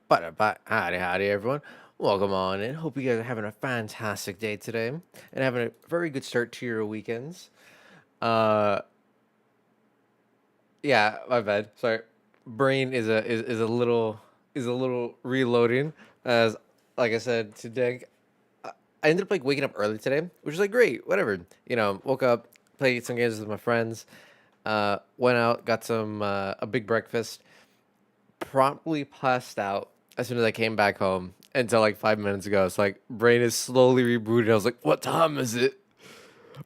Howdy, howdy, everyone. Welcome on in. Hope you guys are having a fantastic day today and having a very good start to your weekends. Uh, yeah, my bad. Sorry, brain is a little reloading. As like I said today, I ended up like waking up early today, which is like great. Whatever, woke up, played some games with my friends, went out, got some a big breakfast, promptly passed out as soon as I came back home until like 5 minutes ago. It's like brain is slowly rebooting. I was like, what time is it?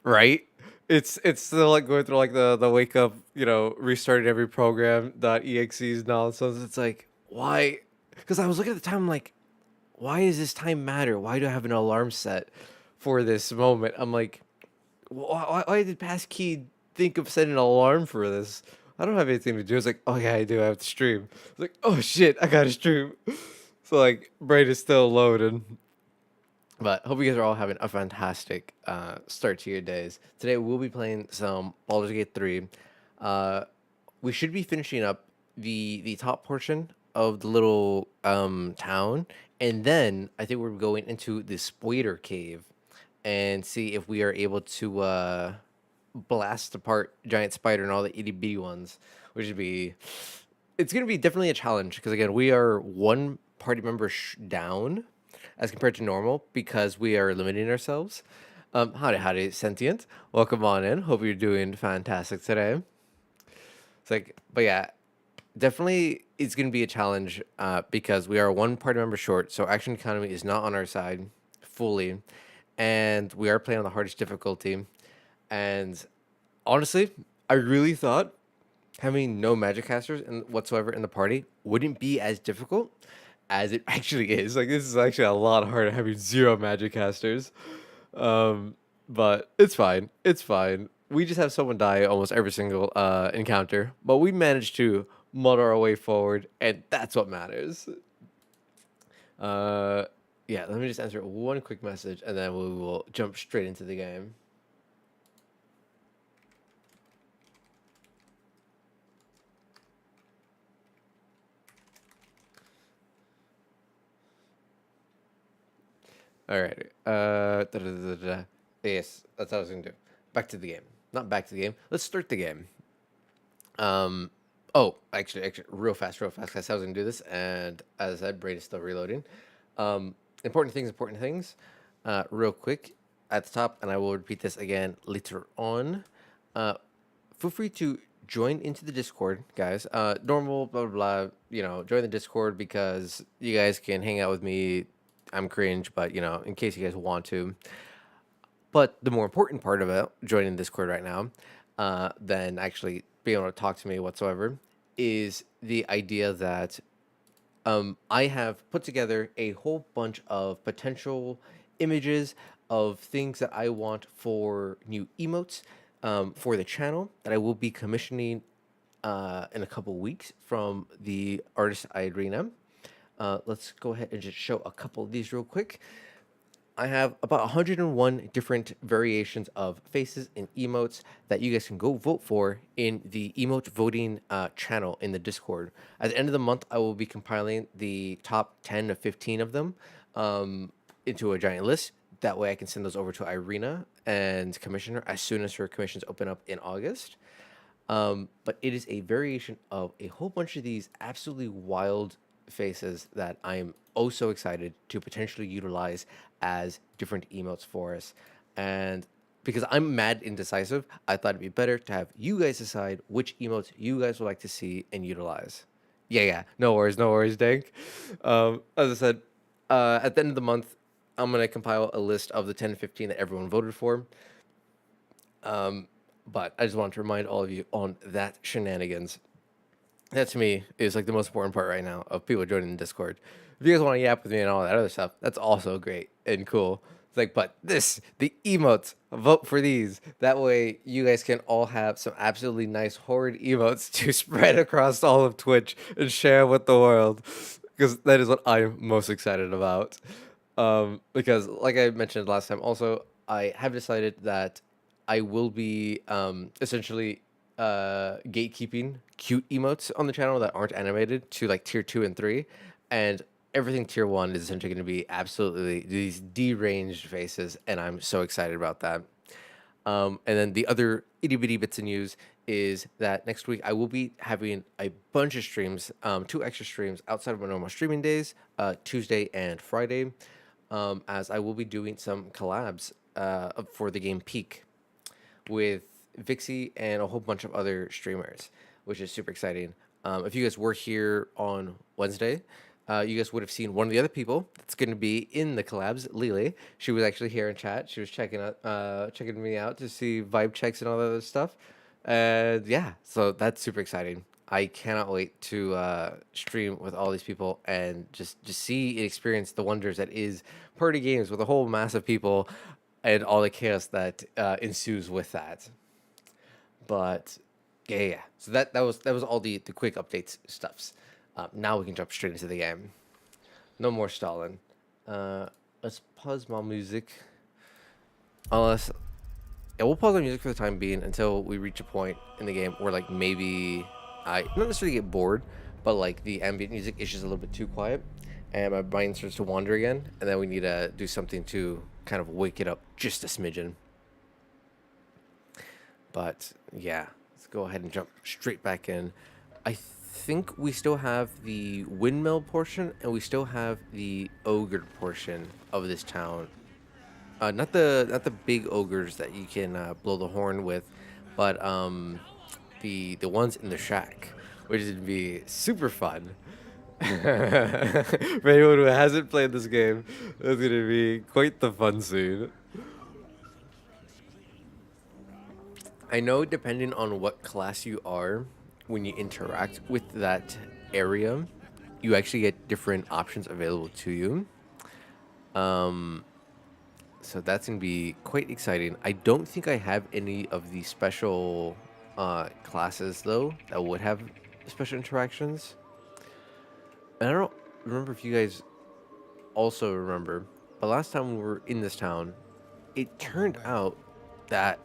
Right? It's still like going through like the wake up, restarting every program .exe's nonsense. It's like why? Because I was looking at the time like, why does this time matter? Why do I have an alarm set for this moment? I'm like, why did Passkey think of setting an alarm for this? I don't have anything to do. It's like, oh yeah, I do. I have to stream. It's like, oh shit, I gotta stream. So like, brain is still loaded. But hope you guys are all having a fantastic start to your days. Today we'll be playing some Baldur's Gate 3. Uh, we should be finishing up the top portion of the little town, and then I think we're going into the Spoiler Cave and see if we are able to blast apart giant spider and all the itty bitty ones, which would be it's gonna be definitely a challenge because again we are one party member down as compared to normal because we are limiting ourselves. Howdy, sentient. Welcome on in. Hope you're doing fantastic today. It's like, but yeah, definitely it's gonna be a challenge because we are one party member short, so action economy is not on our side fully, and we are playing on the hardest difficulty. And honestly, I really thought having no magic casters whatsoever in the party wouldn't be as difficult as it actually is. Like this is actually a lot harder having zero magic casters. Um, but it's fine. It's fine. We just have someone die almost every single encounter, but we managed to muddle our way forward, and that's what matters. Uh, yeah, let me just answer one quick message, and then we will jump straight into the game. All right. Yes, that's what I was gonna do. Back to the game. Not back to the game. Let's start the game. Um. Oh, actually, real fast, real fast. That's how I was gonna do this. And as I said, brain is still reloading. Important things. Important things. Real quick at the top, and I will repeat this again later on. Uh, Feel free to join into the Discord, guys. Normal, blah blah blah. Join the Discord because you guys can hang out with me. I'm cringe, but in case you guys want to. But the more important part about joining Discord right now, than actually being able to talk to me whatsoever, is the idea that I have put together a whole bunch of potential images of things that I want for new emotes for the channel that I will be commissioning in a couple weeks from the artist Irina. Let's go ahead and just show a couple of these real quick. I have about 101 different variations of faces and emotes that you guys can go vote for in the emote voting channel in the Discord. At the end of the month, I will be compiling the top 10 to 15 of them into a giant list. That way, I can send those over to Irina and commissioner as soon as her commissions open up in August. But it is a variation of a whole bunch of these absolutely wild faces that I'm oh so excited to potentially utilize as different emotes for us. And because I'm mad indecisive, I thought it'd be better to have you guys decide which emotes you guys would like to see and utilize. Yeah, yeah, no worries, Dank. As I said, at the end of the month, I'm gonna compile a list of the 10 to 15 that everyone voted for. But I just want to remind all of you on that shenanigans. That to me is like the most important part right now of people joining the Discord. If you guys want to yap with me and all that other stuff, that's also great and cool. It's like, but the emotes, vote for these. That way, you guys can all have some absolutely nice horrid emotes to spread across all of Twitch and share with the world. Because that is what I'm most excited about. Because, like I mentioned last time, also, I have decided that I will be essentially gatekeeping cute emotes on the channel that aren't animated to like tier 2 and 3. and everything tier one is essentially going to be absolutely these deranged faces, and I'm so excited about that. And then the other itty bitty bits of news is that next week I will be having a bunch of streams, two extra streams outside of my normal streaming days, Tuesday and Friday, as I will be doing some collabs for the game Peak with Vixie and a whole bunch of other streamers, which is super exciting. If you guys were here on Wednesday, you guys would have seen one of the other people that's going to be in the collabs, Lily. She was actually here in chat. She was checking me out to see vibe checks and all that other stuff. And yeah, so that's super exciting. I cannot wait to stream with all these people and just see and experience the wonders that is party games with a whole mass of people and all the chaos that ensues with that. But yeah. So that was all the quick updates stuffs. Now we can jump straight into the game. No more stalling. Let's pause my music. Unless, yeah, we'll pause the music for the time being until we reach a point in the game where like maybe I not necessarily get bored, but like the ambient music is just a little bit too quiet, and my brain starts to wander again, and then we need to do something to kind of wake it up just a smidgen. But yeah, let's go ahead and jump straight back in. I think we still have the windmill portion, and we still have the ogre portion of this town. Not the big ogres that you can blow the horn with, but the ones in the shack, which would be super fun. For anyone who hasn't played this game, it's gonna be quite the fun scene. I know depending on what class you are, when you interact with that area, you actually get different options available to you. So that's gonna be quite exciting. I don't think I have any of the special classes though that would have special interactions. And I don't remember if you guys also remember, but last time we were in this town, it turned out that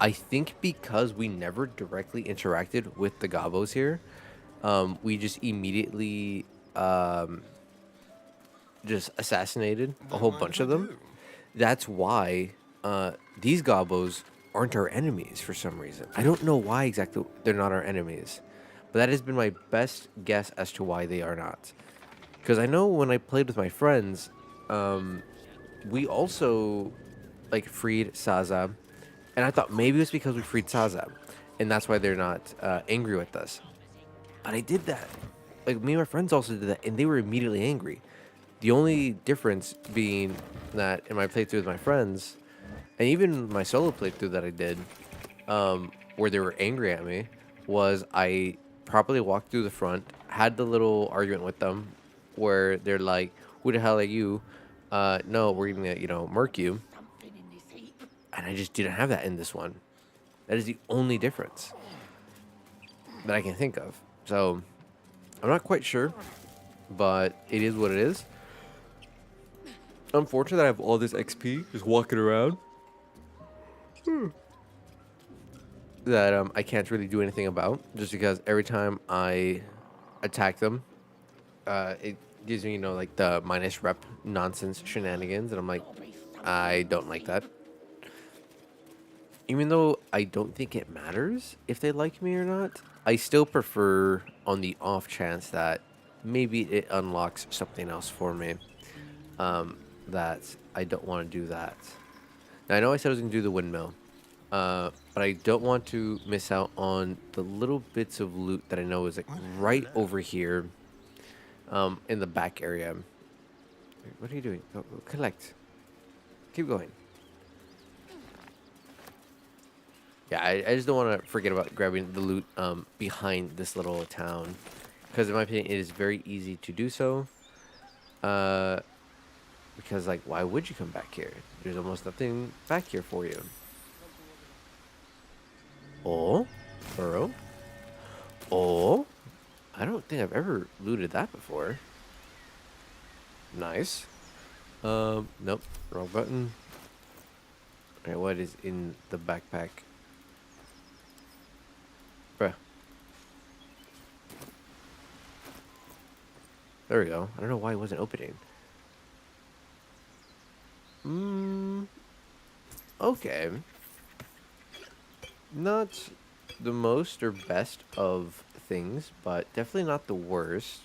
I think because we never directly interacted with the gobos here, we just immediately just assassinated a whole bunch of them. That's why these gobos aren't our enemies for some reason. I don't know why exactly they're not our enemies, but that has been my best guess as to why they are not. Because I know when I played with my friends, we also like freed Saza, and I thought maybe it was because we freed Saza, and that's why they're not angry with us. But I did that. Like me and my friends also did that, and they were immediately angry. The only difference being that in my playthrough with my friends, and even my solo playthrough that I did, where they were angry at me, was I properly walked through the front, had the little argument with them, where they're like, "Who the hell are you? No, we're gonna murk you." And I just didn't have that in this one. That is the only difference that I can think of. So I'm not quite sure, but it is what it is. Unfortunate that I have all this XP just walking around that I can't really do anything about, just because every time I attack them, it gives me like the minus rep nonsense shenanigans, and I'm like, I don't like that. Even though I don't think it matters if they like me or not, I still prefer on the off chance that maybe it unlocks something else for me. That I don't want to do that. Now, I know I said I was going to do the windmill, but I don't want to miss out on the little bits of loot that I know is like right over here in the back area. What are you doing? Go collect. Keep going. Yeah, I just don't want to forget about grabbing the loot behind this little town, because in my opinion, it is very easy to do so. Because, like, why would you come back here? There's almost nothing back here for you. Oh, burrow. Oh, I don't think I've ever looted that before. Nice. Nope, wrong button. Alright, what is in the backpack? Bruh. There we go. I don't know why it wasn't opening. Okay. Not the most or best of things, but definitely not the worst.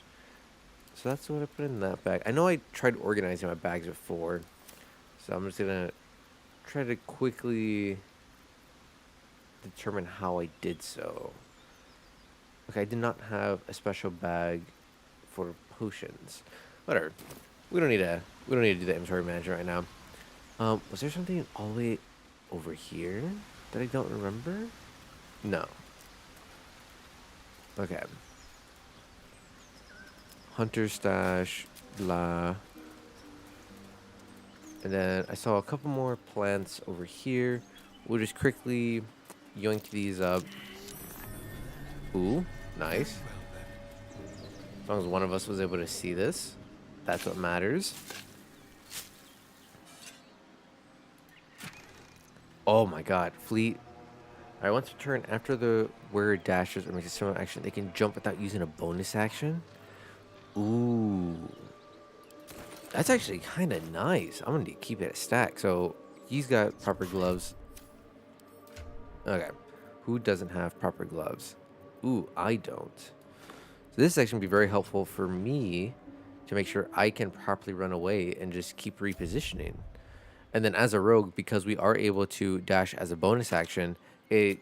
So that's what I put in that bag. I know I tried organizing my bags before, so I'm just gonna try to quickly determine how I did so. Okay, I did not have a special bag for potions. Whatever. We don't need to do the inventory management right now. Was there something all the way over here that I don't remember? No. Okay. Hunter stash, blah. And then I saw a couple more plants over here. We'll just quickly yoink these up. Ooh, nice. As long as one of us was able to see this, that's what matters. Oh my god, fleet. I want to turn after the wearer dashes or makes a similar action. They can jump without using a bonus action. Ooh. That's actually kind of nice. I'm going to keep it a stack. So he's got proper gloves. Okay. Who doesn't have proper gloves? Ooh, I don't. So this section will be very helpful for me to make sure I can properly run away and just keep repositioning. And then as a rogue, because we are able to dash as a bonus action, it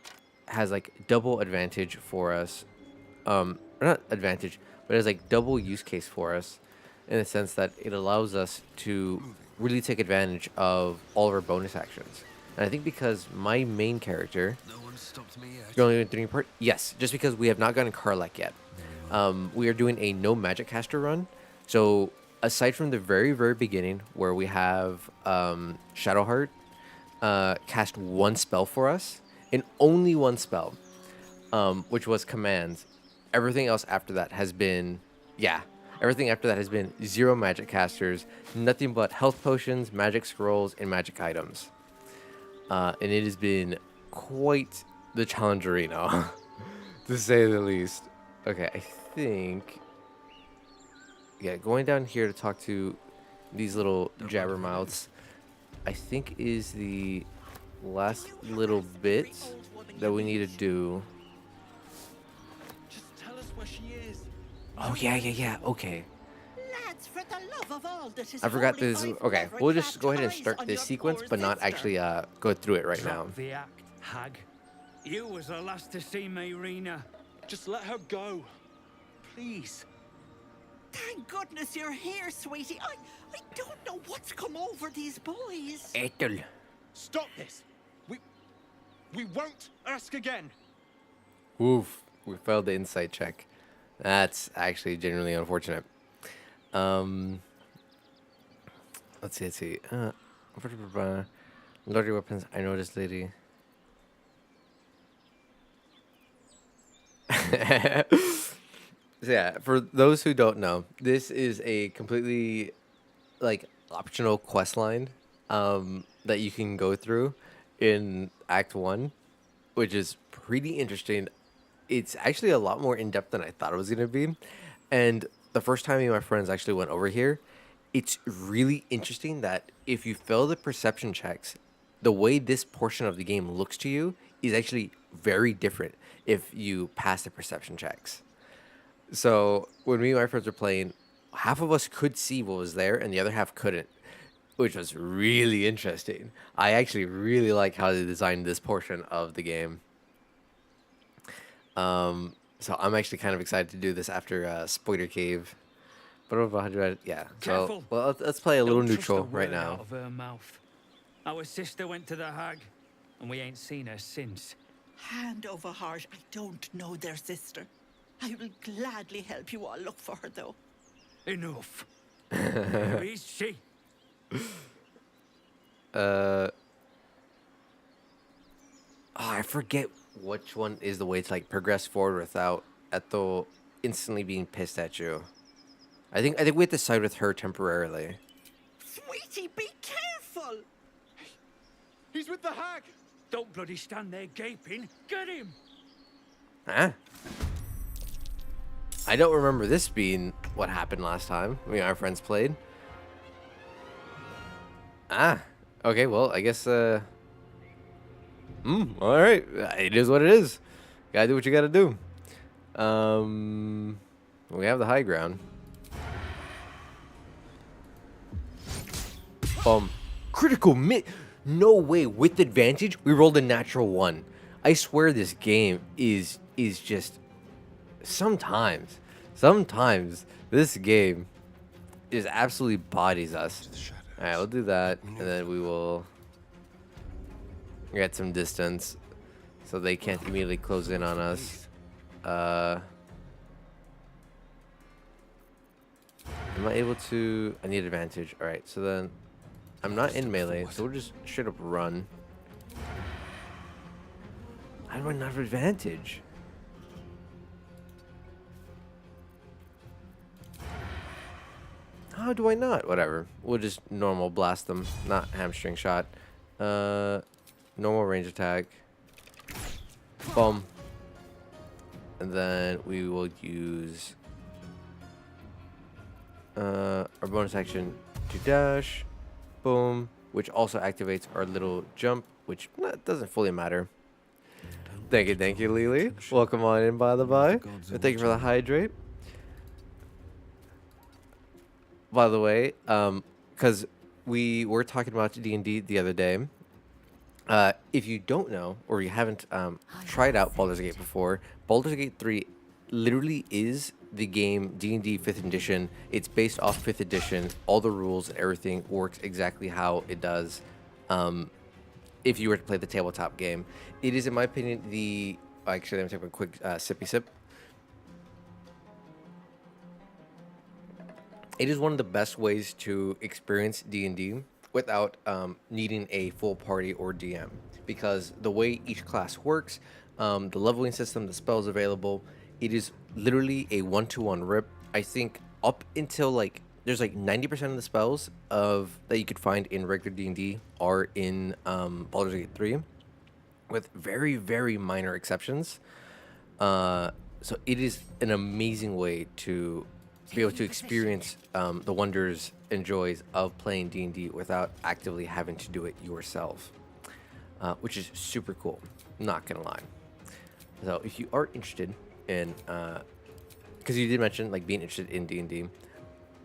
has like double advantage for us. Or not advantage, but it has like double use case for us in the sense that it allows us to really take advantage of all of our bonus actions. And I think because my main character, No one stopped me yet. you're only doing 3 part? Yes, just because we have not gotten Karlak yet. We are doing a no magic caster run. So aside from the very, very beginning where we have Shadowheart cast one spell for us, and only one spell, which was commands. Everything else after that has been, everything after that has been 0 magic casters, nothing but health potions, magic scrolls, and magic items. And it has been quite the challenge arena, to say the least. Okay, I think, going down here to talk to these little jabbermouths, I think is the last little bit that we need to do. Just tell us where she is. Oh, yeah, okay. Lads, for the love of all that is I forgot holy, this. I've Okay, never we'll just clapped go ahead and eyes start on this your sequence, poor but not sister. actually go through it right now. Drop the act, hag. You was the last to see me, Rena. Just let her go. Please. Thank goodness you're here, sweetie. I don't know what's come over these boys. Ethel. Stop this. We won't ask again. Oof, we failed the insight check. That's actually genuinely unfortunate. Let's see. Load your weapons. I know this lady. So yeah, for those who don't know, this is a completely like optional quest line that you can go through in Act 1, which is pretty interesting. It's actually a lot more in-depth than I thought it was going to be. And the first time me and my friends actually went over here, it's really interesting that if you fail the perception checks, the way this portion of the game looks to you is actually very different if you pass the perception checks. So when me and my friends were playing, half of us could see what was there and the other half couldn't, which was really interesting. I actually really like how they designed this portion of the game. So I'm actually kind of excited to do this after Spoiler Cave. But how do I? Yeah. Careful. So well, let's play a little Don't trust neutral a right word now. Out of her mouth. Our sister went to the hag, and we ain't seen her since. Hand over heart, I don't know their sister. I will gladly help you all look for her, though. Enough. Where is she? Oh, I forget which one is the way to like progress forward without Ethel instantly being pissed at you. I think we have to side with her temporarily. Sweetie, be careful! He's with the hag. Don't bloody stand there gaping. Get him! Huh? I don't remember this being what happened last time. I mean, our friends played. Ah, okay, well, I guess, all right. It is what it is. Gotta do what you gotta do. We have the high ground. Critical miss. No way. With advantage, we rolled a natural 1. I swear this game is just sometimes this game just absolutely bodies us. All right, we'll do that, and then we will get some distance so they can't immediately close in on us. Am I able to? I need advantage. All right, so then I'm not in melee, so we'll just straight up run. How do I not have advantage? How do I not? Whatever. We'll just normal blast them, not hamstring shot. Normal range attack. Boom. And then we will use our bonus action to dash. Boom. Which also activates our little jump, which doesn't fully matter. Thank you, Lily. Welcome on in, by the by. And thank you for the hydrate. By the way, because we were talking about D&D the other day. If you don't know, or you haven't tried out Baldur's Gate before, Baldur's Gate 3 literally is the game D&D 5th edition. It's based off 5th edition. All the rules and everything works exactly how it does if you were to play the tabletop game. It is, in my opinion, the... Actually, let me take a quick sippy sip. It is one of the best ways to experience D&D without needing a full party or DM, because the way each class works, the leveling system, the spells available, it is literally a one-to-one rip. I think up until like there's like 90% of the spells that you could find in regular D&D are in Baldur's Gate 3, with very, very minor exceptions. So it is an amazing way to be able to experience the wonders and joys of playing D&D without actively having to do it yourself, which is super cool, not gonna lie. So if you are interested in, because you did mention like being interested in D&D,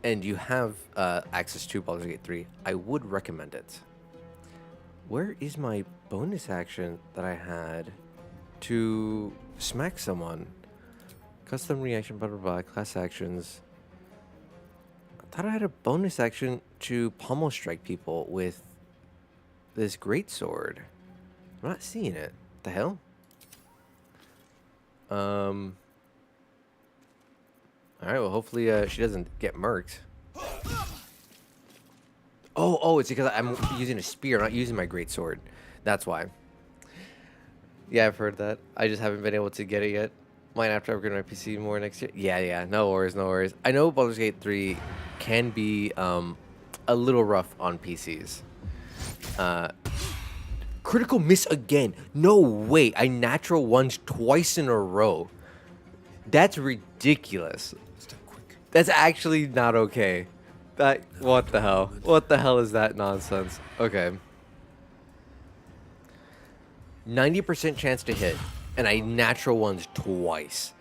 and you have access to Baldur's Gate 3, I would recommend it. Where is my bonus action that I had to smack someone? Custom reaction, blah, blah, blah, class actions. I thought I had a bonus action to pommel strike people with this greatsword. I'm not seeing it. What the hell? Alright, well, hopefully she doesn't get murked. Oh, it's because I'm using a spear, I'm not using my greatsword. That's why. Yeah, I've heard that. I just haven't been able to get it yet. Might have to upgrade my PC more next year. Yeah, no worries. I know Baldur's Gate 3 can be a little rough on PCs. Critical miss again. No way. I natural ones twice in a row. That's ridiculous. That's actually not okay. What the hell? What the hell is that nonsense? Okay. 90% chance to hit, and I natural ones twice.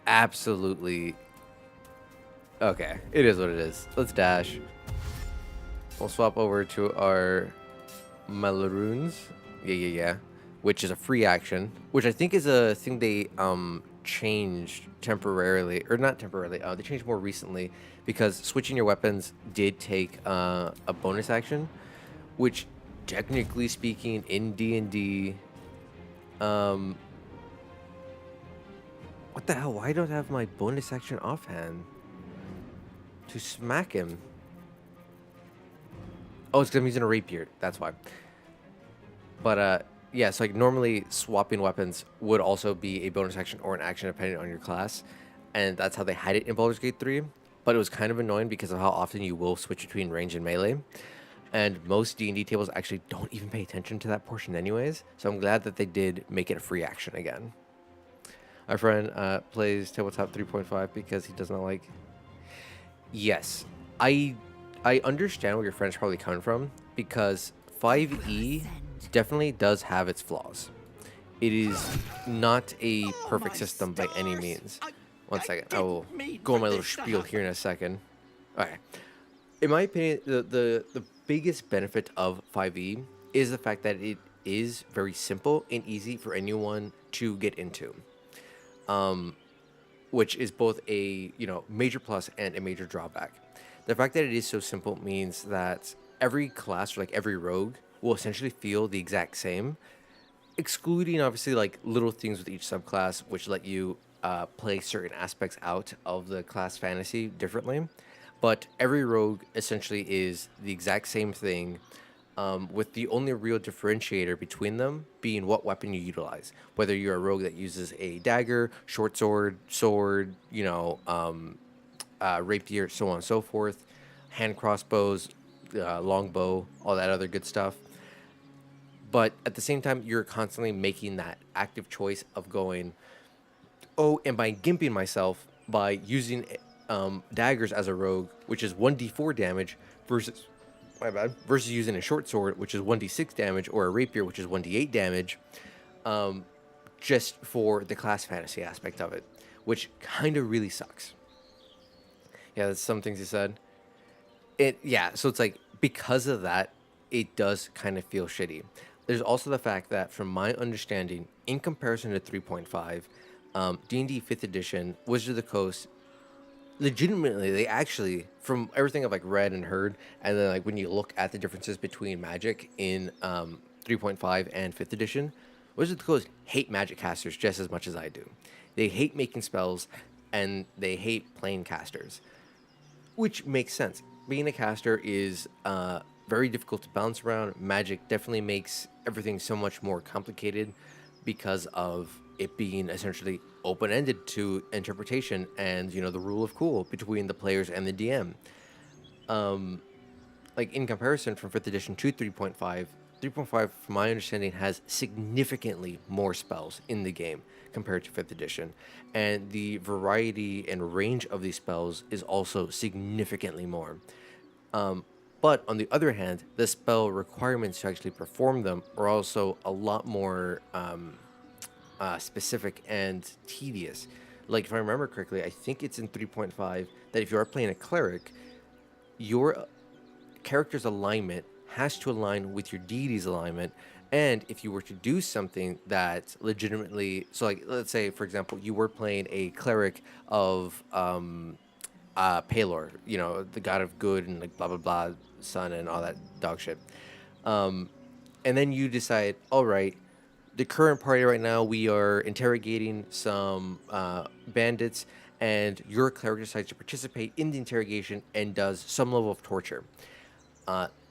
Absolutely. Okay, it is what it is. Let's dash. We'll swap over to our Melarunes. Yeah. Which is a free action, which I think is a thing they changed temporarily, or not temporarily. They changed more recently because switching your weapons did take a bonus action, which technically speaking in D&D, what the hell? Why don't I have my bonus action offhand to smack him? Oh, it's because I'm using a rapier. That's why. But yeah, so like normally swapping weapons would also be a bonus action or an action depending on your class, and that's how they had it in Baldur's Gate 3. But it was kind of annoying because of how often you will switch between range and melee, and most D&D tables actually don't even pay attention to that portion anyways. So I'm glad that they did make it a free action again. My friend plays tabletop 3.5 because he does not like. Yes, I I understand where your friend's probably coming from because 5e definitely does have its flaws. It is not a Oh, perfect my system by any stars! means. I, One I second, I will didn't mean go on for my little this to spiel here in happen. a second. Okay, in my opinion, the biggest benefit of 5e is the fact that it is very simple and easy for anyone to get into, which is both a major plus and a major drawback. The fact that it is so simple means that every class or like every rogue will essentially feel the exact same, excluding obviously like little things with each subclass which let you play certain aspects out of the class fantasy differently. But every rogue essentially is the exact same thing, with the only real differentiator between them being what weapon you utilize. Whether you're a rogue that uses a dagger, short sword, rapier, so on and so forth, hand crossbows, longbow, all that other good stuff. But at the same time, you're constantly making that active choice of going, oh, am I gimping myself by using daggers as a rogue, which is 1d4 damage, versus, my bad, versus using a short sword, which is 1d6 damage, or a rapier, which is 1d8 damage, just for the class fantasy aspect of it, which kind of really sucks. Yeah, that's some things he said. Yeah, so it's like because of that, it does kind of feel shitty. There's also the fact that, from my understanding, in comparison to 3.5, D&D 5th edition, Wizard of the Coast, legitimately, they actually, from everything I've like read and heard, and then like when you look at the differences between magic in 3.5 and 5th edition, Wizard of the Coast hate magic casters just as much as I do. They hate making spells, and they hate playing casters, which makes sense. Being a caster is very difficult to bounce around. Magic definitely makes everything so much more complicated because of it being essentially open-ended to interpretation and the rule of cool between the players and the DM. Like in comparison from 5th edition to 3.5, 3.5 from my understanding has significantly more spells in the game compared to 5th edition, and the variety and range of these spells is also significantly more. But on the other hand, the spell requirements to actually perform them are also a lot more specific and tedious. Like, if I remember correctly, I think it's in 3.5 that if you are playing a cleric, your character's alignment has to align with your deity's alignment. And if you were to do something that legitimately, so like, let's say, for example, you were playing a cleric of Palor, the god of good and like blah blah blah, sun and all that dog shit. And then you decide, all right, the current party right now, we are interrogating some bandits, and your cleric decides to participate in the interrogation and does some level of torture.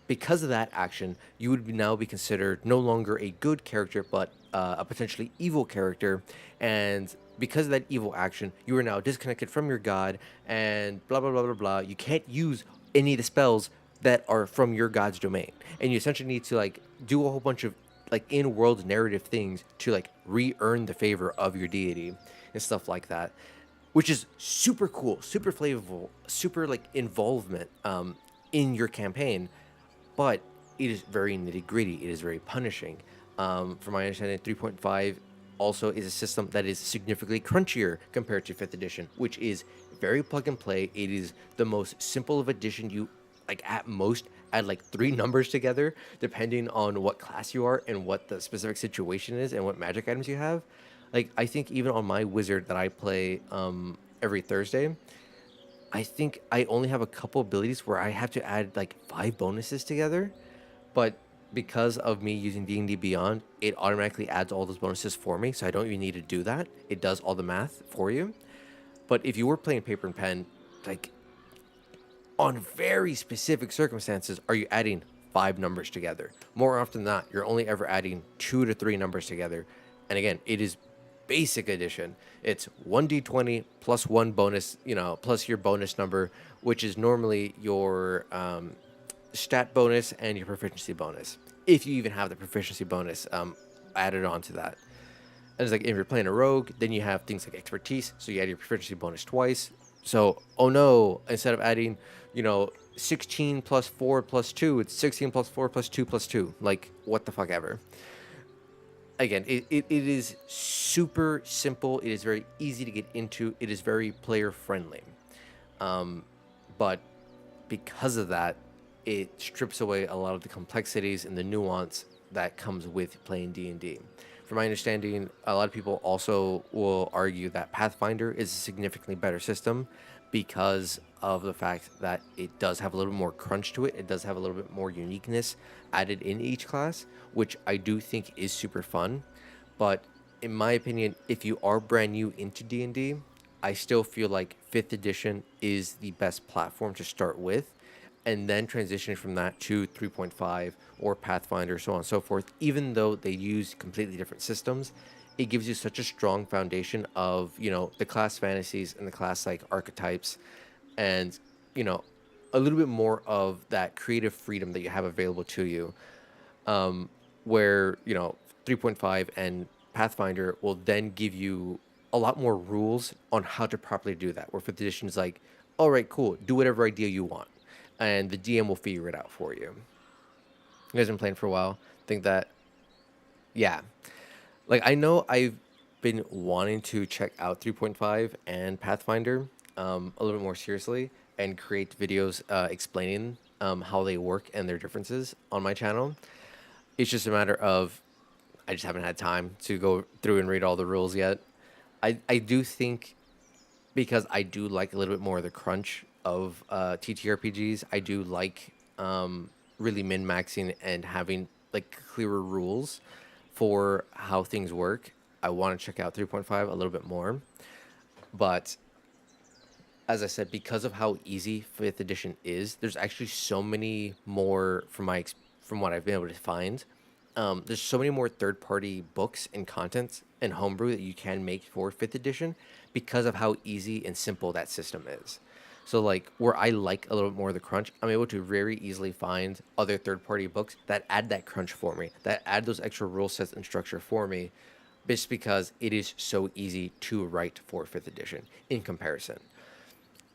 Because of that action, you would now be considered no longer a good character, but a potentially evil character. And because of that evil action, you are now disconnected from your god, and blah, blah, blah, blah, blah. You can't use any of the spells that are from your god's domain. And you essentially need to, like, do a whole bunch of, like, in-world narrative things to, like, re-earn the favor of your deity and stuff like that, which is super cool, super flavorful, super, like, involvement in your campaign, but it is very nitty gritty. It is very punishing. From my understanding, 3.5 also is a system that is significantly crunchier compared to 5th edition, which is very plug and play. It is the most simple of addition. You, like, at most add like 3 numbers together, depending on what class you are and what the specific situation is and what magic items you have. Like, I think even on my wizard that I play every Thursday, I think I only have a couple abilities where I have to add like 5 bonuses together, but because of me using D&D Beyond, it automatically adds all those bonuses for me, so I don't even need to do that. It does all the math for you. But if you were playing paper and pen, like, on very specific circumstances, are you adding 5 numbers together? More often than not, you're only ever adding 2 to 3 numbers together. And again, it is basic addition. It's 1d20 plus 1 bonus, plus your bonus number, which is normally your stat bonus and your proficiency bonus, if you even have the proficiency bonus added on to that. And it's like if you're playing a rogue, then you have things like expertise, so you add your proficiency bonus twice. So, oh no, instead of adding, 16 plus 4 plus 2, it's 16 plus 4 plus 2 plus 2. Like, what the fuck ever. Again, it is super simple. It is very easy to get into. It is very player friendly. But because of that, it strips away a lot of the complexities and the nuance that comes with playing D&D. From my understanding, a lot of people also will argue that Pathfinder is a significantly better system because of the fact that it does have a little bit more crunch to it. It does have a little bit more uniqueness added in each class, which I do think is super fun. But in my opinion, if you are brand new into D&D, I still feel like 5th edition is the best platform to start with, and then transitioning from that to 3.5 or Pathfinder, so on and so forth. Even though they use completely different systems, it gives you such a strong foundation of, the class fantasies and the class like archetypes, and, a little bit more of that creative freedom that you have available to you, where 3.5 and Pathfinder will then give you a lot more rules on how to properly do that. Where 5th edition is like, all right, cool, do whatever idea you want, and the DM will figure it out for you. You guys been playing for a while. Think that, yeah, like I know I've been wanting to check out 3.5 and Pathfinder a little bit more seriously and create videos explaining how they work and their differences on my channel. It's just a matter of I just haven't had time to go through and read all the rules yet. I do think because I do like a little bit more of the crunch of TTRPGs, I do like really min-maxing and having like clearer rules for how things work. I want to check out 3.5 a little bit more. But as I said, because of how easy 5th edition is, there's actually so many more from what I've been able to find. There's so many more third-party books and content and homebrew that you can make for 5th edition because of how easy and simple that system is. So, like, where I like a little bit more of the crunch, I'm able to very easily find other third-party books that add that crunch for me, that add those extra rule sets and structure for me, just because it is so easy to write for 5th edition in comparison.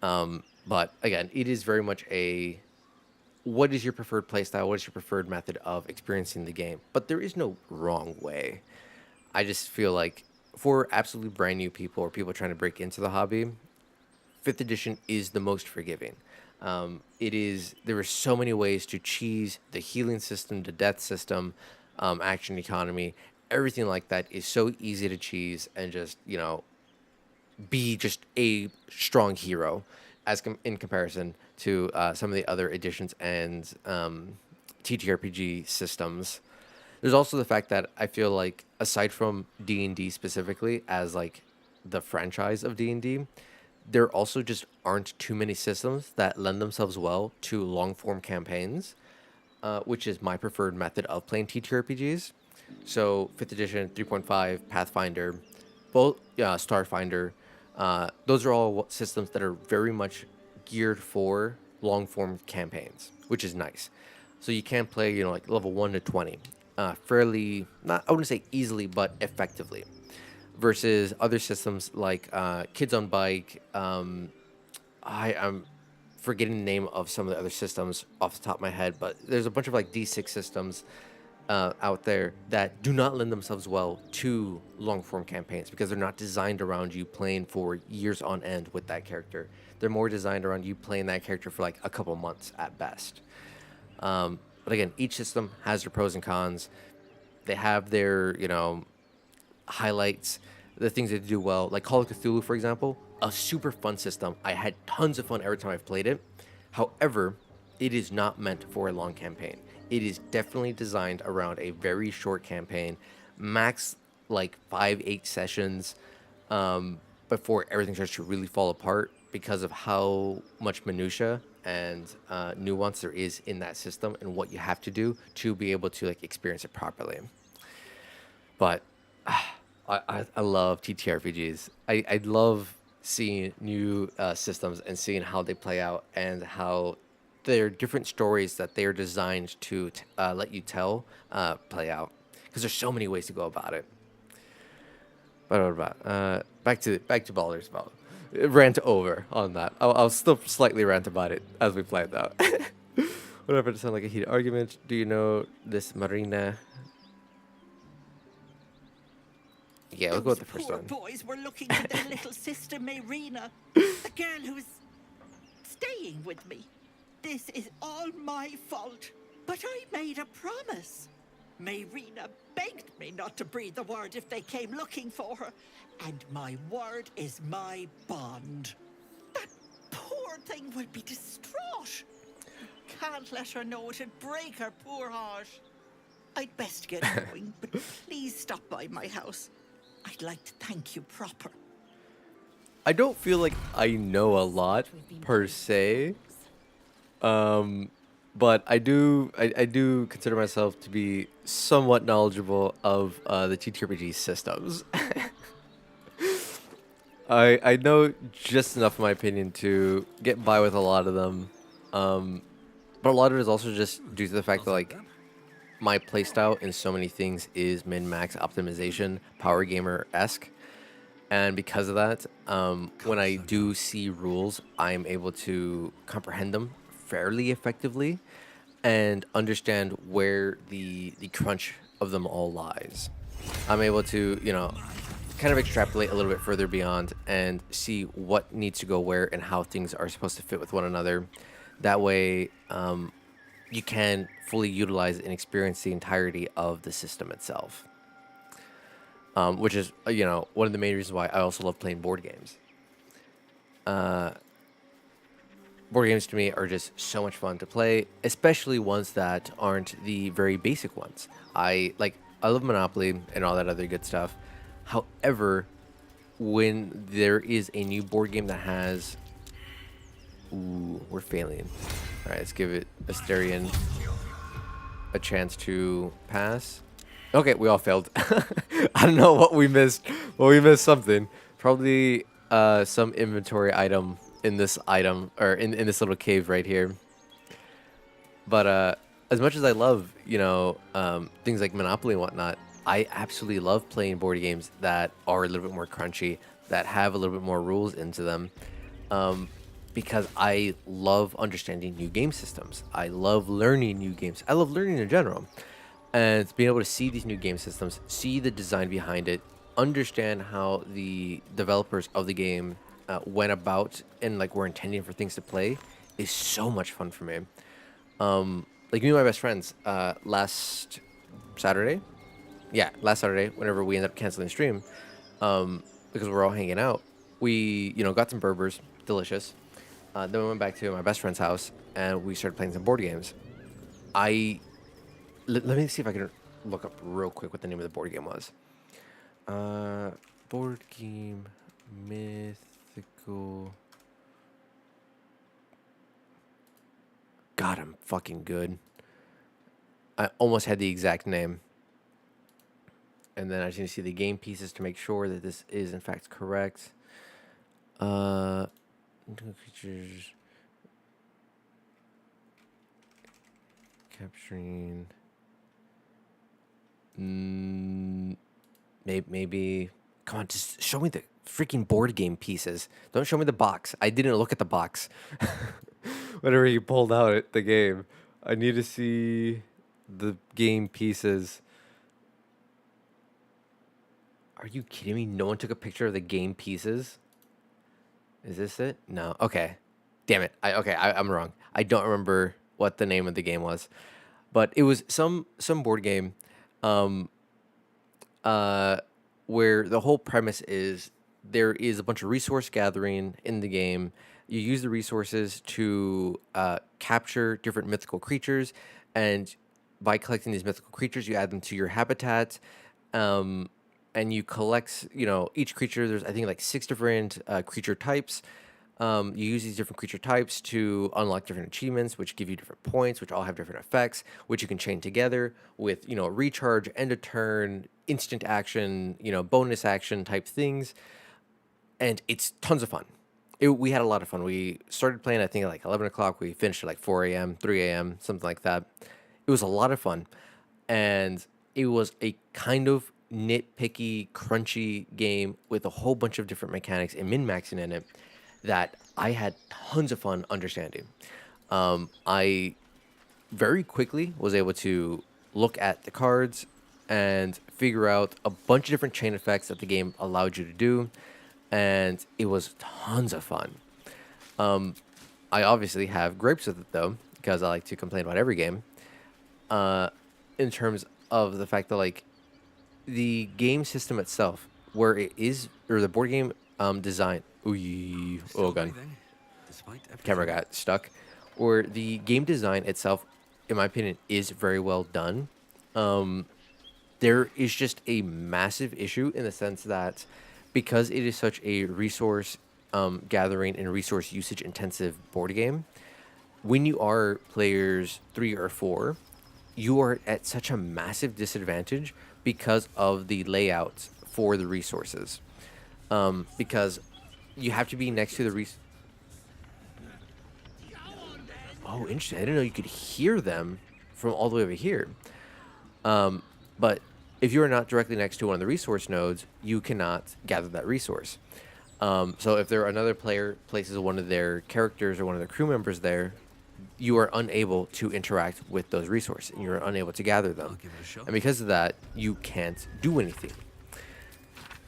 But again, it is very much what is your preferred playstyle? What is your preferred method of experiencing the game? But there is no wrong way. I just feel like for absolutely brand new people or people trying to break into the hobby, 5th edition is the most forgiving. There are so many ways to cheese the healing system, the death system, action economy, everything like that is so easy to cheese and just, be just a strong hero in comparison to some of the other editions and TTRPG systems. There's also the fact that I feel like aside from D&D specifically as like the franchise of D&D, there also just aren't too many systems that lend themselves well to long form campaigns, which is my preferred method of playing TTRPGs. So 5th edition, 3.5, Pathfinder, both Starfinder, those are all systems that are very much geared for long form campaigns, which is nice. So you can play, like level 1 to 20, fairly, not, I wouldn't say easily, but effectively. Versus other systems like Kids on Bike. I'm forgetting the name of some of the other systems off the top of my head, but there's a bunch of like D6 systems out there that do not lend themselves well to long form campaigns because they're not designed around you playing for years on end with that character. They're more designed around you playing that character for like a couple months at best. But again, each system has their pros and cons. They have their, highlights, the things they do well. Like Call of Cthulhu, for example, a super fun system. I had tons of fun every time I've played it. However, it is not meant for a long campaign. It is definitely designed around a very short campaign, max like 5-8 sessions, before everything starts to really fall apart because of how much minutia and nuance there is in that system and what you have to do to be able to like experience it properly. But I love TTRPGs. I love seeing new systems and seeing how they play out and how their different stories that they are designed to let you tell play out, because there's so many ways to go about it. back to Baldur's Gate. Rant over on that. I'll still slightly rant about it as we play it out. Whatever, it sounds like a heated argument. Do you know this Marina? Yeah, we'll go with Those the first poor one. boys were looking to their little sister Marina, the girl who's staying with me. This is all my fault. But I made a promise. Marina begged me not to breathe a word if they came looking for her. And my word is my bond. That poor thing will be distraught. Can't let her know, it'd break her poor heart. I'd best get going, but please stop by my house. I'd like to thank you proper. I don't feel like I know a lot per se. But I do consider myself to be somewhat knowledgeable of the TTRPG systems. I know just enough, in my opinion, to get by with a lot of them. But a lot of it is also just due to the fact that like my playstyle in so many things is min-max optimization, power gamer esque. And because of that, when I do see rules, I'm able to comprehend them fairly effectively and understand where the crunch of them all lies. I'm able to, kind of extrapolate a little bit further beyond and see what needs to go where and how things are supposed to fit with one another. That way, you can fully utilize and experience the entirety of the system itself. Which is, one of the main reasons why I also love playing board games. Board games to me are just so much fun to play, especially ones that aren't the very basic ones. I love Monopoly and all that other good stuff. However, when there is a new board game that has... Ooh, we're failing. All right, let's give it Asterion a chance to pass. Okay, we all failed. I don't know what we missed. Well, we missed something. Probably some inventory item in this item, or in this little cave right here. But as much as I love, things like Monopoly and whatnot, I absolutely love playing board games that are a little bit more crunchy, that have a little bit more rules into them. Because I love understanding new game systems. I love learning new games. I love learning in general. And being able to see these new game systems, see the design behind it, understand how the developers of the game went about and were intending for things to play is so much fun for me. Me and my best friends last Saturday, whenever we ended up canceling the stream, because we're all hanging out, we got some burgers, delicious. Then we went back to my best friend's house and we started playing some board games. Let me see if I can look up real quick what the name of the board game was. Board game mythical. God, I'm fucking good. I almost had the exact name. And then I just need to see the game pieces to make sure that this is in fact correct. Creatures. Capturing. Maybe. Come on, just show me the freaking board game pieces. Don't show me the box. I didn't look at the box. Whenever you pulled out the game, I need to see the game pieces. Are you kidding me? No one took a picture of the game pieces? Is this it? No. Okay. Damn it. I'm wrong. I don't remember what the name of the game was. But it was some board game where the whole premise is there is a bunch of resource gathering in the game. You use the resources to capture different mythical creatures, and by collecting these mythical creatures, you add them to your habitat, and you collect, each creature. There's, I think, 6 different creature types. You use these different creature types to unlock different achievements, which give you different points, which all have different effects, which you can chain together with, recharge, end of turn, instant action, bonus action type things. And it's tons of fun. We had a lot of fun. We started playing, I think, at 11 o'clock. We finished at 4 a.m., 3 a.m., something like that. It was a lot of fun. And it was a kind of nitpicky, crunchy game with a whole bunch of different mechanics and min maxing in it that I had tons of fun understanding. I very quickly was able to look at the cards and figure out a bunch of different chain effects that the game allowed you to do, and it was tons of fun. I obviously have gripes with it though, because I like to complain about every game. In terms of the fact that like the game system itself, where it is, or the board game design. Ooh, oh gun, camera got stuck. Or the game design itself, in my opinion, is very well done. There is just a massive issue in the sense that because it is such a resource gathering and resource usage intensive board game, when you are players 3 or 4, you are at such a massive disadvantage because of the layouts for the resources. Because you have to be next to the Oh, interesting. I didn't know you could hear them from all the way over here. But if you are not directly next to one of the resource nodes, you cannot gather that resource. So if there another player places one of their characters or one of their crew members there, you are unable to interact with those resources, and you're unable to gather them. And because of that, you can't do anything.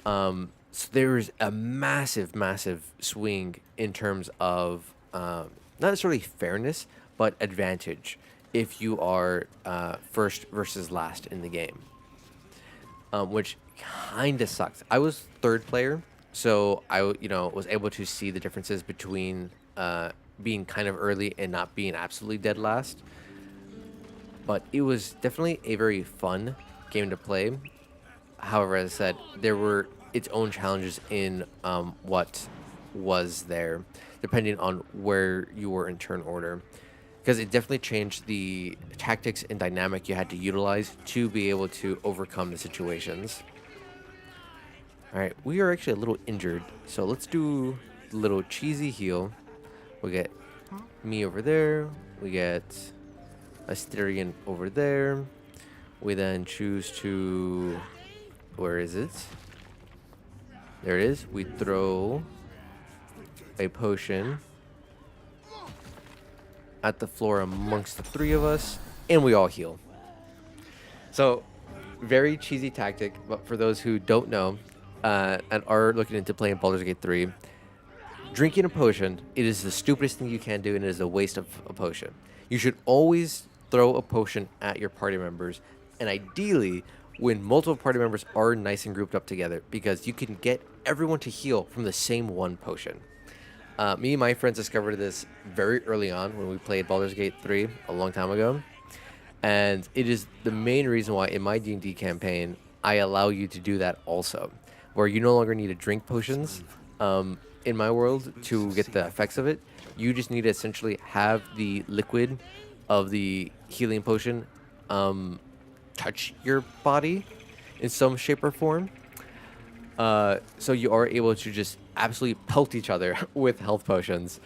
So there's a massive, massive swing in terms of not necessarily fairness, but advantage if you are first versus last in the game, which kind of sucks. I was third player, so I was able to see the differences between being kind of early and not being absolutely dead last. But it was definitely a very fun game to play. However, as I said, there were its own challenges in what was there, depending on where you were in turn order. Because it definitely changed the tactics and dynamic you had to utilize to be able to overcome the situations. Alright, we are actually a little injured, so let's do a little cheesy heal. We get me over there. We get Asterion over there. We then choose to... Where is it? There it is. We throw a potion at the floor amongst the 3 of us, and we all heal. So, very cheesy tactic, but for those who don't know and are looking into playing Baldur's Gate 3, drinking a potion, it is the stupidest thing you can do, and it is a waste of a potion. You should always throw a potion at your party members, and ideally when multiple party members are nice and grouped up together, because you can get everyone to heal from the same one potion. Me and my friends discovered this very early on when we played Baldur's Gate 3 a long time ago, and it is the main reason why in my D&D campaign I allow you to do that also, where you no longer need to drink potions. In my world, to get the effects of it, you just need to essentially have the liquid of the healing potion touch your body in some shape or form. So you are able to just absolutely pelt each other with health potions,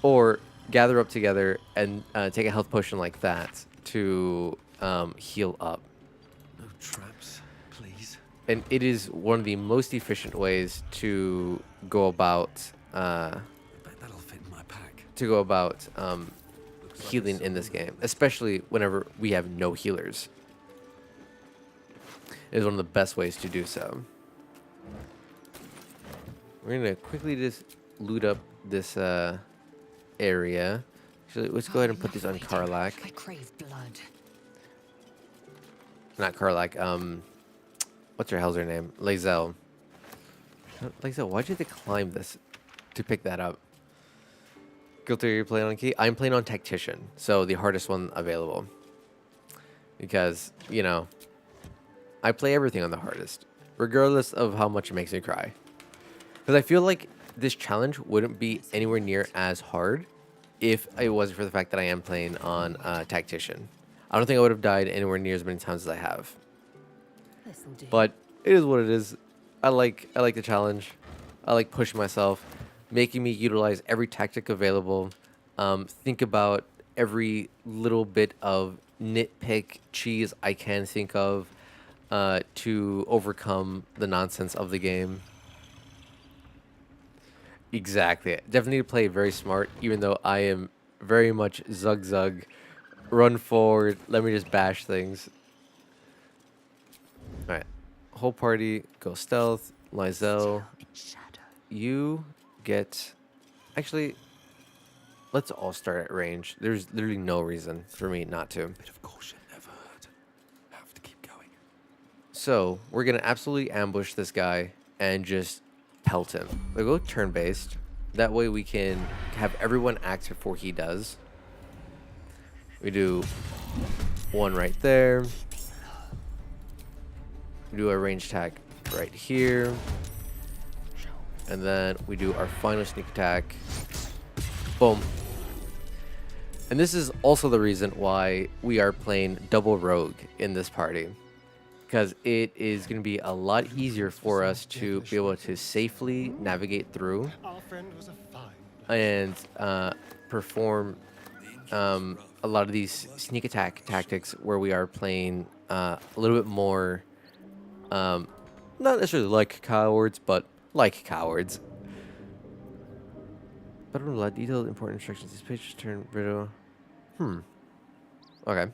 or gather up together and take a health potion like that to heal up. No traps, please. And it is one of the most efficient ways to go about I bet that'll fit in my pack. healing in this game, especially whenever we have no healers. It is one of the best ways to do so. We're gonna quickly just loot up this area. Actually, let's go ahead and put this on Karlak. I crave blood. Not Karlak. What's her hell's her name? Lae'zel. Lae'zel, why'd you have to climb this to pick that up? Guilty, you're playing on key? I'm playing on Tactician, so the hardest one available. Because, I play everything on the hardest, regardless of how much it makes me cry. Because I feel like this challenge wouldn't be anywhere near as hard if it wasn't for the fact that I am playing on Tactician. I don't think I would have died anywhere near as many times as I have. But it is what it is. I like the challenge. I like pushing myself, making me utilize every tactic available. Think about every little bit of nitpick cheese I can think of. to overcome the nonsense of the game. Exactly. Definitely need to play very smart, even though I am very much zug zug. Run forward. Let me just bash things. Alright. Whole party, go stealth. Lizelle, you get... Actually, let's all start at range. There's literally no reason for me not to. Bit of caution never hurt. Have to keep going. So, we're going to absolutely ambush this guy and just pelt him. We'll go turn-based. That way we can have everyone act before he does. We do one right there. We do a range attack right here. And then we do our final sneak attack. Boom. And this is also the reason why we are playing double rogue in this party. Because it is going to be a lot easier for us to be able to safely navigate through Our friend was a fine. and perform a lot of these sneak attack tactics where we are playing a little bit more, not necessarily like cowards, but like cowards. But I don't know, a lot of detailed important instructions. These pages turn brittle. Okay.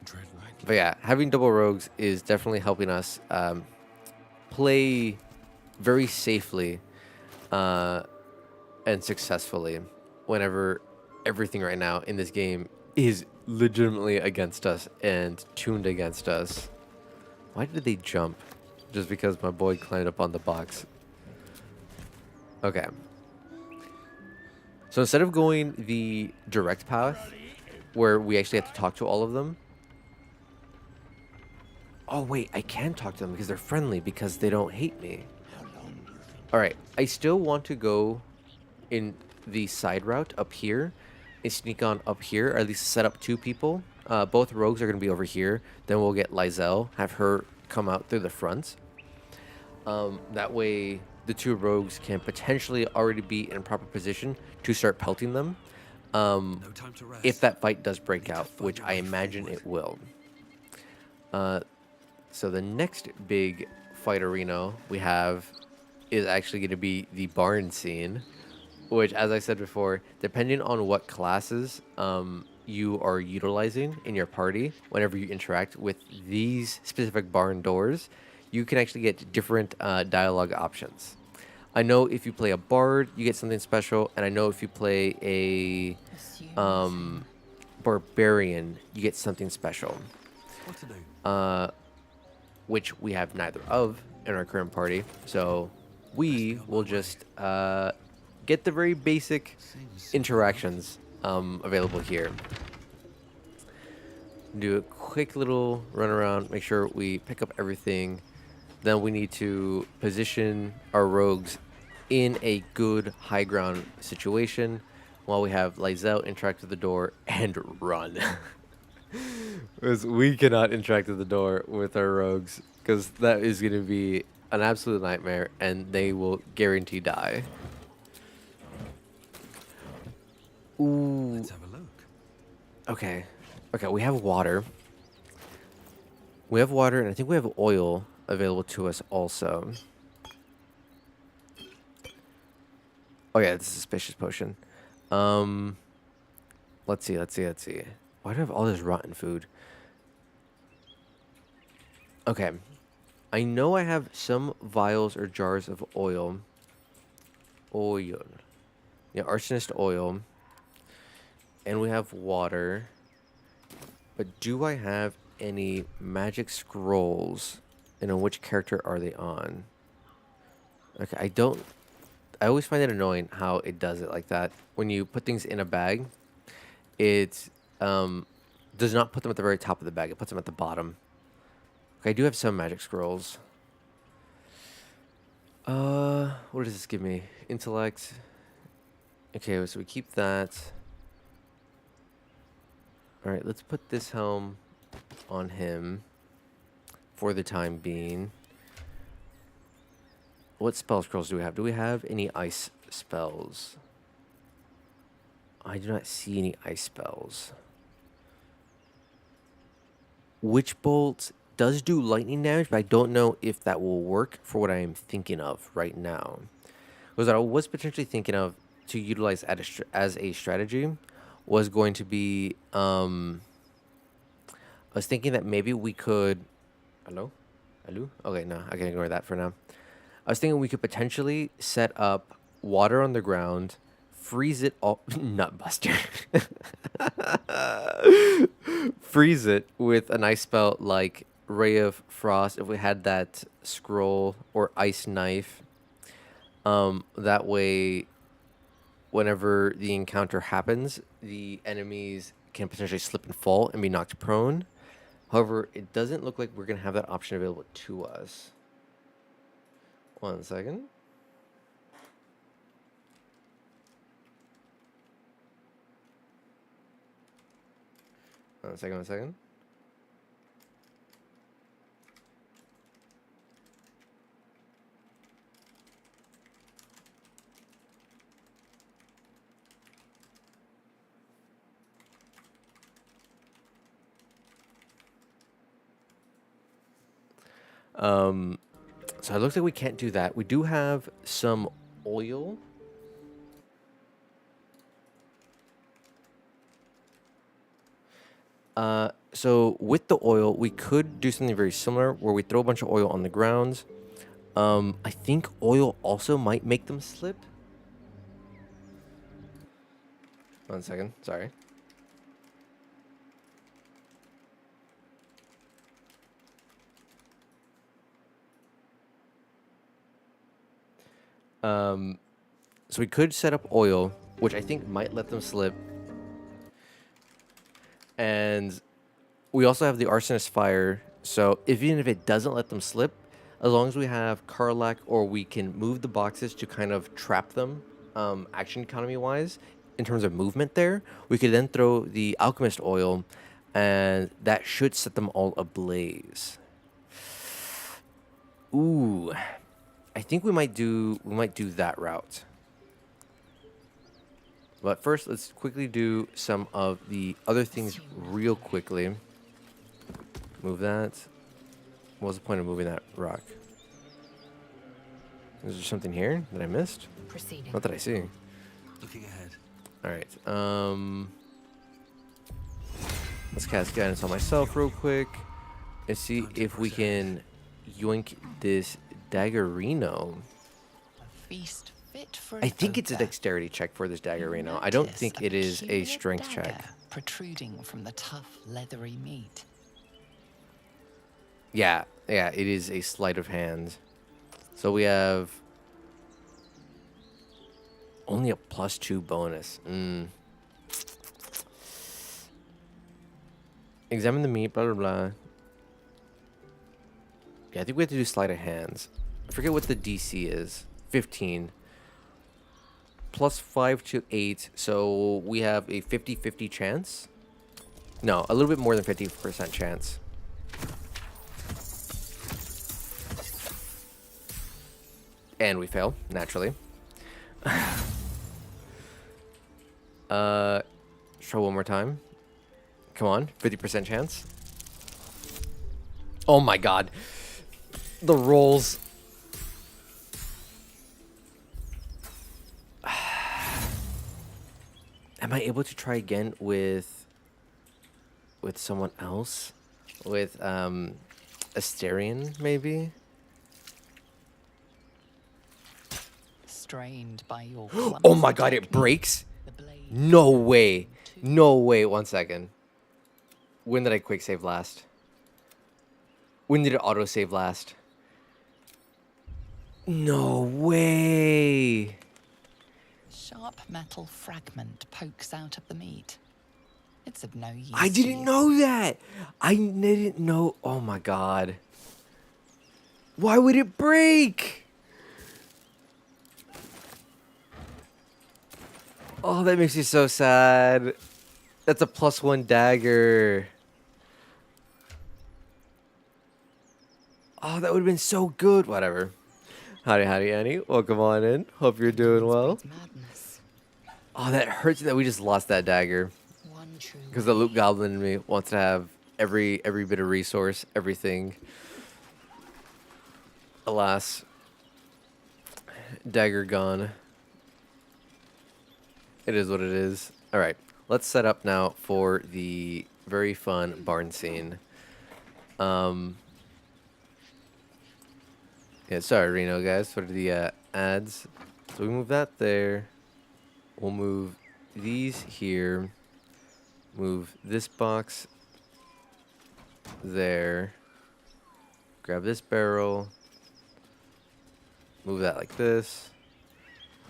Tread lightly. But yeah, having double rogues is definitely helping us play very safely and successfully whenever everything right now in this game is legitimately against us and tuned against us. Why did they jump? Just because my boy climbed up on the box. Okay. So instead of going the direct path where we actually have to talk to all of them. Oh wait, I can talk to them because they're friendly because they don't hate me. Alright, I still want to go in the side route up here and sneak on up here, or at least set up 2 people. Both rogues are going to be over here. Then we'll get Lizelle, have her come out through the front. That way the 2 rogues can potentially already be in proper position to start pelting them. No time to rest. If that fight does break out, which I imagine it will. So the next big fight arena we have is actually going to be the barn scene, which, as I said before, depending on what classes you are utilizing in your party, whenever you interact with these specific barn doors, you can actually get different dialogue options. I know if you play a bard, you get something special, and I know if you play a barbarian, you get something special. What to do? Which we have neither of in our current party. So we will just get the very basic interactions available here. Do a quick little run around, make sure we pick up everything. Then we need to position our rogues in a good high ground situation while we have Lizelle interact with the door and run. Because we cannot interact with the door with our rogues, because that is going to be an absolute nightmare and they will guarantee die. Ooh. Let's have a look. Okay. Okay, we have water. We have water, and I think we have oil available to us also. Oh yeah, it's a suspicious potion. Let's see. Why do I have all this rotten food? Okay. I know I have some vials or jars of oil. Oil. Yeah, arsonist oil. And we have water. But do I have any magic scrolls? And on which character are they on? Okay, I don't... I always find it annoying how it does it like that. When you put things in a bag, it does not put them at the very top of the bag. It puts them at the bottom. Okay, I do have some magic scrolls. What does this give me? Intellect. Okay, so we keep that. Alright, let's put this helm on him for the time being. What spell scrolls do we have? Do we have any ice spells? I do not see any ice spells. Witch Bolt does do lightning damage, but I don't know if that will work for what I am thinking of right now. Because what I was potentially thinking of to utilize as a strategy was going to be, I was thinking that maybe we could, hello? Hello? Okay, no, I can ignore that for now. I was thinking we could potentially set up water on the ground, freeze it all, nutbuster. Freeze it with an ice spell like Ray of Frost if we had that scroll or ice knife. That way, whenever the encounter happens, the enemies can potentially slip and fall and be knocked prone. However, it doesn't look like we're going to have that option available to us. 1 second. One second. So it looks like we can't do that. We do have some oil. So with the oil, we could do something very similar where we throw a bunch of oil on the ground. I think oil also might make them slip. 1 second, sorry. So we could set up oil, which I think might let them slip. And we also have the arsonist fire. So even if it doesn't let them slip, as long as we have Karlak or we can move the boxes to kind of trap them, action economy wise, in terms of movement there, we could then throw the alchemist oil and that should set them all ablaze. Ooh. I think we might do that route. But first, let's quickly do some of the other things real quickly. Move that. What was the point of moving that rock? Is there something here that I missed? Proceeding. What did I see? Looking ahead. All right. Let's cast guidance on myself real quick and see if we can yoink this Daggerino. A feast fit for I think it's a ogre. dexterity check for this Daggerino. I don't Notice think it is a peculiar strength dagger check. protruding from the tough, leathery meat. Yeah, it is a sleight of hand. So we have only a +2 bonus. Examine the meat, blah, blah, blah. Yeah, I think we have to do sleight of hands. I forget what the DC is. 15. +5 to 8. So we have a 50-50 chance. No, a little bit more than 50% chance. And we fail, naturally. Try one more time. Come on, 50% chance. Oh my god. The rolls. Am I able to try again with someone else? With Asterion, maybe? Strained by your Oh my god, it breaks? The blade No way. No way. 1 second. When did I quick save last? When did it auto save last? No way. sharp metal fragment pokes out of the meat. It's of no use. I to didn't you. know that. I didn't know. Oh my god. Why would it break? Oh, that makes me so sad. That's a +1 dagger. Oh, that would have been so good. Whatever. Howdy, Annie. Welcome on in. Hope you're doing well. Spreads madness. Oh, that hurts that we just lost that dagger. One true Because the way. Luke Goblin in me wants to have every bit of resource, everything. Alas, dagger gone. It is what it is. All right, let's set up now for the very fun barn scene. Yeah, sorry, Reno guys, for the ads. So we move that there. We'll move these here. Move this box there. Grab this barrel. Move that like this.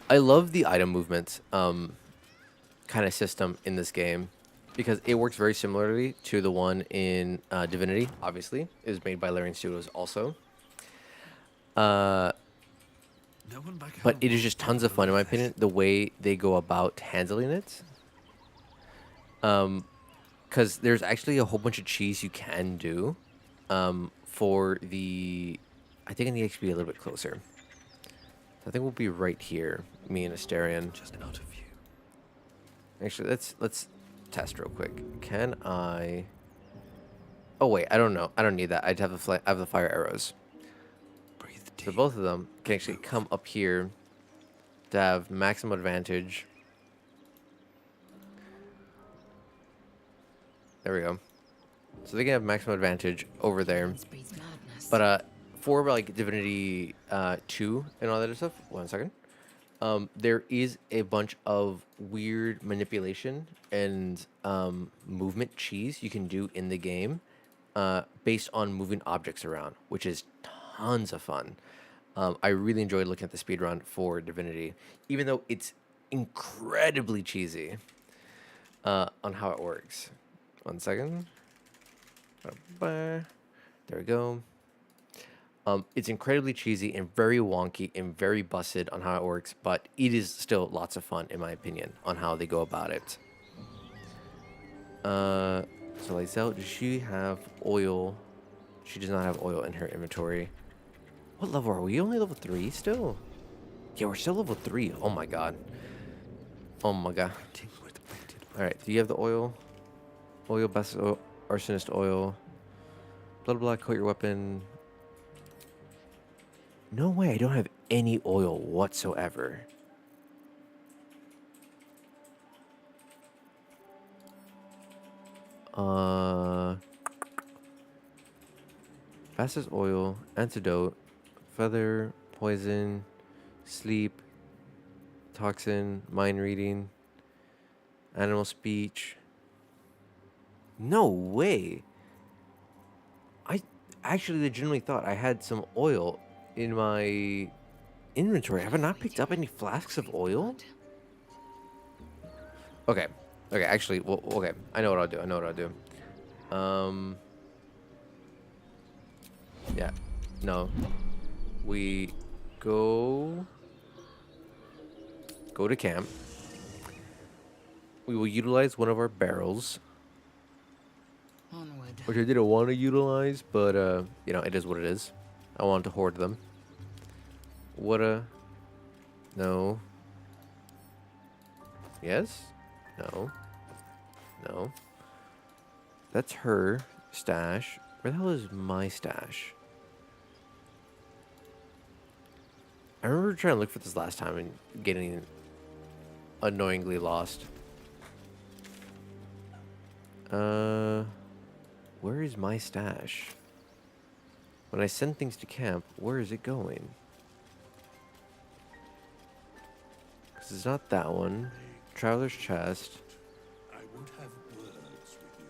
I love the item movement kind of system in this game because it works very similarly to the one in Divinity. Obviously, it was made by Larian Studios also. No one back But home it is will just tons of ever fun, in my believe this. opinion, the way they go about handling it. Because there's actually a whole bunch of cheese you can do for the... I think I need to be a little bit closer. I think we'll be right here, me and Asterion. Just out of view. Actually, let's test real quick. Can I... Oh, wait, I don't know. I don't need that. I have I have the fire arrows. Breathe deep. So both of them can actually come up here to have maximum advantage. There we go. So they can have maximum advantage over there. This breeds madness. But for like Divinity 2 and all that other stuff, 1 second. There is a bunch of weird manipulation and movement cheese you can do in the game based on moving objects around, which is tons of fun. I really enjoyed looking at the speedrun for Divinity, even though it's incredibly cheesy on how it works. 1 second. There we go. It's incredibly cheesy and very wonky and very busted on how it works, but it is still lots of fun, in my opinion, on how they go about it. So Lysel, does she have oil? She does not have oil in her inventory. What level are we? Only level 3 still? Yeah, we're still level 3. Oh my god. Oh my god. Alright, do you have the oil? Oil, best oil, arsonist oil. Blah, blah, blah, coat your weapon. No way, I don't have any oil whatsoever. Fastest oil, antidote, feather, poison, sleep, toxin, mind reading, animal speech. No way. I actually legitimately thought I had some oil in my inventory. Have I not picked up any flasks of oil? Okay. Okay, actually, well, okay. I know what I'll do. I know what I'll do. Yeah. No. We go to camp. We will utilize one of our barrels, Onward. which I didn't want to utilize, but you know, it is what it is. I wanted to hoard them. What a... No. Yes? No. No. That's her stash. Where the hell is my stash? I remember trying to look for this last time and getting annoyingly lost. Where is my stash? When I send things to camp, where is it going? Because it's not that one. Traveler's chest. I would have words with you.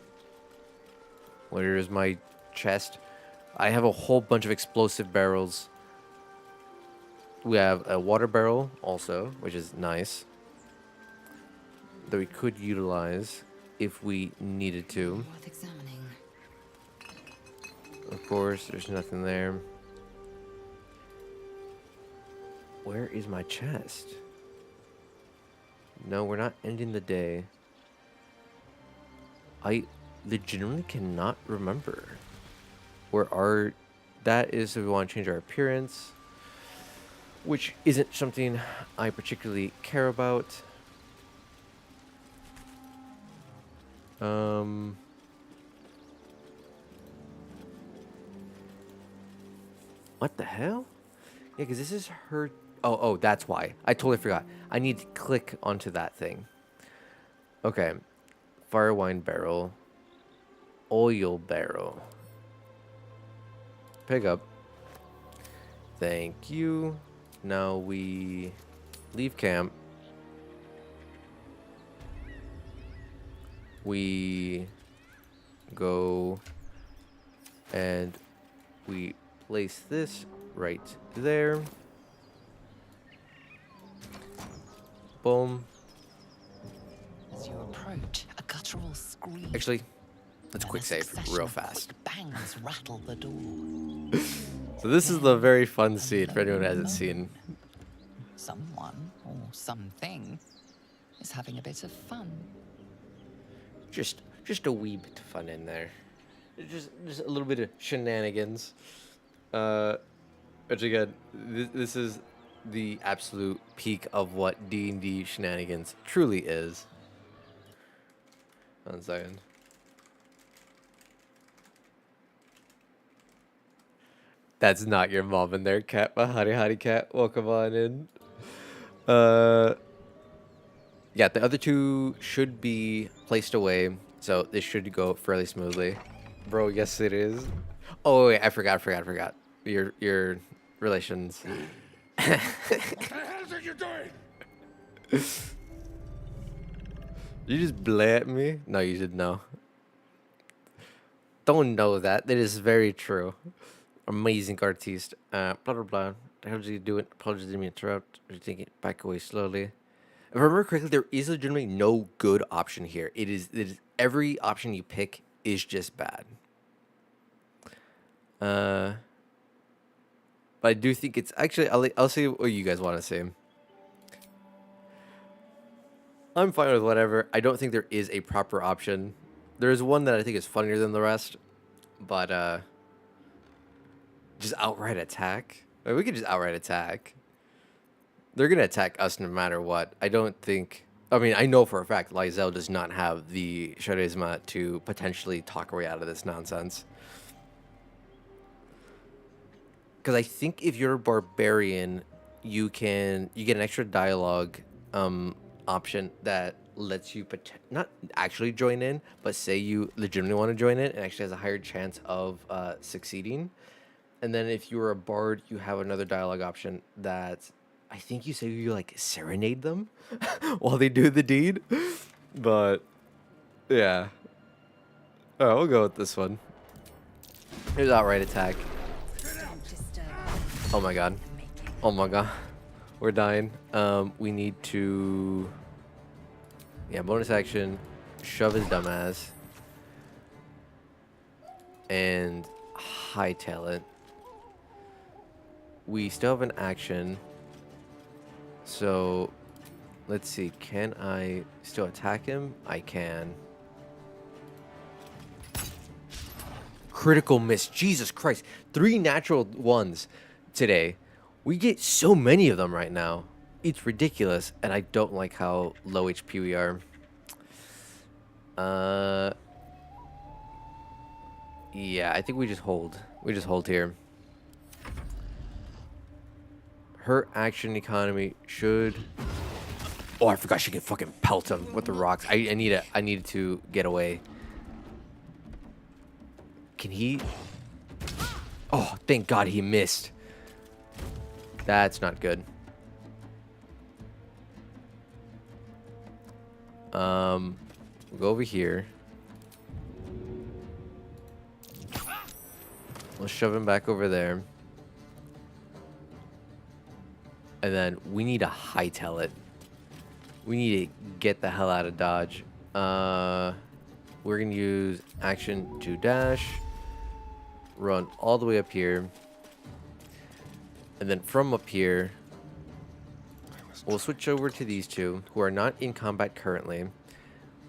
Where is my chest? I have a whole bunch of explosive barrels. We have a water barrel also, which is nice. That we could utilize if we needed to. Worth examining. Of course, there's nothing there. Where is my chest? No, we're not ending the day. I legitimately cannot remember where our... That is if we want to change our appearance, which isn't something I particularly care about. What the hell? Yeah, because this is her. Oh, that's why. I totally forgot. I need to click onto that thing. Okay. Fire wine barrel. Oil barrel. Pick up. Thank you. Now we leave camp. We go and we place this right there. Boom. As you approach, a guttural scream. Actually, let's and quick a save succession real of fast. quick bangs rattle the door. So this is the very fun scene for anyone who hasn't seen. Someone or something is having a bit of fun. Just a wee bit of fun in there. Just a little bit of shenanigans. Which again, this is the absolute peak of what D&D shenanigans truly is. 1 second. That's not your mom in there, cat. Howdy, cat. Welcome on in. Yeah, the other two should be placed away, so this should go fairly smoothly. Bro, yes it is. Oh wait, I forgot. Your relations. What the hell are you doing? You just blay at me? No, you didn't know. Don't know that. That is very true. Amazing artiste. Blah blah blah. The hell did you do it? Apologies, didn't mean to interrupt. You're taking it back away slowly. If I remember correctly, there is legitimately no good option here. It is every option you pick is just bad. But I do think it's actually. I'll see what you guys want to say. I'm fine with whatever. I don't think there is a proper option. There is one that I think is funnier than the rest, but just outright attack. Like, we could just outright attack. They're gonna attack us no matter what. I don't think. I mean, I know for a fact Lysel does not have the charisma to potentially talk her way out of this nonsense. Because I think if you're a barbarian, you get an extra dialogue option that lets you not actually join in, but say you legitimately want to join in, and actually has a higher chance of succeeding. And then if you're a bard, you have another dialogue option that I think you say you like serenade them while they do the deed. But yeah. All right, we'll go with this one. Here's outright attack. Oh my god. Oh my god. We're dying. We need to... Yeah, bonus action. Shove his dumbass. And hightail it. We still have an action. So, let's see. Can I still attack him? I can. Critical miss. Jesus Christ. 3 natural ones today. We get so many of them right now. It's ridiculous, and I don't like how low HP we are. Yeah, I think we just hold. We just hold here. Her action economy should... Oh, I forgot she can fucking pelt him with the rocks. I needed to get away. Can he... Oh, thank God he missed. That's not good. We'll go over here. We'll shove him back over there. And then we need to hightail it. We need to get the hell out of Dodge. We're going to use action to dash. Run all the way up here. And then from up here, we'll switch over to these two who are not in combat currently.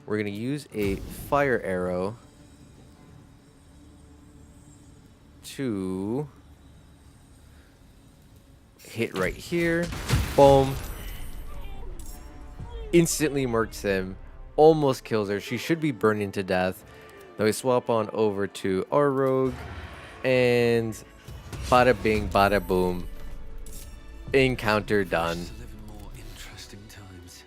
We're going to use a fire arrow to hit right here. Boom. Instantly murks him. Almost kills her. She should be burning to death. Now we swap on over to our rogue. And Bada bing, bada boom. Encounter done. To live in more interesting times.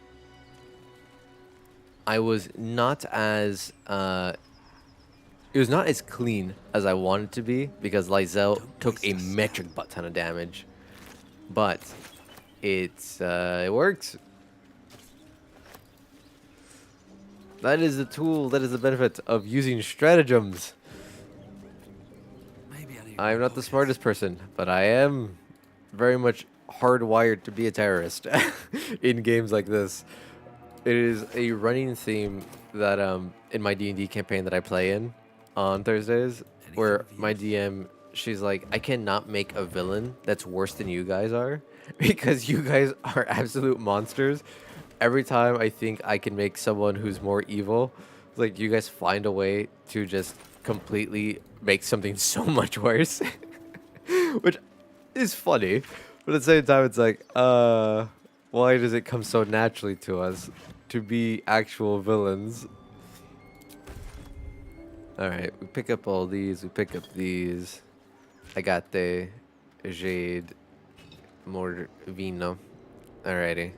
I was not as it was not as clean as I wanted to be because Lysel took a metric butt ton of damage, but it worked. That is the tool. That is the benefit of using stratagems. Maybe I need I'm more not the pockets. smartest person, but I am very much hardwired to be a terrorist in games like this. It is a running theme that in my D&D campaign that I play in on Thursdays, where my DM, she's like, I cannot make a villain that's worse than you guys are because you guys are absolute monsters. Every time I think I can make someone who's more evil, it's like you guys find a way to just completely make something so much worse, which is funny, but at the same time, it's like, why does it come so naturally to us to be actual villains? All right, we pick up all these. We pick up these. Agate, Jade, more vino. Alrighty.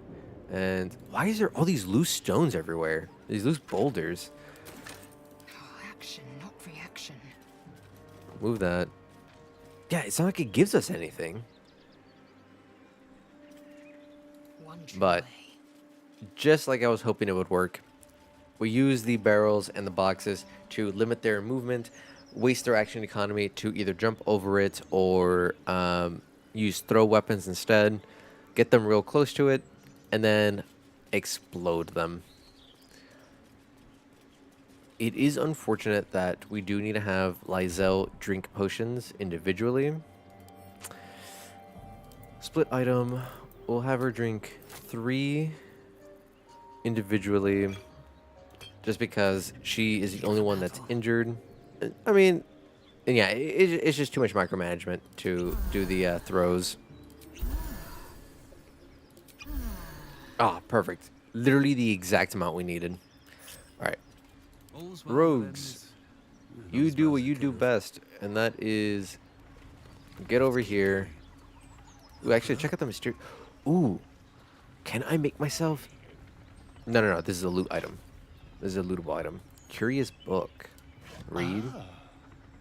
And why is there all these loose stones everywhere? These loose boulders. Action, not reaction. Move that. Yeah, it's not like it gives us anything. One true But way. just like I was hoping it would work, we use the barrels and the boxes to limit their movement, waste their action economy to either jump over it or use throw weapons instead, get them real close to it, and then explode them. It is unfortunate that we do need to have Lysel drink potions individually. Split item. We'll have her drink 3 individually, just because she is the only one that's injured. I mean, and yeah, it's just too much micromanagement to do the throws. Ah, perfect. Literally the exact amount we needed. All right, All's well that rogues, ends. you Not as do bad what as you it do could've. best, and that is get over here. Ooh, actually, check out the mysterious. Ooh, can I make myself? No, no, no. This is a loot item. This is a lootable item. Curious book. Read.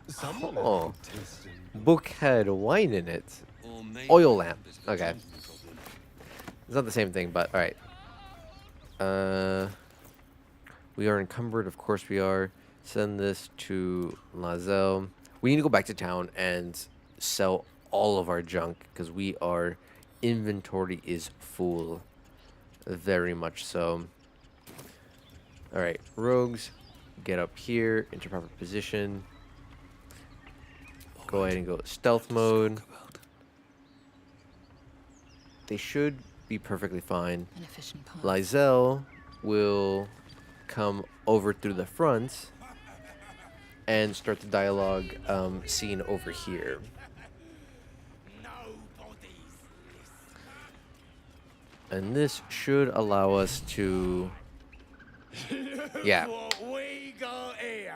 Someone Oh, tasting. book had wine in it. Or maybe Oil lamp. it's the Okay. Johnson problem. It's not the same thing, but all right. We are encumbered. Of course we are. Send this to Lysel. We need to go back to town and sell all of our junk because our inventory is full. Very much so. All right, rogues, get up here into proper position. Go ahead and go stealth mode. They should be perfectly fine. An efficient path. Lysel will come over through the front and start the dialogue scene over here. Nobody's And this should allow us to... Yeah. What we got here?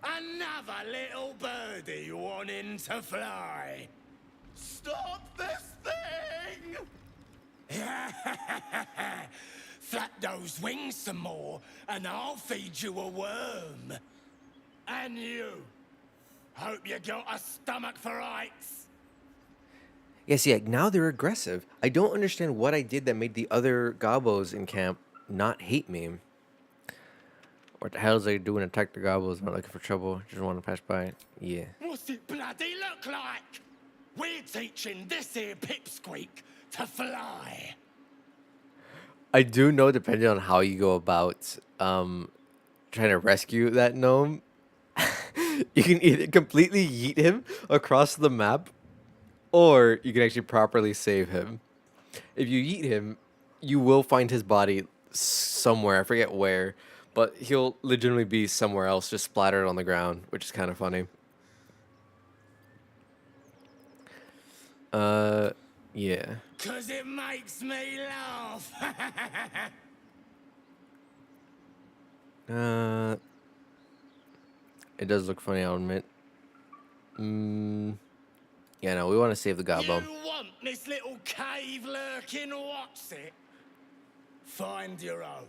Another little birdie wanting to fly. Stop this thing! Flap those wings some more, and I'll feed you a worm. And you. Hope you got a stomach for heights. Yeah, see, like, now they're aggressive. I don't understand what I did that made the other gobos in camp not hate me. What the hell is they doing? Attack the gobos, not looking for trouble. Just want to pass by. Yeah. What's it bloody look like? We're teaching this here pipsqueak to fly. I do know, depending on how you go about trying to rescue that gnome, you can either completely yeet him across the map, or you can actually properly save him. If you yeet him, you will find his body somewhere. I forget where, but he'll legitimately be somewhere else, just splattered on the ground, which is kind of funny. Yeah. 'Cause it makes me laugh. It does look funny, I'll admit. Yeah, no, we want to save the gobbo. You want this little cave lurking what's it? Find your own.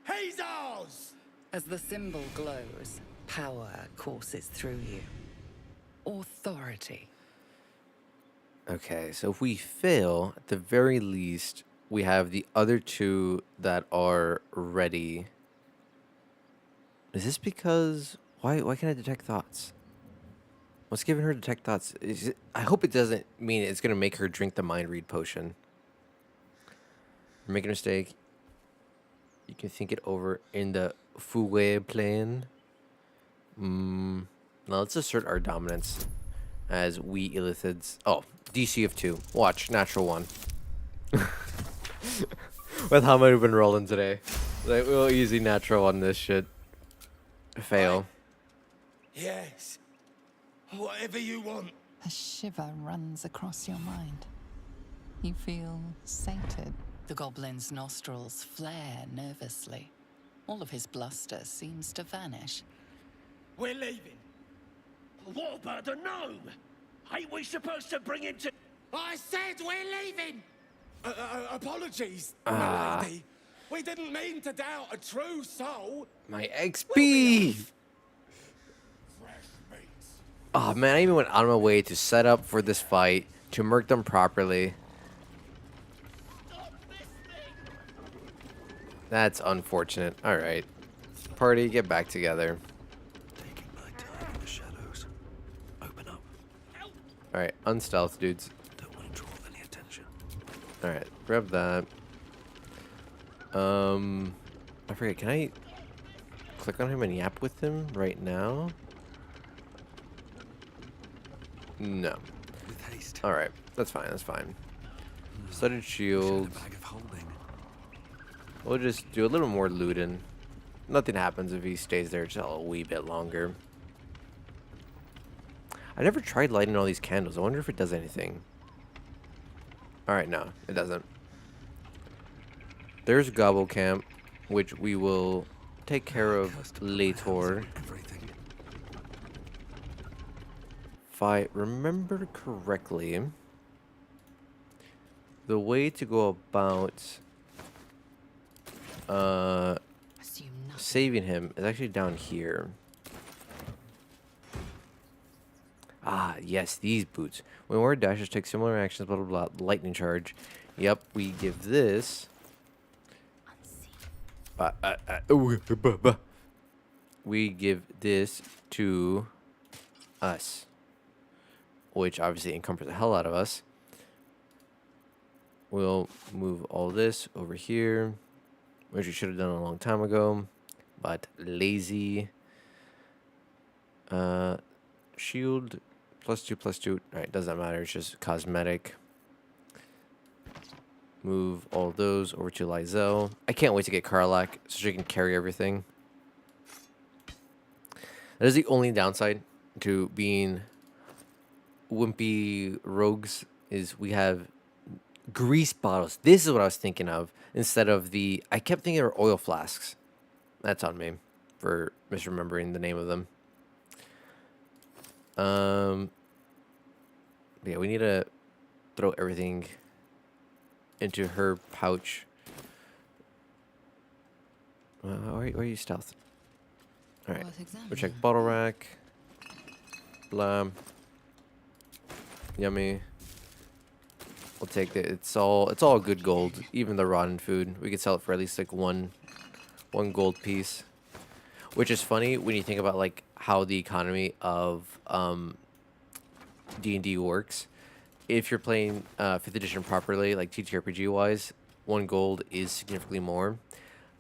He's ours! As the symbol glows, power courses through you. Authority. Okay, so if we fail, at the very least, we have the other two that are ready. Is this because why can't I detect thoughts? What's giving her detect thoughts? I hope it doesn't mean it's gonna make her drink the mind read potion. You're making a mistake. You can think it over in the Fouet plane. Now let's assert our dominance as we illithids. Oh, DC of 2. Watch, natural 1. With how much we've been rolling today. Like, we'll easy natural on this shit. Fail. Yes. Whatever you want. A shiver runs across your mind. You feel sated. The goblin's nostrils flare nervously. All of his bluster seems to vanish. We're leaving. What about the gnome? Ain't we supposed to bring him to... I said we're leaving! Apologies, milady. We didn't mean to doubt a true soul. My XP! Oh man, I even went out of my way to set up for this fight, to murk them properly. That's unfortunate. Alright. Party, get back together. Taking my time in the shadows. Open up. Alright, unstealth, dudes. Don't want to draw any attention. Alright, grab that. I forget, can I click on him and yap with him right now? No. With haste. Alright, that's fine, that's fine. Studded Shed shield. a bag of holding. We'll just do a little more looting. Nothing happens if he stays there just a wee bit longer. I never tried lighting all these candles. I wonder if it does anything. Alright, no, it doesn't. There's Gobble Camp, which we will take care of later. Everything. If I remember correctly, the way to go about Assume nothing. saving him is actually down here. Ah, yes, these boots. When we're dashers take similar actions, blah, blah, blah. Lightning charge. Yep, we give this. We give this to us. Which obviously encumbers the hell out of us. We'll move all this over here. Which we should have done a long time ago. But lazy. Shield +2/+2. Alright, doesn't matter. It's just cosmetic. Move all those over to Lizelle. I can't wait to get Karlak so she can carry everything. That is the only downside to being wimpy rogues is we have grease bottles. This is what I was thinking of instead of the... I kept thinking they were oil flasks. That's on me for misremembering the name of them. Yeah, we need to throw everything into her pouch. Where are you stealth? Alright, we'll check bottle rack. Blah. Yummy. We'll take it. It's all good gold. Even the rotten food. We could sell it for at least like one gold piece. Which is funny when you think about like how the economy of D&D works. If you're playing 5th edition properly, like TTRPG wise, 1 gold is significantly more.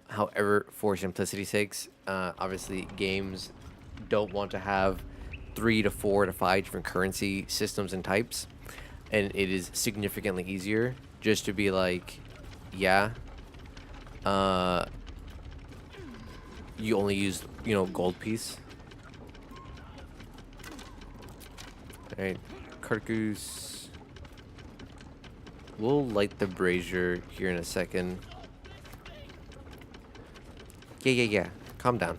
However, for simplicity's sakes, obviously games don't want to have 3 to 4 to 5 different currency systems and types, and it is significantly easier just to be like, yeah, you only use, you know, gold piece. All right, Carcass. We'll light the brazier here in a second. Yeah. Calm down.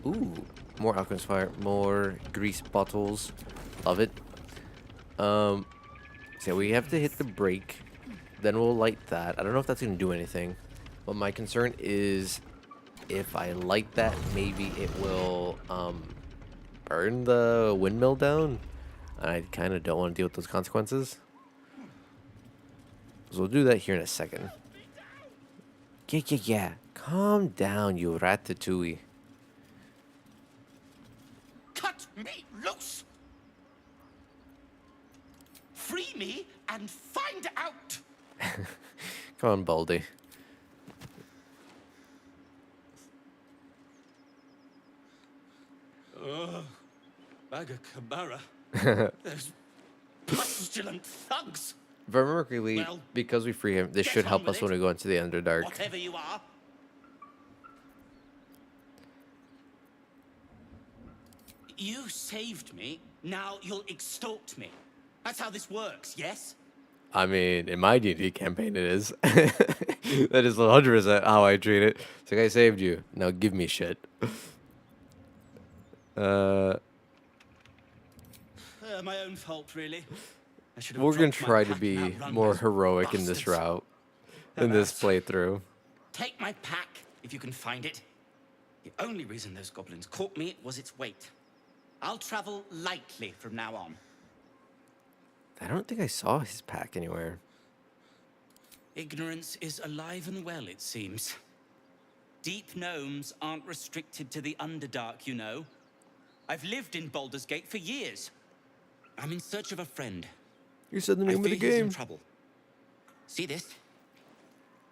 Ooh. More alchemist fire. More grease bottles. Love it. So we have to hit the brake. Then we'll light that. I don't know if that's going to do anything. But my concern is if I light that, maybe it will burn the windmill down. I kind of don't want to deal with those consequences. So we'll do that here in a second. Yeah. Calm down, you ratatouille. Cut me loose! Free me and find out! Come on, Baldy. Bagakabara. Those pestilent thugs! If I remember correctly, Well, because we free him, this get should on help with us when it. we go into the Underdark. Whatever you are. You saved me, now you'll extort me. That's how this works, yes? I mean, in my D&D campaign, it is. That is 100% how I treat it. It's like, I saved you. Now give me shit. My own fault, really. I should have We're going dropped to my try to pack and be outrun more those heroic in this bastards. route. In this playthrough. Take my pack, if you can find it. The only reason those goblins caught me was its weight. I'll travel lightly from now on. I don't think I saw his pack anywhere. Ignorance is alive and well, it seems. Deep gnomes aren't restricted to the Underdark, you know. I've lived in Baldur's Gate for years. I'm in search of a friend. You said the I name of the fear he's in game. trouble. See this?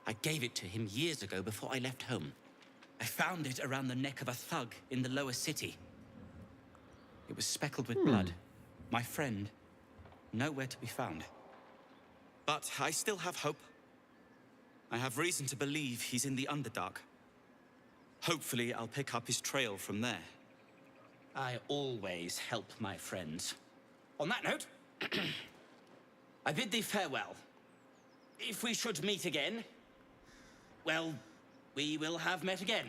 I gave it to him years ago before I left home. I found it around the neck of a thug in the lower city. It was speckled with blood. My friend, nowhere to be found. But I still have hope. I have reason to believe he's in the Underdark. Hopefully, I'll pick up his trail from there. I always help my friends. On that note, I bid thee farewell. If we should meet again, well, we will have met again.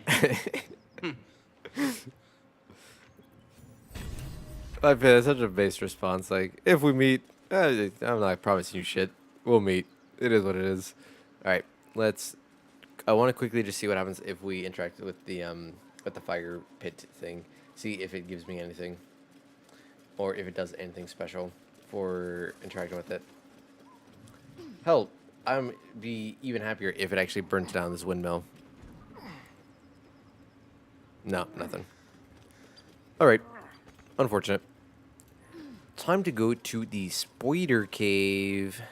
I feel that's such a base response. Like, if we meet, I'm not promising you shit. We'll meet. It is what it is. All right, let's. I want to quickly just see what happens if we interact with the fire pit thing. See if it gives me anything, or if it does anything special for interacting with it. Hell, I'm be even happier if it actually burns down this windmill. No, nothing. All right, unfortunate. Time to go to the spider cave.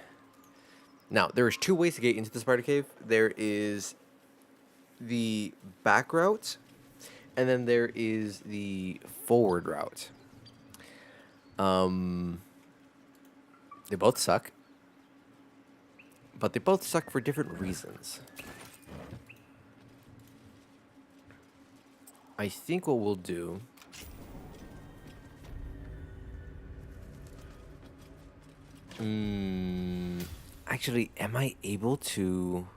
Now, there's two ways to get into the spider cave. There is the back route, and then there is the forward route. They both suck, but they both suck for different reasons. I think what we'll do actually, am I able to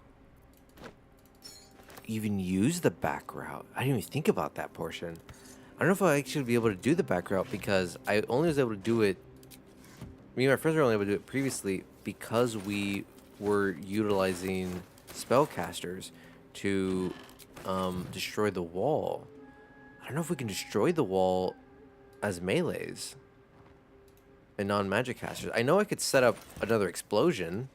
even use the back route? I didn't even think about that portion. I don't know if I'll actually be able to do the back route because I only was able to do it. Me and my friends were only able to do it previously because we were utilizing spellcasters to destroy the wall. I don't know if we can destroy the wall as melees and non-magic casters. I know I could set up another explosion.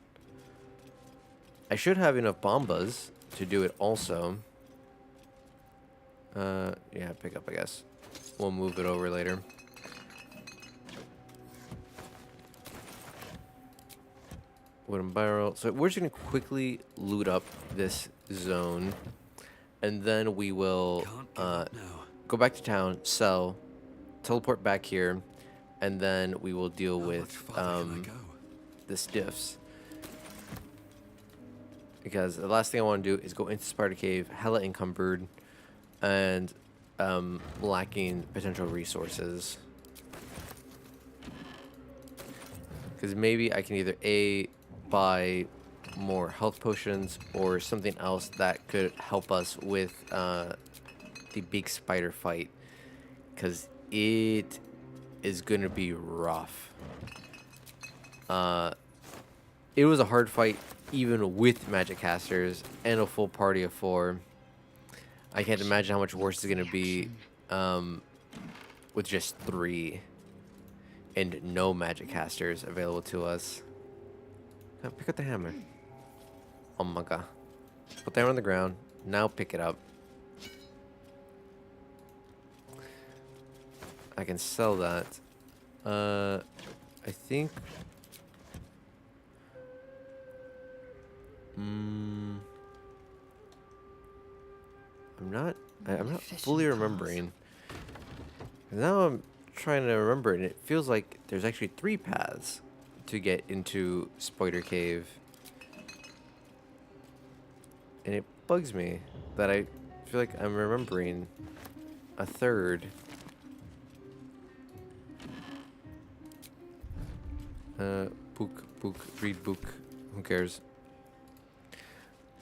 I should have enough bombas to do it also. Yeah, pick up, I guess. We'll move it over later. Wooden barrel. So we're just going to quickly loot up this zone. And then we will go back to town, sell, teleport back here, and then we will deal with the stiffs. Because the last thing I want to do is go into Sparta Cave, hella encumbered, and lacking potential resources. Because maybe I can either A, buy more health potions or something else that could help us with the big spider fight. because it is going to be rough. It was a hard fight even with magic casters and a full party of 4. I can't imagine how much worse it's going to be with just 3 and no magic casters available to us. Oh, pick up the hammer. Oh my god. Put that on the ground. Now pick it up. I can sell that. I think... I'm not fully remembering. Now I'm trying to remember, and it feels like there's actually 3 paths to get into Spider Cave. And it bugs me that I feel like I'm remembering a 3rd. Book, read book. Who cares?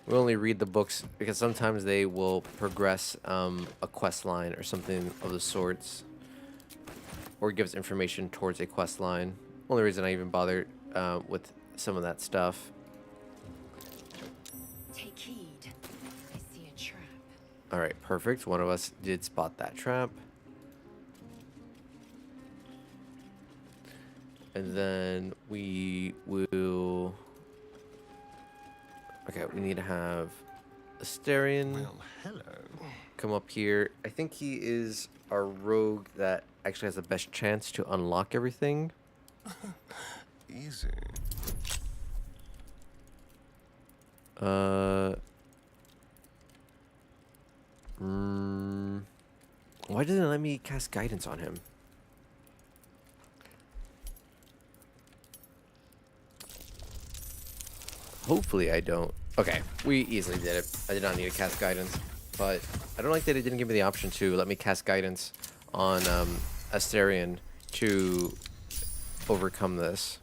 We only read the books because sometimes they will progress a quest line or something of the sorts, or gives information towards a quest line. Only reason I even bother with some of that stuff. Take heed. I see a trap. All right, perfect. One of us did spot that trap. And then we will... Okay, we need to have Asterion Hello. come up here. I think he is our rogue that actually has the best chance to unlock everything. Easy. Why doesn't it let me cast guidance on him? Hopefully I don't. Okay, we easily did it. I did not need to cast guidance, but I don't like that it didn't give me the option to let me cast guidance on Asterion to overcome this.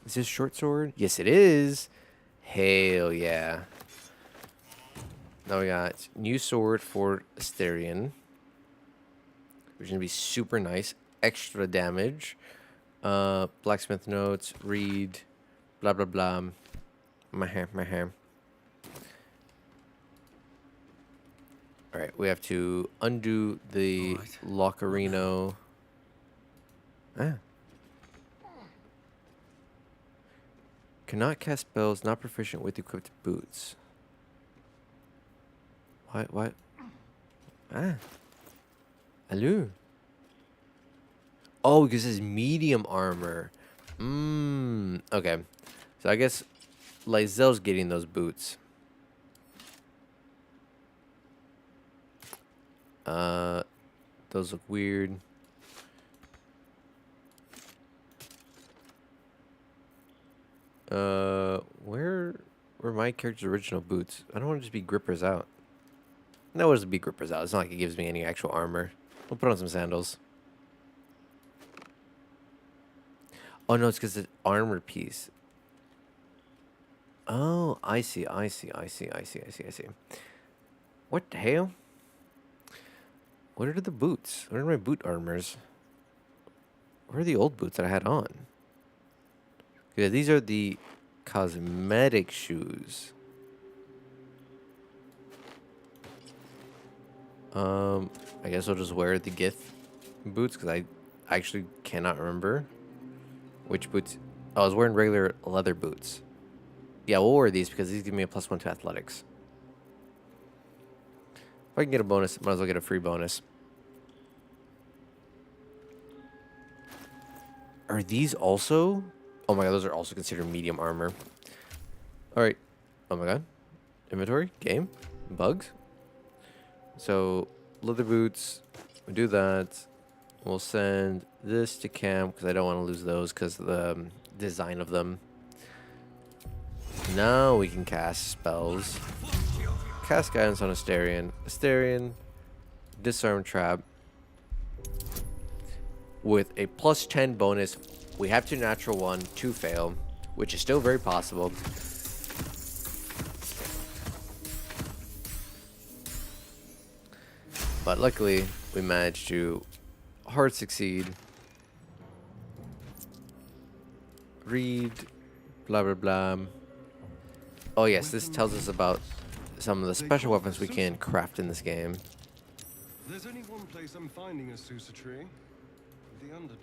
Is this short sword? Yes, it is. Hell yeah. Now we got new sword for Asterion, which is gonna be super nice. Extra damage. Blacksmith notes. Read. Blah blah blah. My hair. All right, we have to undo the Lockerino. Cannot cast spells. Not proficient with equipped boots. What? Hello. Oh, because it's medium armor. Okay. So I guess Lysel's getting those boots. Those look weird. Where were my character's original boots? I don't want to just be grippers out. No, it doesn't be grippers out. It's not like it gives me any actual armor. We'll put on some sandals. Oh no, it's because it's armor piece. Oh, I see. What the hell? What are the boots? What are my boot armors? Where are the old boots that I had on? Yeah, these are the cosmetic shoes. I guess I'll just wear the Gith boots because I actually cannot remember which boots. Oh, I was wearing regular leather boots. Yeah, we'll wear these because these give me a +1 to athletics. If I can get a bonus, might as well get a free bonus. Are these also? Oh my god, those are also considered medium armor. Alright. Oh my god. Inventory? Game? Bugs? So, leather boots. We do that. We'll send this to camp because I don't want to lose those because of the design of them. Now we can cast spells. Cast guidance on Asterion. Asterion, disarm trap. With a +10 bonus, we have to natural 1 to fail, which is still very possible. But luckily, we managed to hard succeed. Read, blah blah blah. Oh yes, this tells us about some of the special weapons we can craft in this game. There's only one place I'm finding a Susa tree. The Underdark.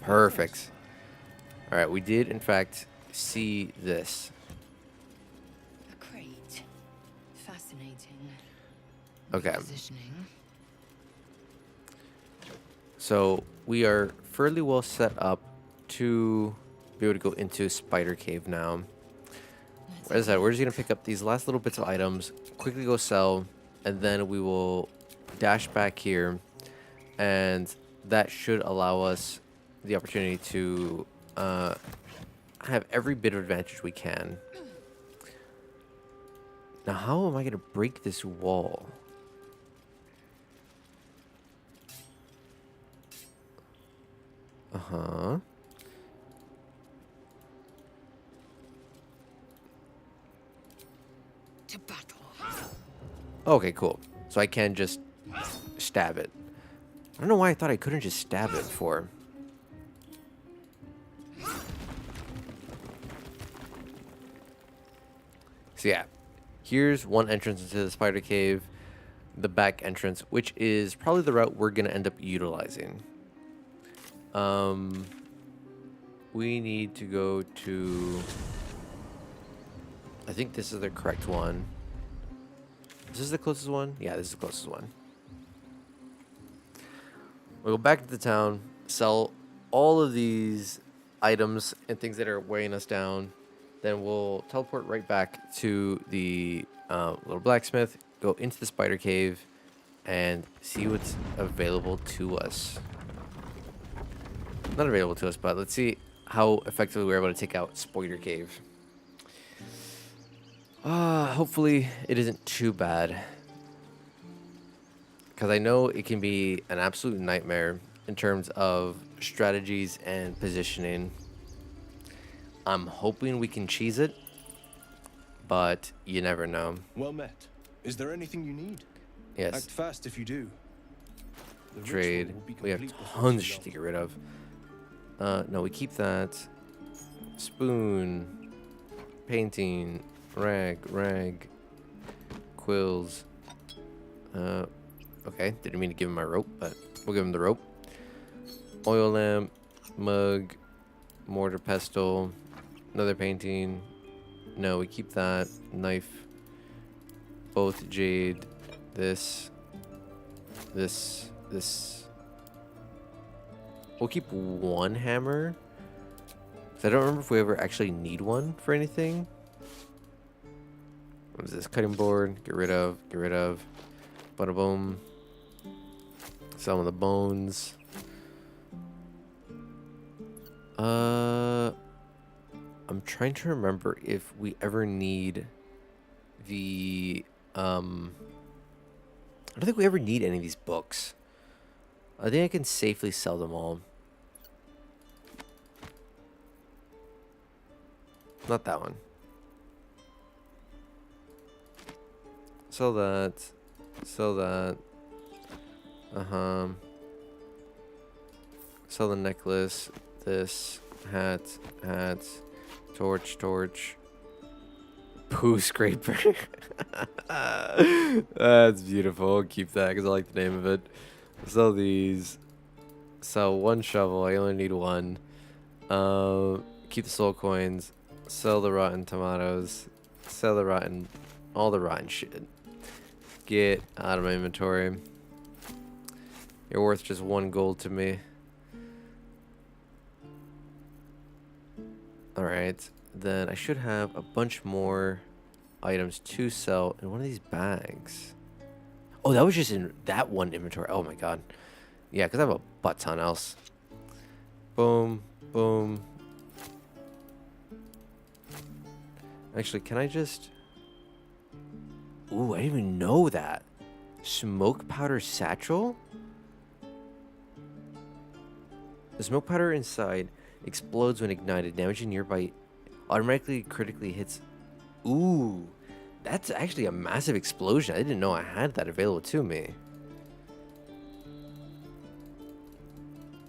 Perfect. All right, we did in fact see this. A crate. Fascinating. Okay. Positioning. So we are fairly well set up to be able to go into Spider Cave now. As I said, we're just going to pick up these last little bits of items, quickly go sell, and then we will dash back here. And that should allow us the opportunity to have every bit of advantage we can. Now, how am I going to break this wall? Uh-huh. To battle. Okay, cool. So I can just stab it. I don't know why I thought I couldn't just stab it before. So yeah, here's one entrance into the spider cave, the back entrance, which is probably the route we're gonna end up utilizing. We need to go to, I think this is the correct one. Is this the closest one? Yeah, this is the closest one. We'll go back to the town, sell all of these items and things that are weighing us down. Then we'll teleport right back to the little blacksmith, go into the spider cave, and see what's available to us. Not available to us, but let's see how effectively we're able to take out Spider Cave. Hopefully it isn't too bad. Because I know it can be an absolute nightmare in terms of strategies and positioning. I'm hoping we can cheese it, but you never know. Well met. Is there anything you need? Yes. Act fast if you do. The Trade. ritual will be We have complete before tons too to long. get rid of. No, we keep that. Spoon. Painting. Rag. Quills. Okay, didn't mean to give him my rope, but we'll give him the rope. Oil lamp. Mug. Mortar pestle. Another painting. No, we keep that. Knife. Both jade. This. We'll keep one hammer. 'Cause I don't remember if we ever actually need one for anything. What is this? Cutting board. Get rid of. Bada boom. Some of the bones. I'm trying to remember if we ever need the I don't think we ever need any of these books. I think I can safely sell them all. Not that one. Sell that. Sell that. Sell the necklace. This. Hat. Torch. Poo scraper. That's beautiful. I'll keep that because I like the name of it. Sell these. Sell one shovel. I only need one. Keep the soul coins. Sell the rotten tomatoes. Sell the rotten... all the rotten shit. Get out of my inventory. You're worth just 1 gold to me. Alright. Then I should have a bunch more items to sell in one of these bags. Oh, that was just in that one inventory. Oh my god. Yeah, because I have a butt ton else. Boom. Actually, can I just... Ooh, I didn't even know that. Smoke powder satchel? The smoke powder inside explodes when ignited, damaging nearby, automatically critically hits. Ooh, That's actually a massive explosion. I didn't know I had that available to me.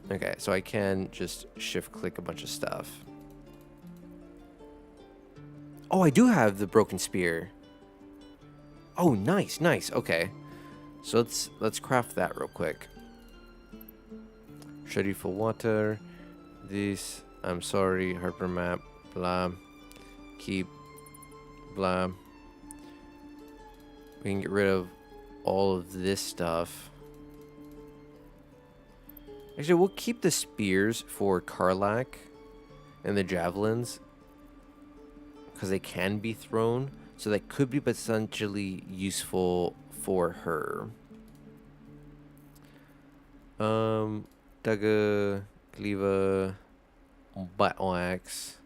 Okay, so I can just shift click a bunch of stuff. Oh, I do have the broken spear. Oh, nice, nice. Okay. So let's craft that real quick. Ready for water. This, I'm sorry, Harper map, blah. Keep, blah. We can get rid of all of this stuff. Actually, we'll keep the spears for Karlak and the javelins because they can be thrown, so that could be potentially useful for her. Dagger, cleaver, battle axe.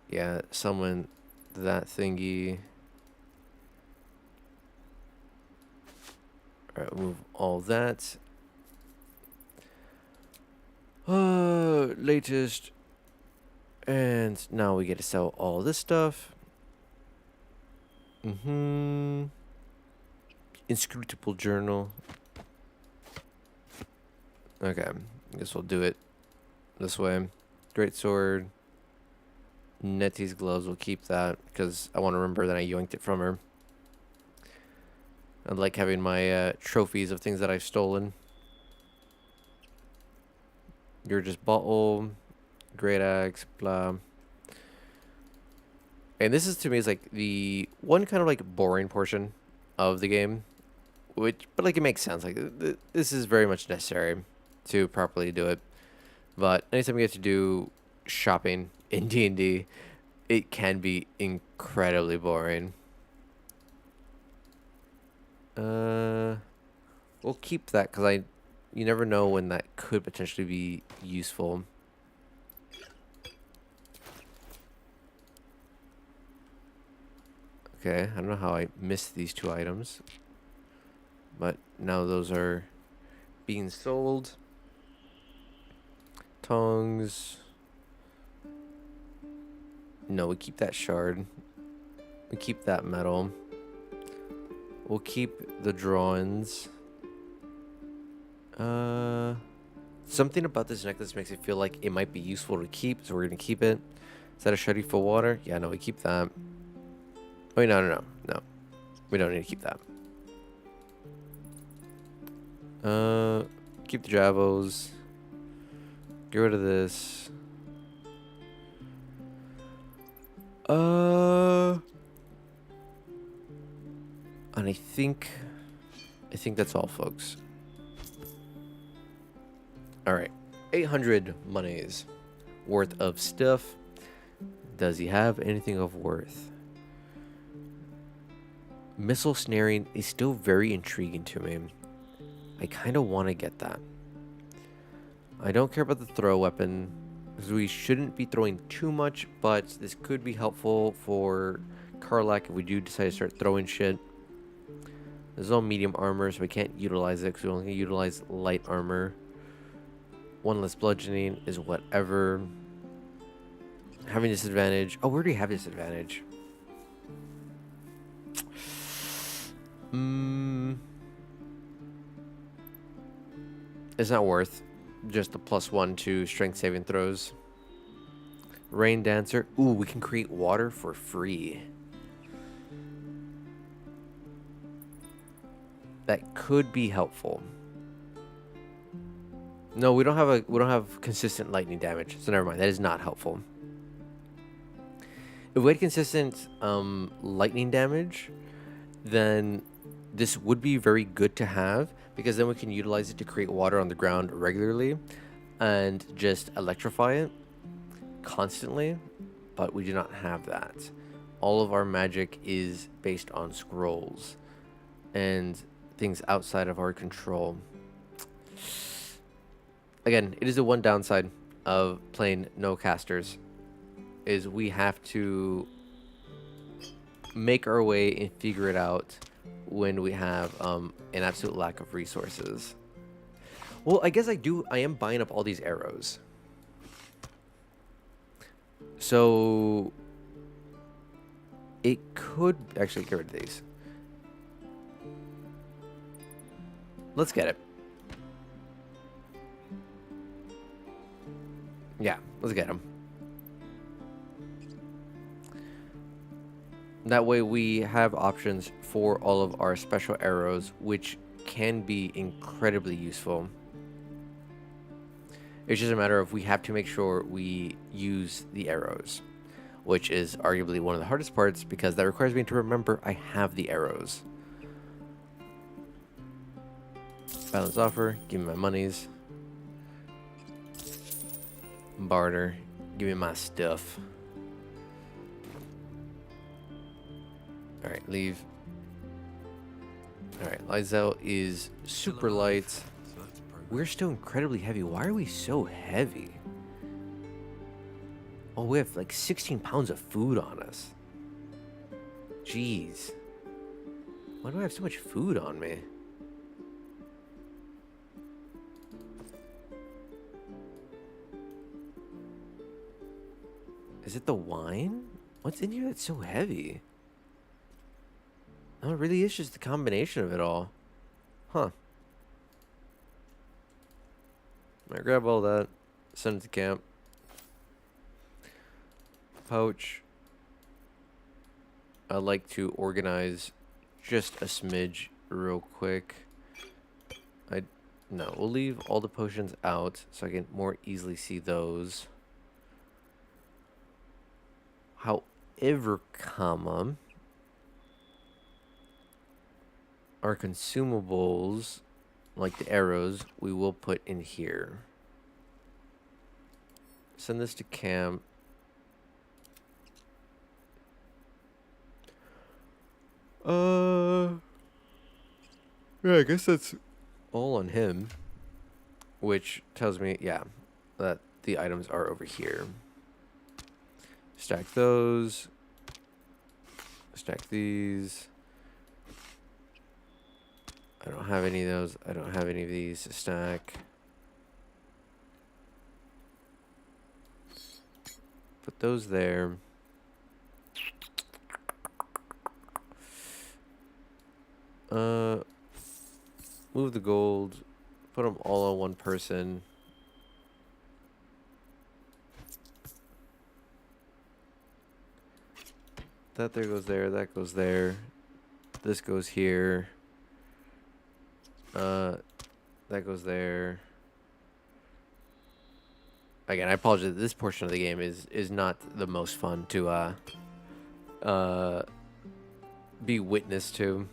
Yeah, summon that thingy. Alright, move all that. Latest. And now we get to sell all this stuff. Inscrutable journal. Okay, I guess we'll do it this way. Great sword. Nettie's gloves, we'll keep that because I want to remember that I yoinked it from her. I like having my trophies of things that I've stolen. You're just bottle, great axe, blah. And this is to me is like the one kind of like boring portion of the game, but like it makes sense. Like this is very much necessary to properly do it. But anytime we get to do shopping in D&D, it can be incredibly boring. We'll keep that because you never know when that could potentially be useful. Okay, I don't know how I missed these two items, but now those are being sold. Tongs. No, we keep that shard. We keep that metal. We'll keep the drawings. Something about this necklace makes it feel like it might be useful to keep, so we're gonna keep it. Is that a shoddy for water? Yeah, no, we keep that. Wait, no. We don't need to keep that. Keep the javos. Get rid of this. And I think that's all, folks. All right, 800 monies worth of stuff. Does he have anything of worth? Missile snaring is still very intriguing to me. I kind of want to get that. I don't care about the throw weapon because we shouldn't be throwing too much, but this could be helpful for Karlak if we do decide to start throwing shit. This is all medium armor, so we can't utilize it because we only utilize light armor. One less bludgeoning is whatever. Having disadvantage. Oh, we already have disadvantage. It's not worth just the +1 to strength saving throws. Rain Dancer. Ooh, we can create water for free. That could be helpful. No, we don't have consistent lightning damage, so never mind. That is not helpful. If we had consistent lightning damage, then this would be very good to have, because then we can utilize it to create water on the ground regularly and just electrify it constantly, but we do not have that. All of our magic is based on scrolls and things outside of our control. Again, it is the one downside of playing no casters, is we have to make our way and figure it out when we have an absolute lack of resources. Well, I guess I am buying up all these arrows. So it could actually get rid of these. Let's get it. Yeah, let's get him. That way we have options for all of our special arrows, which can be incredibly useful. It's just a matter of we have to make sure we use the arrows, which is arguably one of the hardest parts because that requires me to remember I have the arrows. Balance offer, give me my monies. Barter, give me my stuff. Alright, leave. Alright, Lysel is super light. So that's progress. We're still incredibly heavy. Why are we so heavy? Oh, we have like 16 pounds of food on us. Jeez. Why do I have so much food on me? Is it the wine? What's in here that's so heavy? No, it really is just the combination of it all. Huh. I grab all that, send it to camp. Pouch. I like to organize just a smidge real quick. No, we'll leave all the potions out so I can more easily see those. However, comma, our consumables, like the arrows, we will put in here. Send this to camp. Yeah, I guess that's all on him. Which tells me, yeah, that the items are over here. Stack those. Stack these. I don't have any of those. I don't have any of these to stack. Put those there. Move the gold. Put them all on one person. That there goes there. That goes there. This goes here. That goes there. Again, I apologize. This portion of the game is not the most fun to be witness to.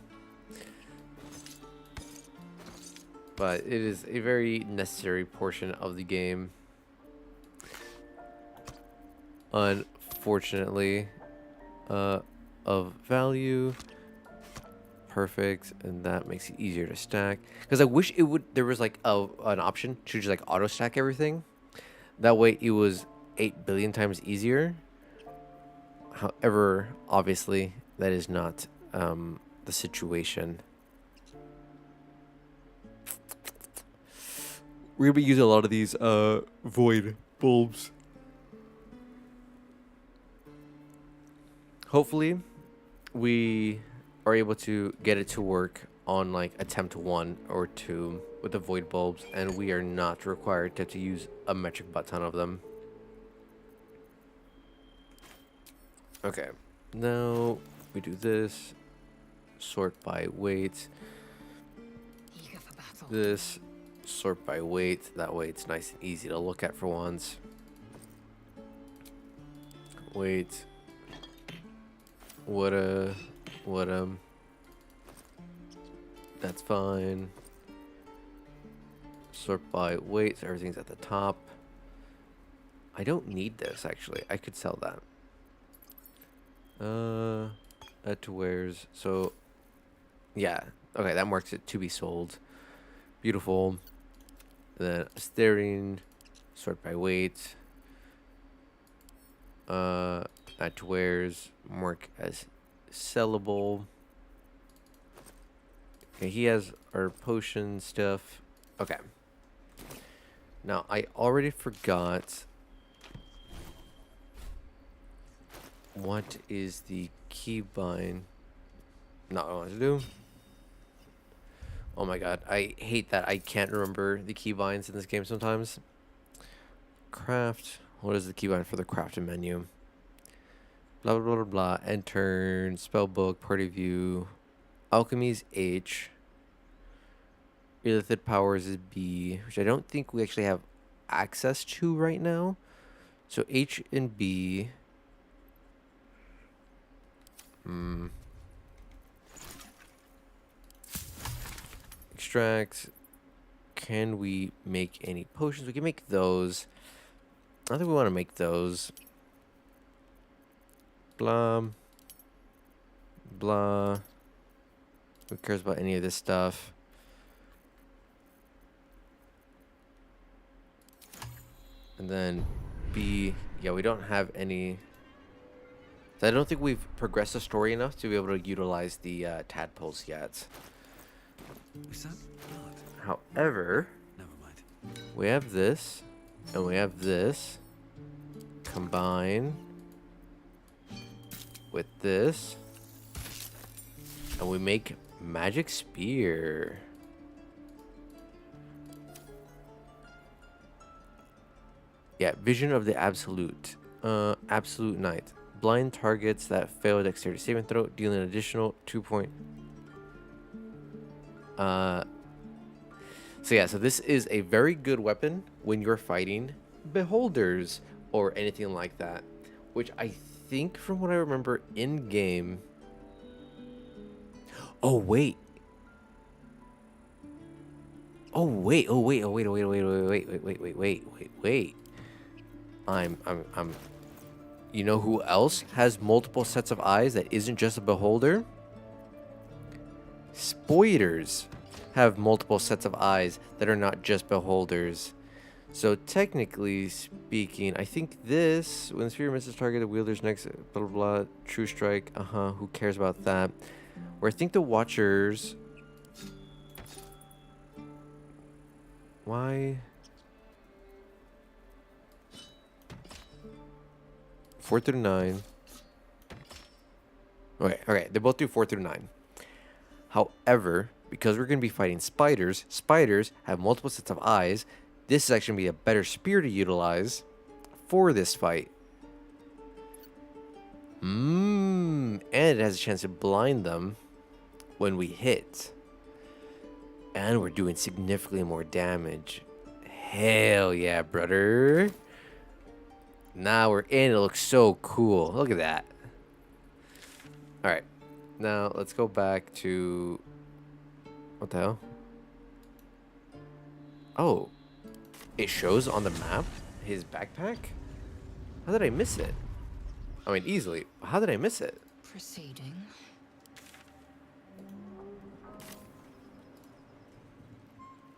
But it is a very necessary portion of the game. Unfortunately, of value. Perfect, and that makes it easier to stack. Because I wish it would. There was like an option to just like auto stack everything. That way, it was 8 billion times easier. However, obviously, that is not the situation. We're gonna be using a lot of these void bulbs. Hopefully, we are able to get it to work on like attempt 1 or 2 with the void bulbs, and we are not required to use a metric butt ton of them. Okay, now we do this. Sort by weight. Eager for battle. This. Sort by weight. That way it's nice and easy to look at for once. Weight. What that's fine. Sort by weight, so everything's at the top. I don't need this actually. I could sell that. Add to wares. So yeah. Okay, that marks it to be sold. Beautiful. Then steering, sort by weight. Add to wares, mark as sellable. Okay, he has our potion stuff. Okay. Now I already forgot What is the keybind not what I want to do? Oh my god, I hate that I can't remember the keybinds in this game sometimes. Craft. What is the keybind for the crafting menu? Blah blah blah blah. Enter. Spellbook. Party view. Alchemy's H. Illithid powers is B, which I don't think we actually have access to right now. So H and B. Extract. Can we make any potions? We can make those. I don't think we want to make those. Blah. Blah. Who cares about any of this stuff? And then B. Yeah, we don't have any. I don't think we've progressed the story enough to be able to utilize the tadpoles yet. Is that blood? However, Never mind. we have this, and we have this. Combine with this, and we make magic spear. Yeah, vision of the absolute. Absolute night. Blind targets that fail a dexterity saving throw, dealing an additional 2 point. So yeah, so this is a very good weapon when you're fighting beholders or anything like that, which I think from what I remember in game. Oh wait. Oh wait. Oh wait. Oh wait. Oh wait. Oh wait. Oh wait. Wait. Wait. Wait. Wait. Wait. Wait. I'm. You know who else has multiple sets of eyes that isn't just a beholder? Spoilers have multiple sets of eyes that are not just beholders. So technically speaking, I think this, when the spear misses target, the wielder's next, blah, blah, blah, true strike, who cares about that? Where I think the watchers, why? 4 through 9. Okay, they both do 4 through 9. However, because we're going to be fighting spiders, spiders have multiple sets of eyes. This is actually going to be a better spear to utilize for this fight. And it has a chance to blind them when we hit. And we're doing significantly more damage. Hell yeah, brother. Now we're in. It looks so cool. Look at that. Alright. Now, let's go back to... What the hell? Oh. It shows on the map his backpack? How did I miss it? I mean, easily. How did I miss it? Proceeding.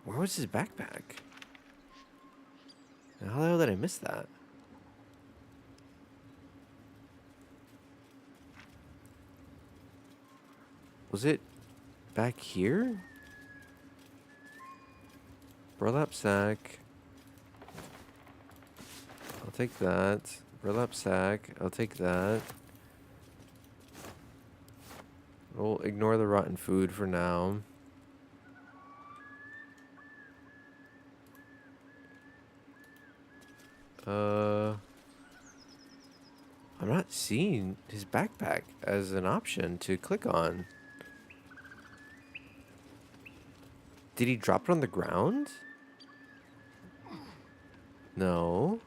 Where was his backpack? How the hell did I miss that? Was it back here? Burlap sack. I'll take that. Burlap sack. I'll take that. We'll ignore the rotten food for now. I'm not seeing his backpack as an option to click on. Did he drop it on the ground? No.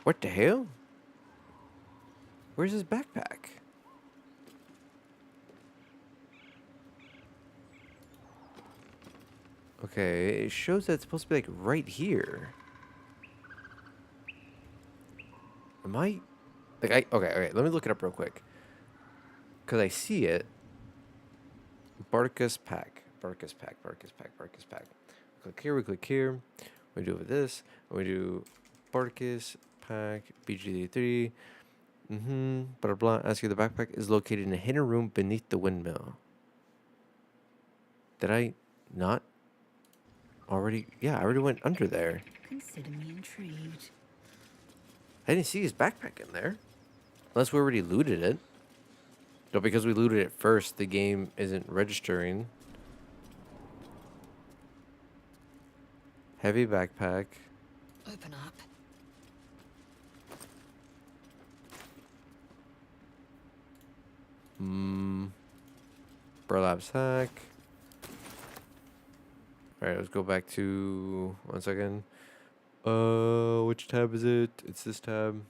What the hell? Where's his backpack? Okay, it shows that it's supposed to be like right here. Am I... Like, okay, let me look it up real quick. Because I see it. Barcus pack. Barcus pack. Click here, we click here. We do it with this. We do Barcus pack, BG3. Blah, blah. Ask you the backpack is located in a hidden room beneath the windmill. Did I not already? Yeah, I already went under there. Consider me intrigued. I didn't see his backpack in there. Unless we already looted it. No, because we looted it first, the game isn't registering. Heavy backpack. Open up. Burlap sack. Alright, let's go back to 1 second. Which tab is it? It's this tab.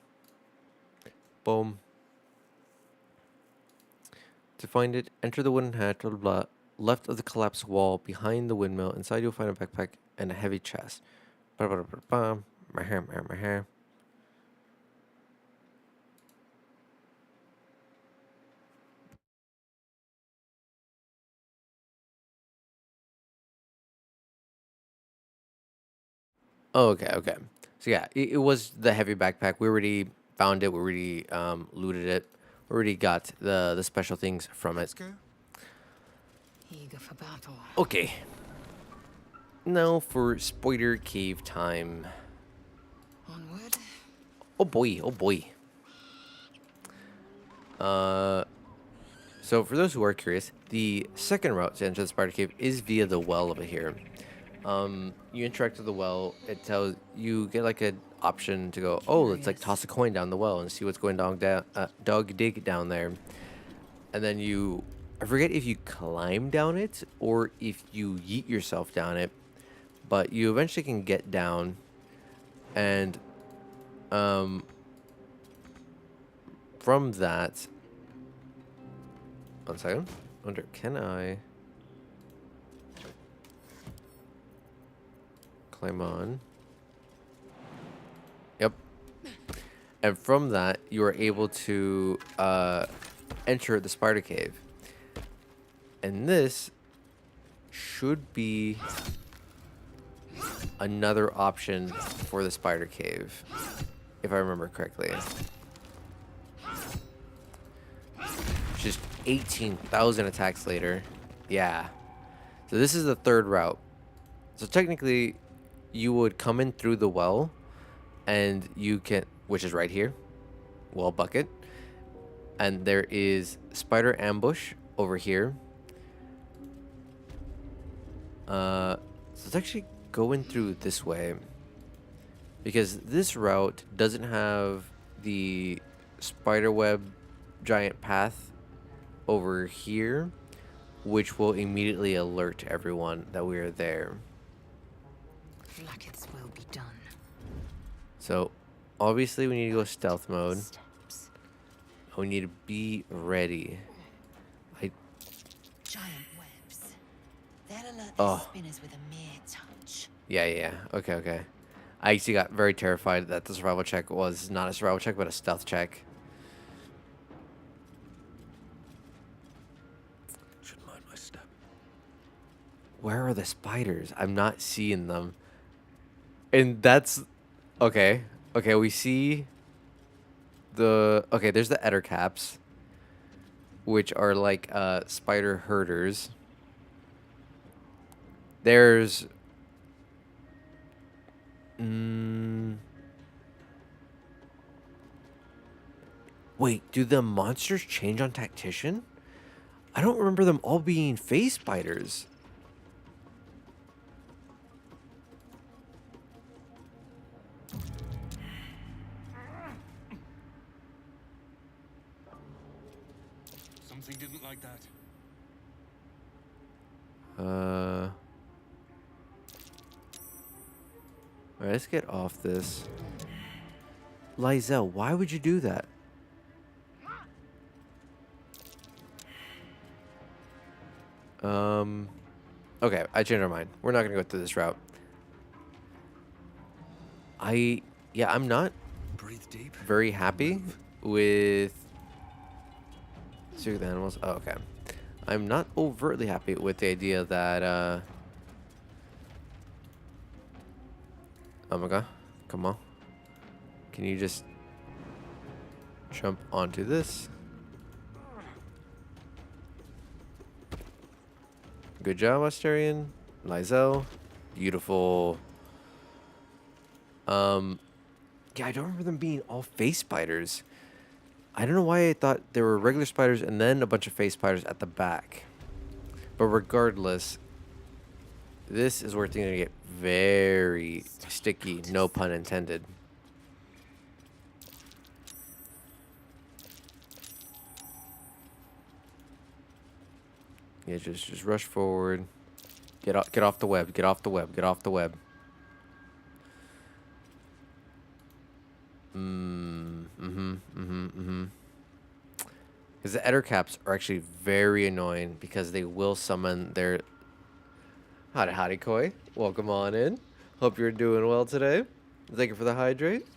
Boom. To find it, enter the wooden hatch, blah, blah, blah, left of the collapsed wall behind the windmill. Inside, you'll find a backpack and a heavy chest. Blah, blah, blah, blah. My hair, my hair. Oh, okay, okay. So yeah, it was the heavy backpack. We already found it. We already looted it. We already got the special things from it. Go. Eager for battle. Okay. Now for Spider Cave time. Onward. Oh boy, oh boy. So for those who are curious, the second route to enter the Spider Cave is via the well over here. You interact with the well. It tells you get like an option to go. Oh, let's like toss a coin down the well and see what's going down. Dog dig down there, and then you. I forget if you climb down it or if you yeet yourself down it, but you eventually can get down, and from that. 1 second. I wonder, can I climb on? Yep. And from that, you are able to enter the spider cave. And this should be another option for the spider cave, if I remember correctly. Just 18,000 attacks later. Yeah. So this is the third route. So technically, you would come in through the well, and you can, which is right here, well bucket. And there is spider ambush over here. So let's actually go in through this way, because this route doesn't have the spiderweb giant path over here, which will immediately alert everyone that we are there. Like its will be done. So obviously we need to go stealth mode. Steps. We need to be ready. Giant webs. They'll alert Oh. the spinners with a mere touch. Yeah. Okay. I actually got very terrified that the survival check was not a survival check, but a stealth check. Should mind my step. Where are the spiders? I'm not seeing them. And that's... Okay, we see the... Okay, there's the eder caps, which are like spider herders. There's... Wait, do the monsters change on Tactician? I don't remember them all being phase spiders. Something didn't like that. Alright, let's get off this. Lizelle, why would you do that? Okay, I changed my mind. We're not gonna go through this route. I'm not Breathe deep. very happy with the animals. Oh, okay. I'm not overtly happy with the idea that oh my god, come on. Can you just jump onto this? Good job, Asterion. Lizelle. Beautiful. Yeah, I don't remember them being all face spiders. I don't know why I thought there were regular spiders and then a bunch of face spiders at the back. But regardless, this is where things are going to get very sticky, no pun intended. Yeah, just rush forward. Get off the web. Get off the web. Get off the web. Because the Eder caps are actually very annoying because they will summon their... Howdy, Koi. Welcome on in. Hope you're doing well today. Thank you for the hydrate.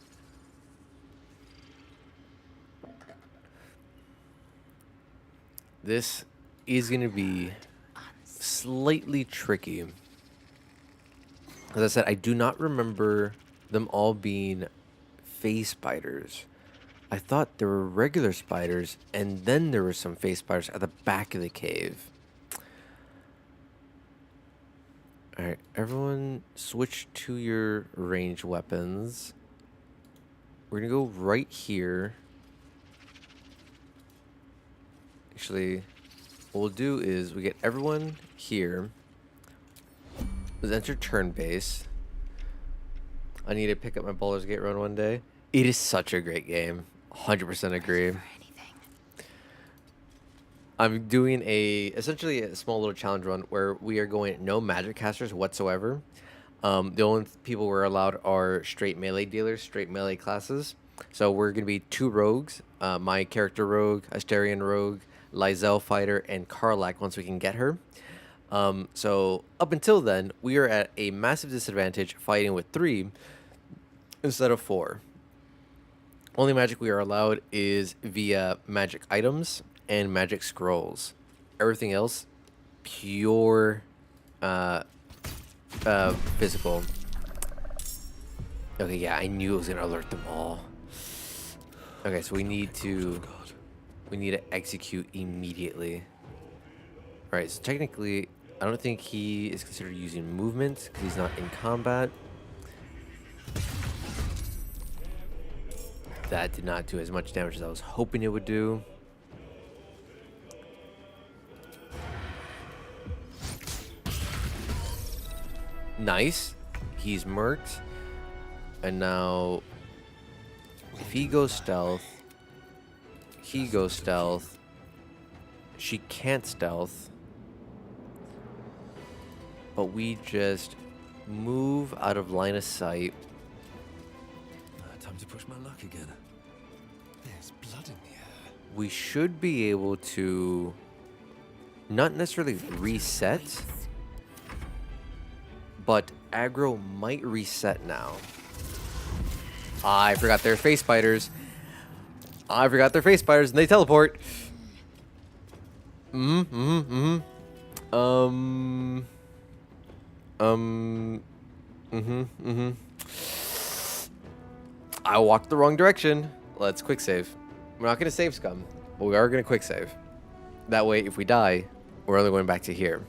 This is going to be slightly tricky. As I said, I do not remember them all being face spiders. I thought there were regular spiders, and then there were some face spiders at the back of the cave. Alright, everyone switch to your ranged weapons. We're gonna go right here. Actually, what we'll do is we get everyone here. Let's enter turn base. I need to pick up my Baldur's Gate run one day. It is such a great game. 100% agree. I'm doing essentially a small little challenge run where we are going no magic casters whatsoever. The only people we're allowed are straight melee dealers, straight melee classes. So we're going to be 2 rogues, my character rogue, Asterian rogue, Lysel fighter, and Karlak once we can get her. So up until then, we are at a massive disadvantage fighting with 3 instead of 4. Only magic we are allowed is via magic items and magic scrolls. Everything else, pure physical. Okay, yeah, I knew it was gonna alert them all. Okay, so we need to execute immediately. All right, so technically, I don't think he is considered using movement because he's not in combat. That did not do as much damage as I was hoping it would do. Nice. He's murked. And now, if he goes stealth, he goes stealth. She can't stealth. But we just move out of line of sight. Time to push my luck again. There's blood in the air. We should be able to not necessarily reset, but aggro might reset now. I forgot they're face spiders. I forgot they're face spiders and they teleport. I walked the wrong direction. Let's quick save. We're not going to save scum, but we are going to quick save. That way, if we die, we're only going back to here.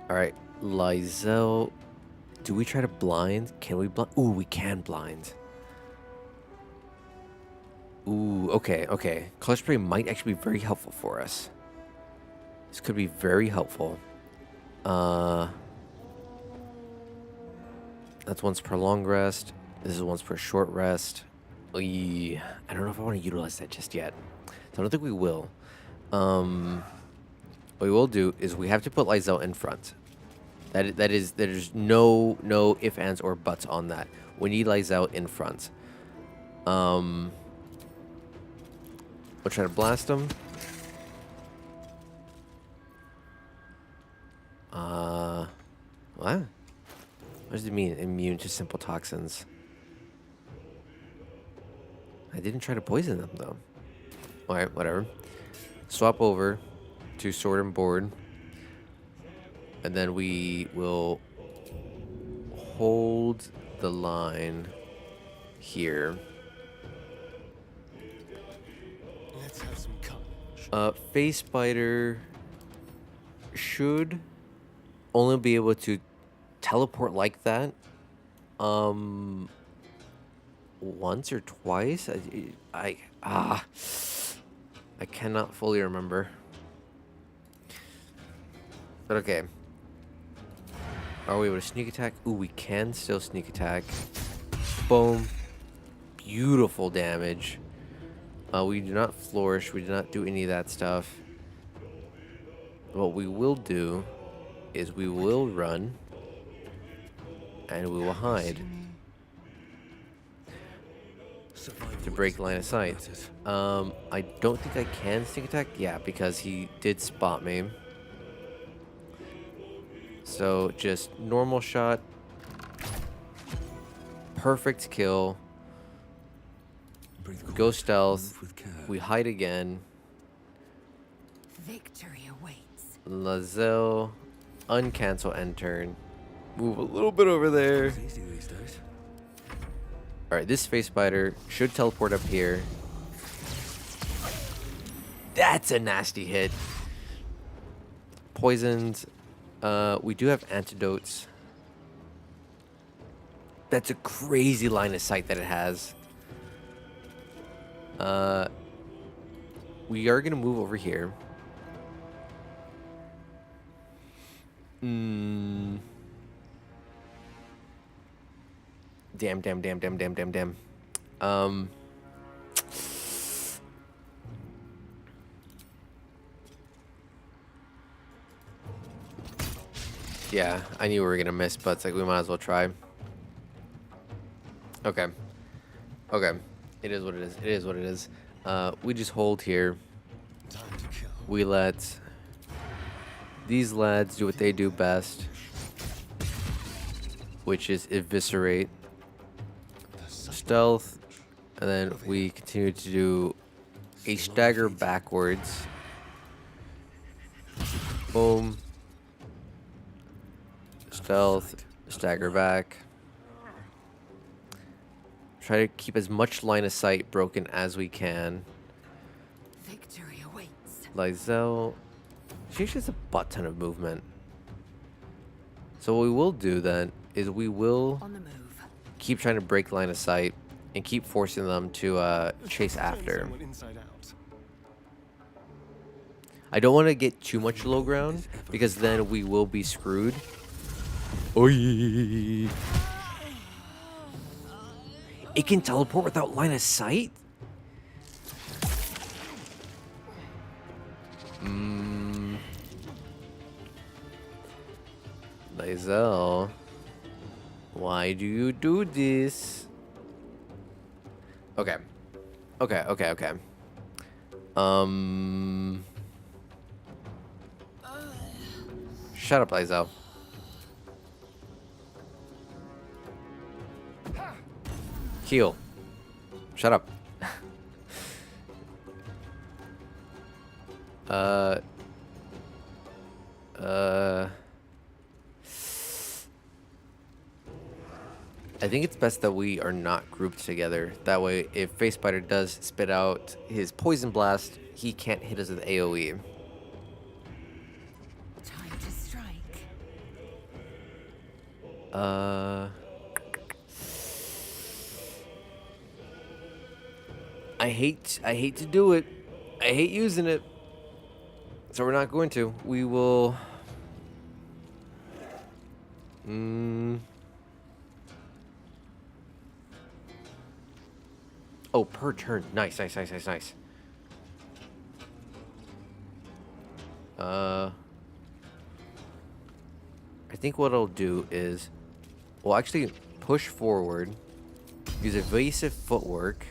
All right, Lysel. Do we try to blind? Can we blind? Ooh, we can blind. Ooh, okay. Color spray might actually be very helpful for us. This could be very helpful. That's once per long rest. This is once per short rest. I don't know if I want to utilize that just yet. So I don't think we will. What we will do is we have to put Lysel in front. There's no ifs, ands, or buts on that. We need Lysel in front. We'll try to blast him. What? What does it mean? Immune to simple toxins. I didn't try to poison them, though. Alright, whatever. Swap over to sword and board. And then we will hold the line here. Let's have some carnage. Face spider should only be able to teleport like that once or twice. I cannot fully remember. But okay. Are we able to sneak attack? Ooh, we can still sneak attack. Boom. Beautiful damage. We do not flourish. We do not do any of that stuff. What we will do is we will run and we will hide to break line of sight. I don't think I can sneak attack. Yeah, because he did spot me. So just normal shot. Perfect kill. Go stealth. We hide again. Victory awaits. Lazel. Uncancel end turn. Move a little bit over there. Alright, this face spider should teleport up here. That's a nasty hit. Poisoned. We do have antidotes. That's a crazy line of sight that it has. We are going to move over here. Damn. Yeah, I knew we were going to miss, but it's like we might as well try. Okay. Okay. It is what it is. It is what it is. We just hold here. We let these lads do what they do best, which is eviscerate, stealth, and then we continue to do a stagger backwards. Boom. Stealth, stagger back. Try to keep as much line of sight broken as we can. Victory awaits. Lizelle, she actually has a butt ton of movement. So what we will do then is we will On the move. keep trying to break line of sight and keep forcing them to chase after. I don't want to get too much low ground because then we will be screwed. Oy. It can teleport without line of sight? Lizelle, why do you do this? Okay. Okay. Shut up, Lizelle. Heal. Shut up. I think it's best that we are not grouped together. That way, if Face Spider does spit out his Poison Blast, he can't hit us with AoE. Time to strike. I hate to do it. I hate using it. So we're not going to. We will. Oh, per turn. Nice. I think what I'll do is we'll actually push forward, use evasive footwork.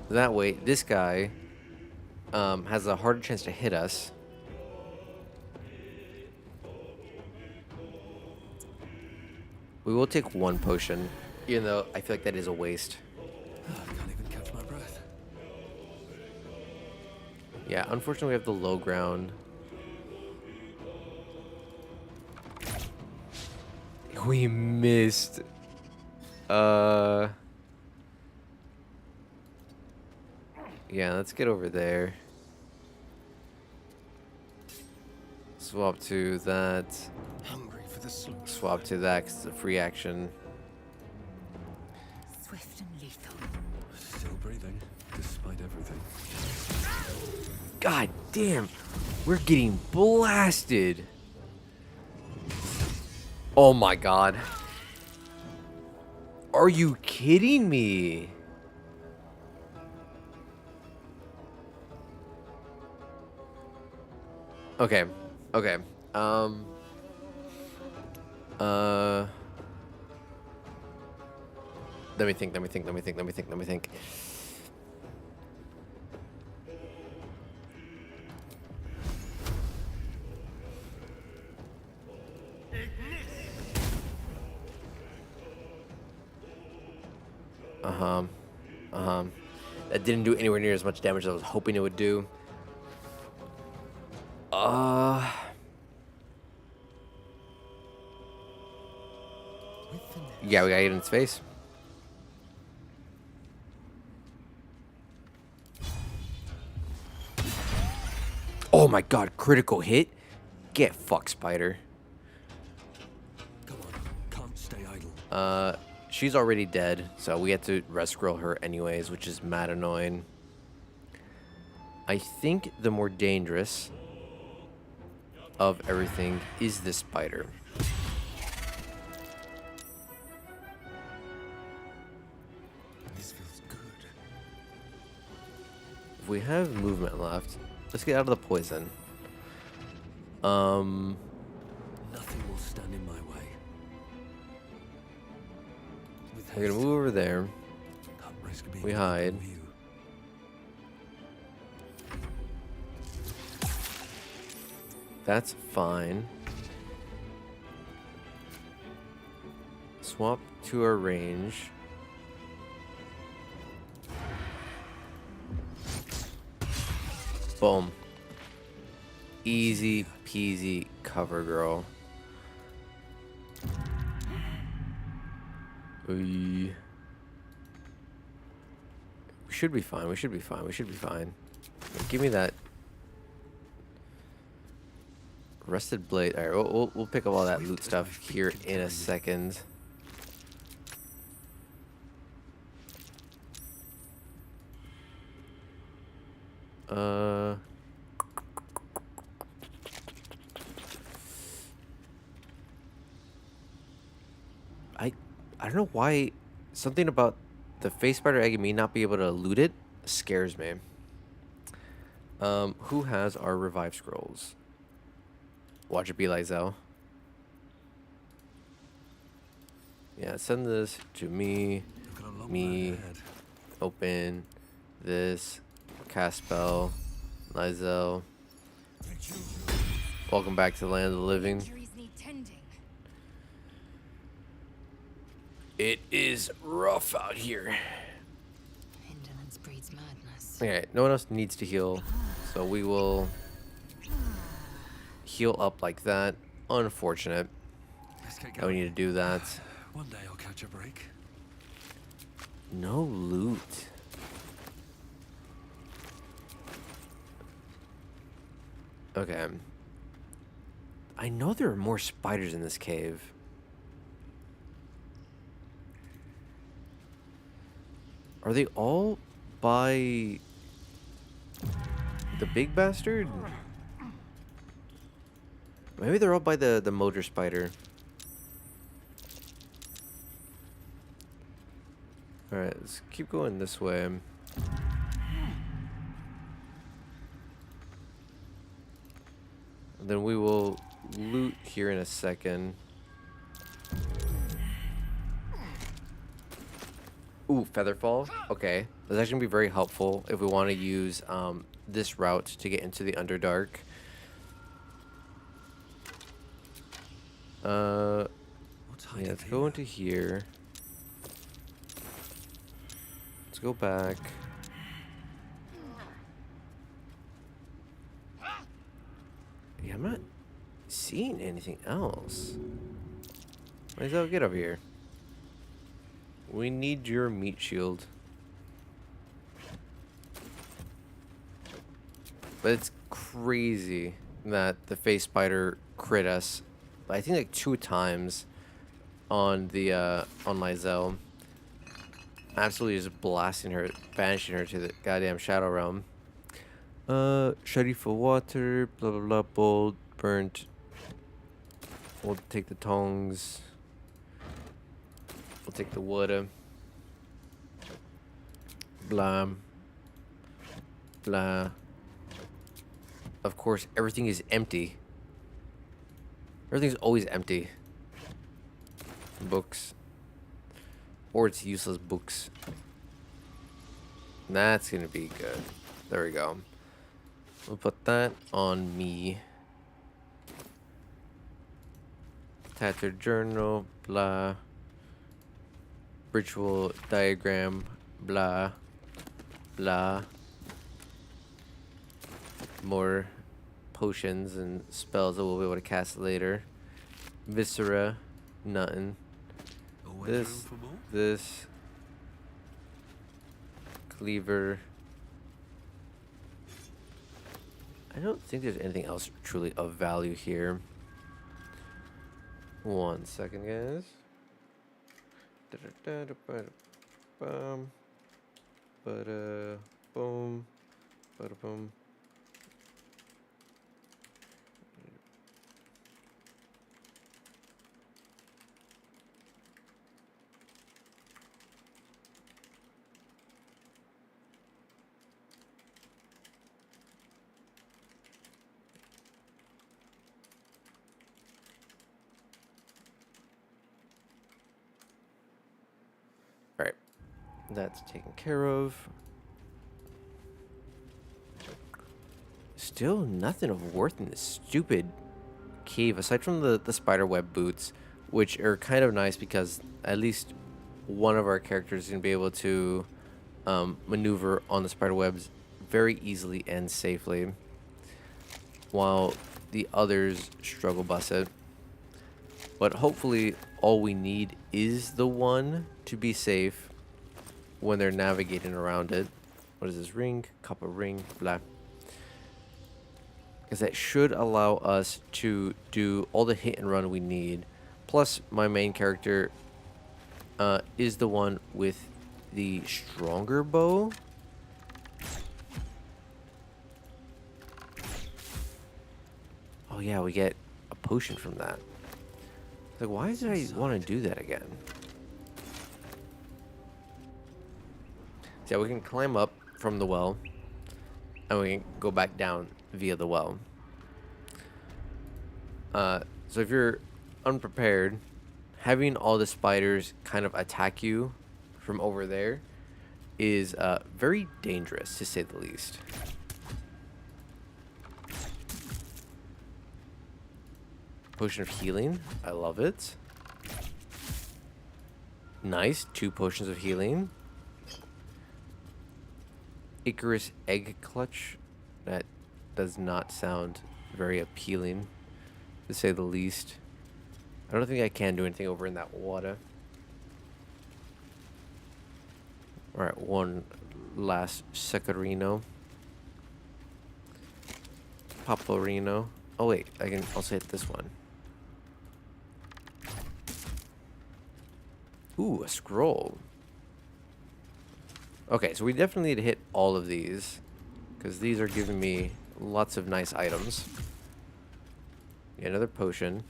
That way, this guy has a harder chance to hit us. We will take one potion, even though I feel like that is a waste. I can't even catch my breath. Yeah, unfortunately we have the low ground. We missed. Yeah, let's get over there. Swap to that. Hungry for the slaughter. Swap to that 'cause it's a free action. Swift and lethal. Still breathing, despite everything. God damn. We're getting blasted. Oh my god. Are you kidding me? Okay. Okay. Let me think. That didn't do anywhere near as much damage as I was hoping it would do. Yeah, we gotta get in its face. Oh my god, critical hit? Get fucked, spider. Come on, can't stay idle. She's already dead, so we had to rest scroll her anyways, which is mad annoying. I think the more dangerous of everything is this spider. This feels good. If we have movement left, let's get out of the poison. Nothing will stand in my way. With We're gonna haste, move over there. can't risk being We in hide. full view. That's fine. Swap to our range. Boom. Easy peasy cover girl. We should be fine. We should be fine. We should be fine. Give me that rusted blade. All right, we'll pick up all that loot stuff here in a second. I don't know why something about the face spider egg and me not be able to loot it scares me. Who has our revive scrolls? Watch it be Lizelle. Yeah, send this to me. You've got a long Me. road ahead. Open this. Cast spell. Lizelle. Welcome back to the land of the living. Injuries need tending. It is rough out here. Indolence breeds madness. Okay, no one else needs to heal, so we will heal up like that. Unfortunate Let's get that we going. need to do that. One day I'll catch a break. No loot. Okay. I know there are more spiders in this cave. Are they all by the big bastard? Maybe they're all by the motor spider. Alright, let's keep going this way. And then we will loot here in a second. Ooh, Featherfall. Okay. That's actually going to be very helpful if we want to use this route to get into the Underdark. What's hiding Yeah, let's here? go into here. Let's go back. Yeah, I'm not seeing anything else. Lizelle, get over here. We need your meat shield. But it's crazy that the face spider crit us. I think like 2 times on the on Lizelle. absolutely just blasting her, banishing her to the goddamn Shadow Realm. Shady for water, blah blah blah, bold, burnt. We'll take the tongs. We'll take the wood. Blah. Blah. Of course, everything is empty. Everything's always empty. Books. Or it's useless books. That's gonna be good. There we go. We'll put that on me. Tattered journal, blah. Ritual diagram, blah. Blah. More potions and spells that we'll be able to cast later. Viscera, nothing. This. Cleaver. I don't think there's anything else truly of value here. 1 second, guys. Boom. Boom. Boom. All right, that's taken care of. Still nothing of worth in this stupid cave, aside from the spider web boots, which are kind of nice because at least one of our characters is going to be able to maneuver on the spider webs very easily and safely, while the others struggle bus it. But hopefully all we need is the one to be safe when they're navigating around it. What is this? Ring, copper ring, blah. Because that should allow us to do all the hit and run we need. Plus, my main character is the one with the stronger bow. Oh yeah, we get a potion from that. Like, why did I want to do that again? So yeah, we can climb up from the well, and we can go back down via the well. So if you're unprepared, having all the spiders kind of attack you from over there is very dangerous, to say the least. Potion of healing. I love it. Nice. 2 potions of healing. Icarus egg clutch. That does not sound very appealing, to say the least. I don't think I can do anything over in that water. Alright, one last Secarino. Paparino. Oh wait, I can also hit this one. Ooh, a scroll. Okay, so we definitely need to hit all of these, because these are giving me lots of nice items. Yeah, another potion.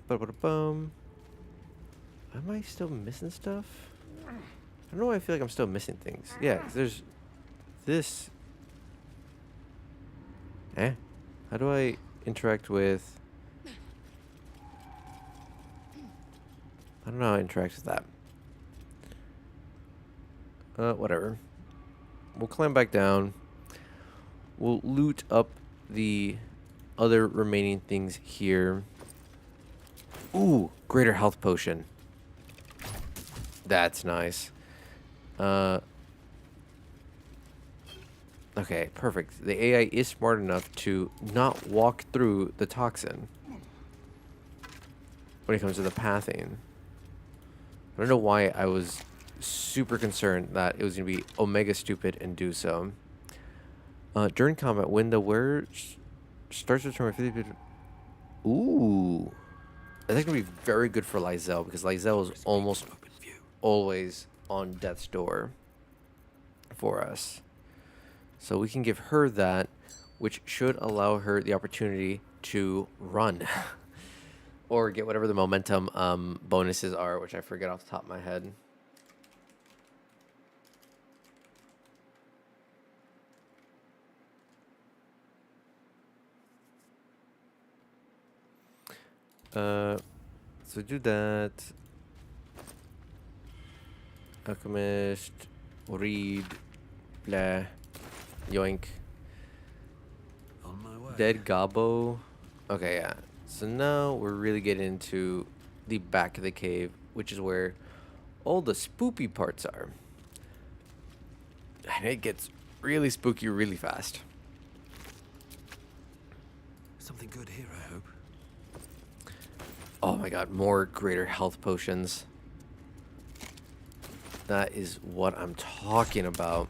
Ba-ba-da-bum. Am I still missing stuff? I don't know why I feel like I'm still missing things. Yeah, 'cause there's this. How do I interact with... I don't know how I interact with that. Whatever. We'll climb back down. We'll loot up the other remaining things here. Ooh, greater health potion. That's nice. Okay, perfect. The AI is smart enough to not walk through the toxin when it comes to the pathing. I don't know why I was super concerned that it was going to be omega stupid and do so. During combat, when the wearer starts to return 50. Ooh. That's going to be very good for Lysel because Lysel is almost always on death's door for us. So we can give her that, which should allow her the opportunity to run. Or get whatever the momentum bonuses are, which I forget off the top of my head. So do that. Alchemist, read, blah, yoink. On my way. Dead Gobbo. Okay, yeah. So now we're really getting into the back of the cave, which is where all the spoopy parts are. And it gets really spooky really fast. Something good here, I hope. Oh my god, more greater health potions. That is what I'm talking about.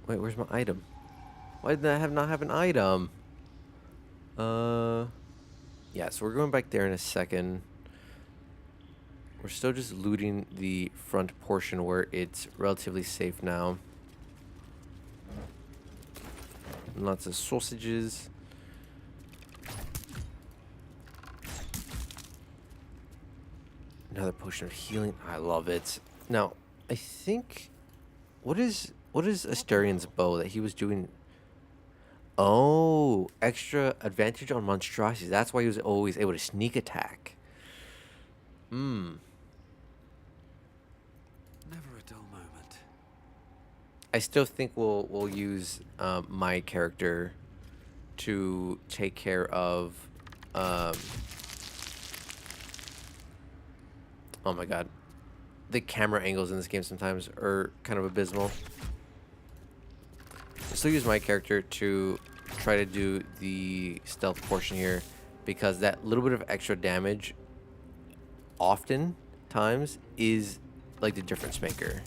Wait, where's my item? Why did I not have an item? Yeah, so we're going back there in a second. We're still just looting the front portion where it's relatively safe now. Lots of sausages. Another potion of healing. I love it. Now, I think what is Asterian's bow that he was doing? Oh, extra advantage on monstrosities. That's why he was always able to sneak attack. Never a dull moment. I still think we'll use my character to take care of. Oh my god, the camera angles in this game sometimes are kind of abysmal. I'll still use my character to try to do the stealth portion here because that little bit of extra damage oftentimes is like the difference maker.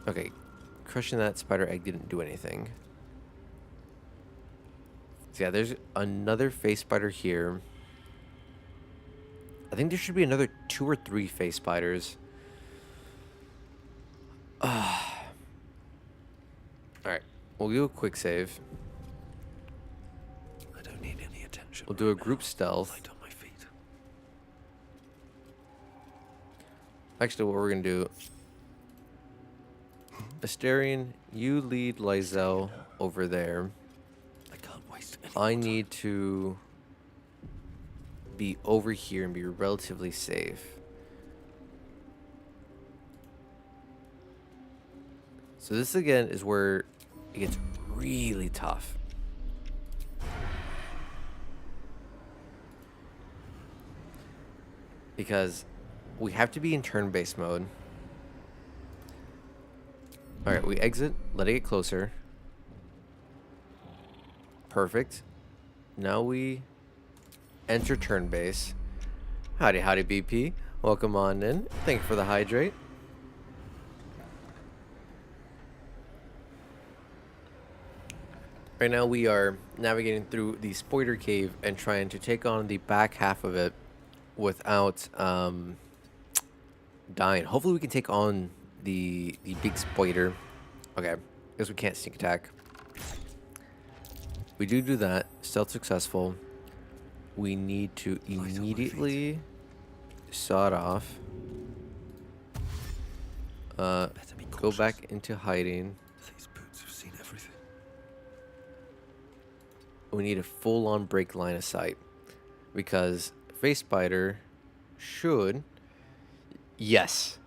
Okay, crushing that spider egg didn't do anything. So yeah, there's another face spider here. I think there should be another 2 or 3 face spiders. Alright, we'll do a quick save. I don't need any attention. We'll do a right group now. stealth. Light on my feet. Actually, what we're going to do... Asterian, you lead Lysel over there. I can't waste any I more need to be over here and be relatively safe. So this again is where it gets really tough. Because we have to be in turn-based mode. Alright, we exit, let it get closer. Perfect. Now we enter turn base. Howdy, howdy, BP. Welcome on in. Thank you for the hydrate. Right now we are navigating through the spoiler cave and trying to take on the back half of it without dying. Hopefully we can take on the big spoiler. Okay, guess we can't sneak attack. We do that. Stealth successful. We need to immediately sawed off. Go back into hiding. These boots have seen everything. We need a full-on break line of sight because face spider should. Yes,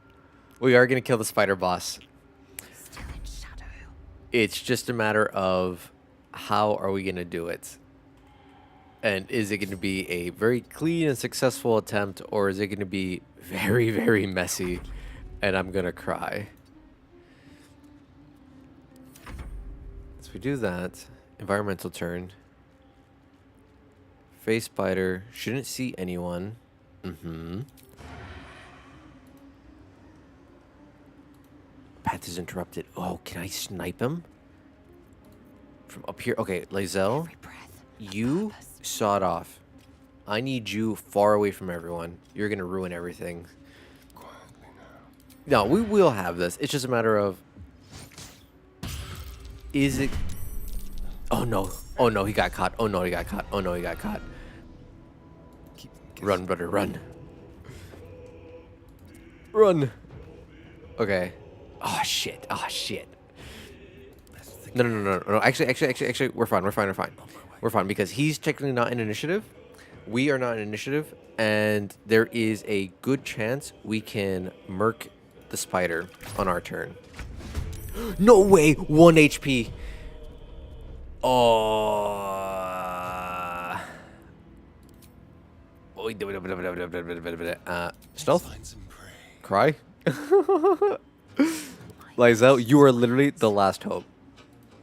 we are gonna kill the spider boss. Still in shadow. It's just a matter of how are we gonna do it. And is it going to be a very clean and successful attempt, or is it going to be very, very messy, and I'm going to cry? So we do that. Environmental turn. Face spider. Shouldn't see anyone. Mm-hmm. Path is interrupted. Oh, can I snipe him? From up here? Okay, Lae'zel, Every breath. you saw it off. I need you far away from everyone. You're gonna ruin everything. Quietly now. No, we will have this. It's just a matter of... Is it... Oh, no. Oh, no, he got caught. Oh, no, he got caught. Oh, no, he got caught. Keep Run, brother, run. Run. Okay. Oh, shit. Oh, shit. No. Actually, we're fine. We're fine because he's technically not in initiative. We are not in initiative, and there is a good chance we can murk the spider on our turn. No way! 1 HP. Oh. Stealth? Find some prey. Cry? Lae'zel, you are literally the last hope.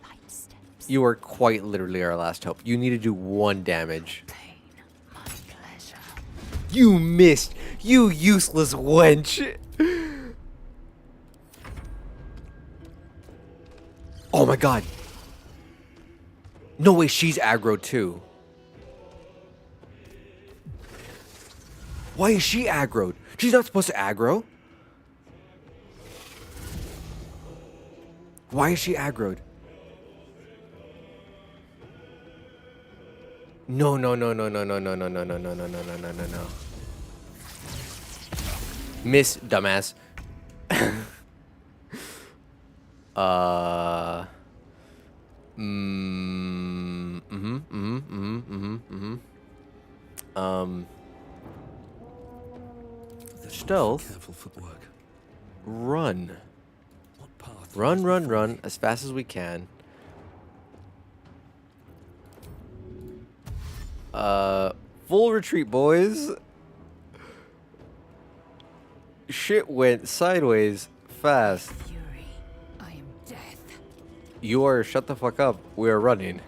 Light steps. You are quite literally our last hope. You need to do 1 damage. Pain. My pleasure. You missed! You useless wench! Oh my god. No way, she's aggro too. Why is she aggroed? She's not supposed to aggro. Why is she aggroed? No. Miss, dumbass. Stealth. Careful footwork. Run. What path? Run as fast as we can. Full retreat, boys. Shit went sideways fast. Fury. I am death. You are shut the fuck up. We are running.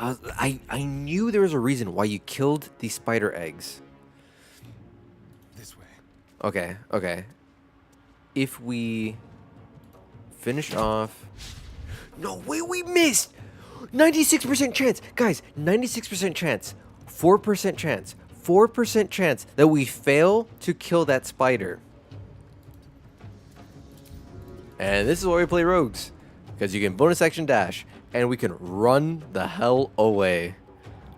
I knew there was a reason why you killed the spider eggs. This way. Okay. If we finish off... No way, we missed! 96% chance! Guys, 96% chance. 4% chance. 4% chance that we fail to kill that spider. And this is why we play rogues. Because you can bonus action dash. And we can run the hell away.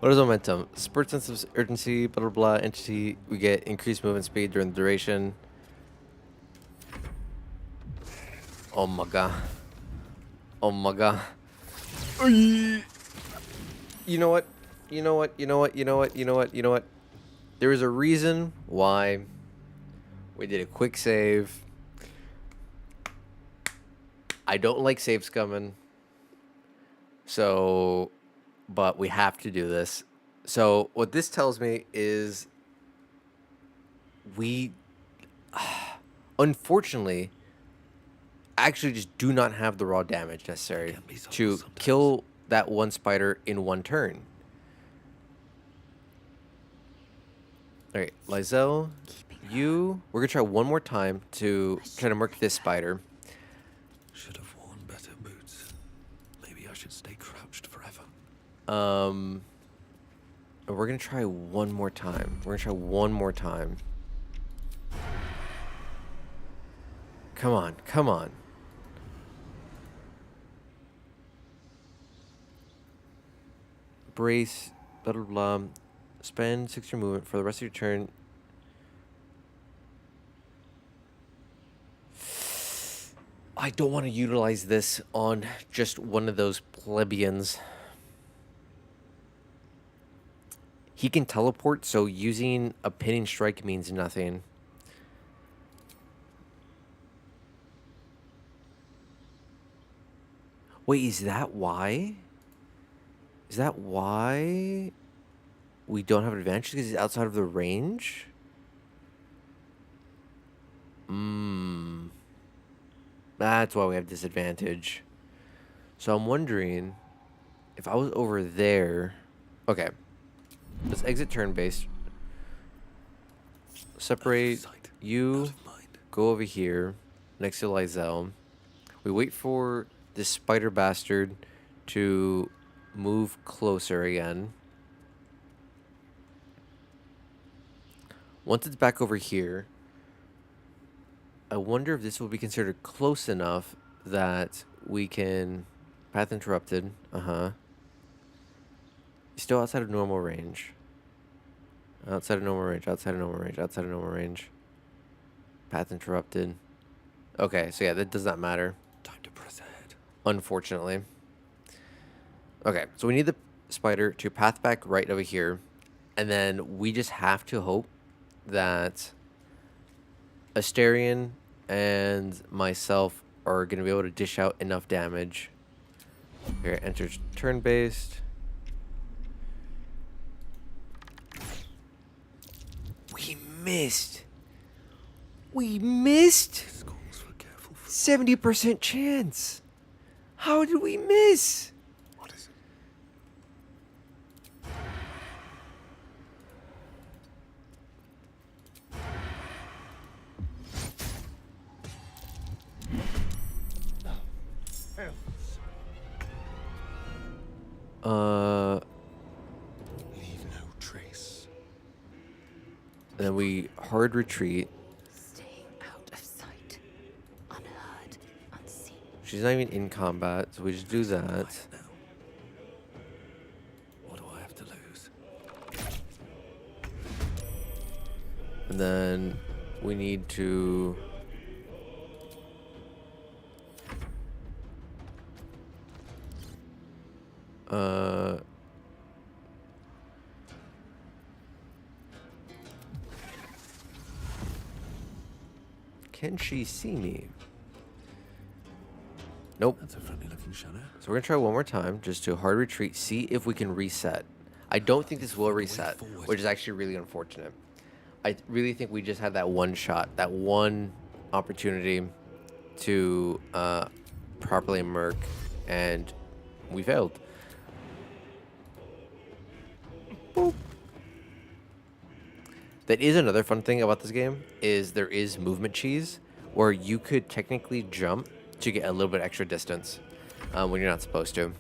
What is momentum? Spurt sense of urgency, blah, blah, blah. Entity, we get increased movement speed during the duration. Oh my god. Oh my god. You know what? There is a reason why we did a quick save. I don't like save scumming. So, but we have to do this. So what this tells me is we, unfortunately, actually just do not have the raw damage necessary to kill that 1 spider in 1 turn. All right, Lae'zel, we're gonna try 1 more time to try to murk this spider. Should have worn better boots. Maybe I should stay crouched forever. And we're gonna try 1 more time. Come on. Brace, blah, blah, blah. Spend 6 your movement for the rest of your turn. I don't want to utilize this on just one of those plebeians. He can teleport, so using a pinning strike means nothing. Wait, is that why? Is that why we don't have advantage? Because he's outside of the range? That's why we have disadvantage. So I'm wondering if I was over there. Okay. Let's exit turn-based. Separate sight, you. out of mind. Go over here next to Lizelle. We wait for this spider bastard to move closer again. Once it's back over here, I wonder if this will be considered close enough that we can... Path interrupted. Still outside of normal range. Outside of normal range, outside of normal range, outside of normal range. Path interrupted. Okay, so yeah, that does not matter, Time to press ahead. unfortunately. Okay, so we need the spider to path back right over here. And then we just have to hope that Asterion and myself are going to be able to dish out enough damage. Here, enters turn-based. We missed. We missed. This calls for careful. 70% chance. How did we miss? What is it? Leave no trace. Then we hard retreat. Staying out of sight. Unheard, unseen. She's not even in combat, so we just do that. Now. What do I have to lose? And then we need to... Can she see me? Nope. That's a friendly looking shadow. So we're gonna try one more time, just to hard retreat, see if we can reset. I don't think this will reset, which is actually really unfortunate. I really think we just had that one shot, that one opportunity to properly murk, and we failed. Boop. That is another fun thing about this game, is there is movement cheese, where you could technically jump to get a little bit extra distance when you're not supposed to.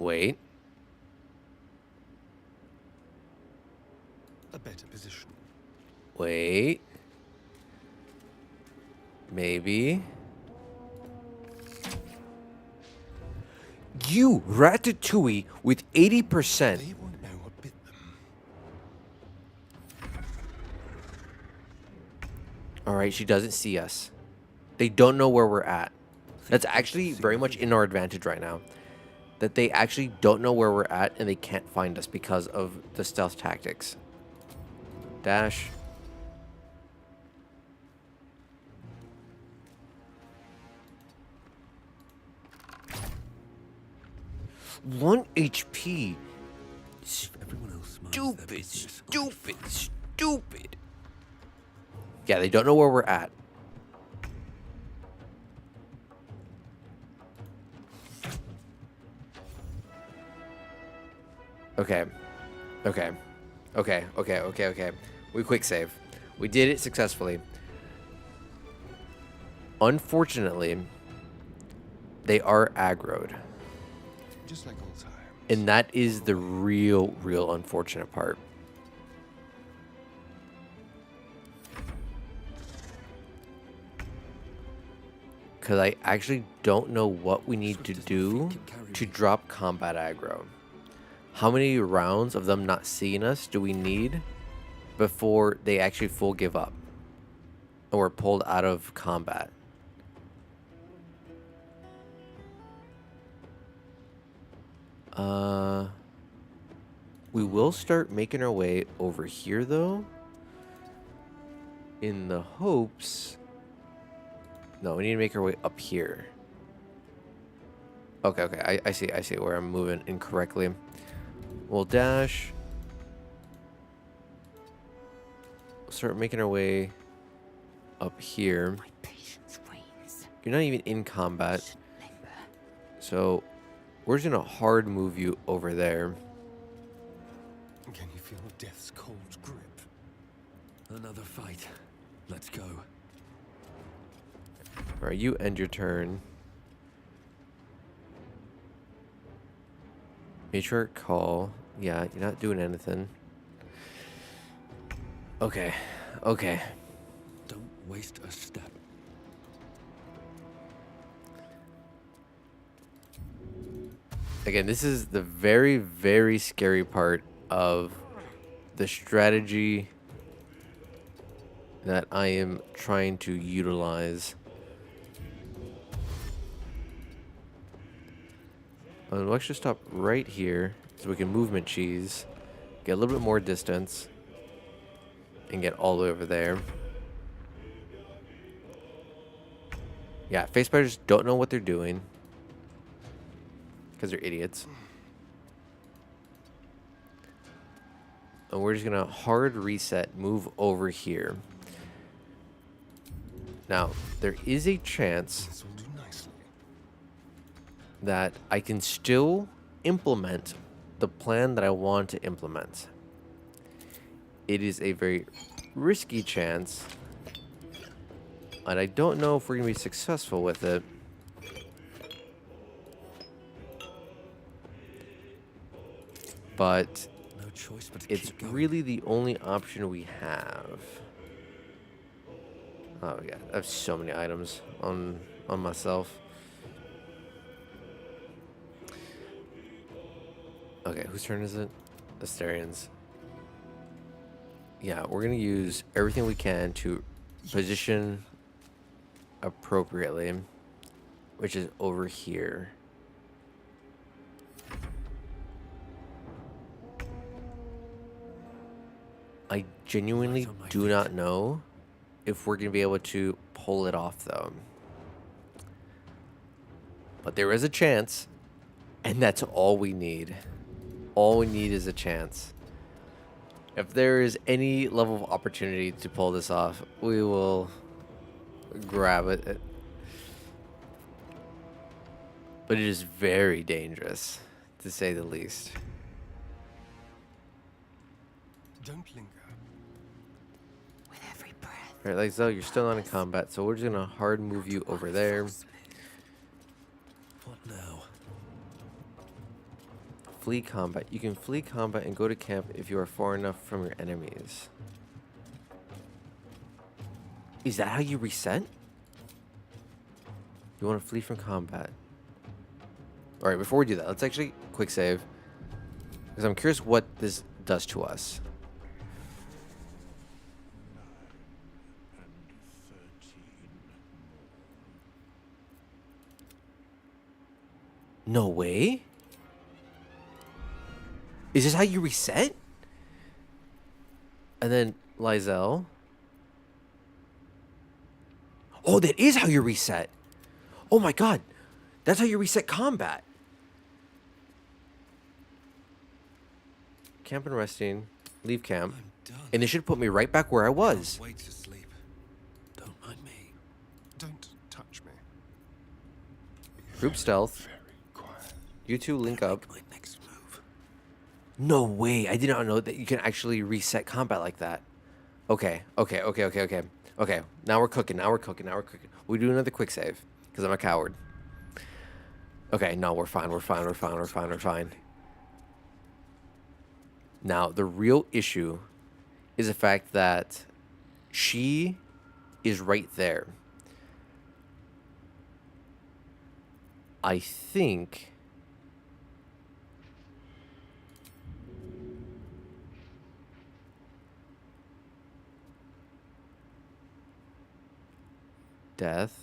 Wait. A better position. Wait. Maybe. You, Ratatouille, with 80%. They won't know what bit them. Alright, she doesn't see us. They don't know where we're at. That's actually very much in our advantage right now. That they actually don't know where we're at and they can't find us because of the stealth tactics. Dash. One HP. Everyone else minds their business. Stupid. Yeah, they don't know where we're at. Okay. We quick save. We did it successfully. Unfortunately, they are aggroed. Just like old times. And that is the real unfortunate part. Because I actually don't know what we need to do to drop combat aggro. How many rounds of them not seeing us do we need before they actually full give up? Or we're pulled out of combat? We will start making our way over here, though. In the hopes... No, we need to make our way up here. Okay, I see where I'm moving incorrectly. We'll dash. Start making our way up here. My patience wanes. You're not even in combat, Should linger. so we're just gonna hard move you over there. Can you feel death's cold grip? Another fight. Let's go. All right, you end your turn. Matriarch call. Yeah, you're not doing anything. Okay, okay. Don't waste a step. Again, this is the very, very scary part of the strategy that I am trying to utilize. We'll actually stop right here so we can movement cheese, get a little bit more distance, and get all the way over there. Yeah, face spiders don't know what they're doing because they're idiots. And we're just gonna hard reset, move over here. Now, there is a chance This will do nicely. that I can still implement the plan that I want to implement. It is a very risky chance, and I don't know if we're going to be successful with it. But No choice but to it's keep going. really the only option we have. Oh yeah, I have so many items on myself. Okay, whose turn is it? Asterians. Yeah, we're gonna use everything we can to position appropriately, which is over here. I genuinely Eyes on my do feet. not know if we're gonna be able to pull it off though. But there is a chance, and that's all we need. All we need is a chance. If there is any level of opportunity to pull this off, we will grab it. But it is very dangerous, to say the least. Don't linger. With every breath. Alright, like so, you're still not in combat, so we're just gonna hard move you over there. What now? Flee combat. You can flee combat and go to camp if you are far enough from your enemies. Is that how you reset? You want to flee from combat. Alright, before we do that, let's actually quick save. Because I'm curious what this does to us. No way? Is this how you reset? And then Lysel. Oh, that is how you reset. Oh my god. That's how you reset combat. Camp and resting. Leave camp. I'm done. And it should put me right back where I was. Wait to sleep. Don't mind me. Don't touch me. Group stealth. Very quiet. You two link up. My next move. No way. I did not know that you can actually reset combat like that. Okay. Okay. Now we're cooking. We do another quick save. Because I'm a coward. Okay, no, we're fine. Now, the real issue is the fact that she is right there. I think... Death.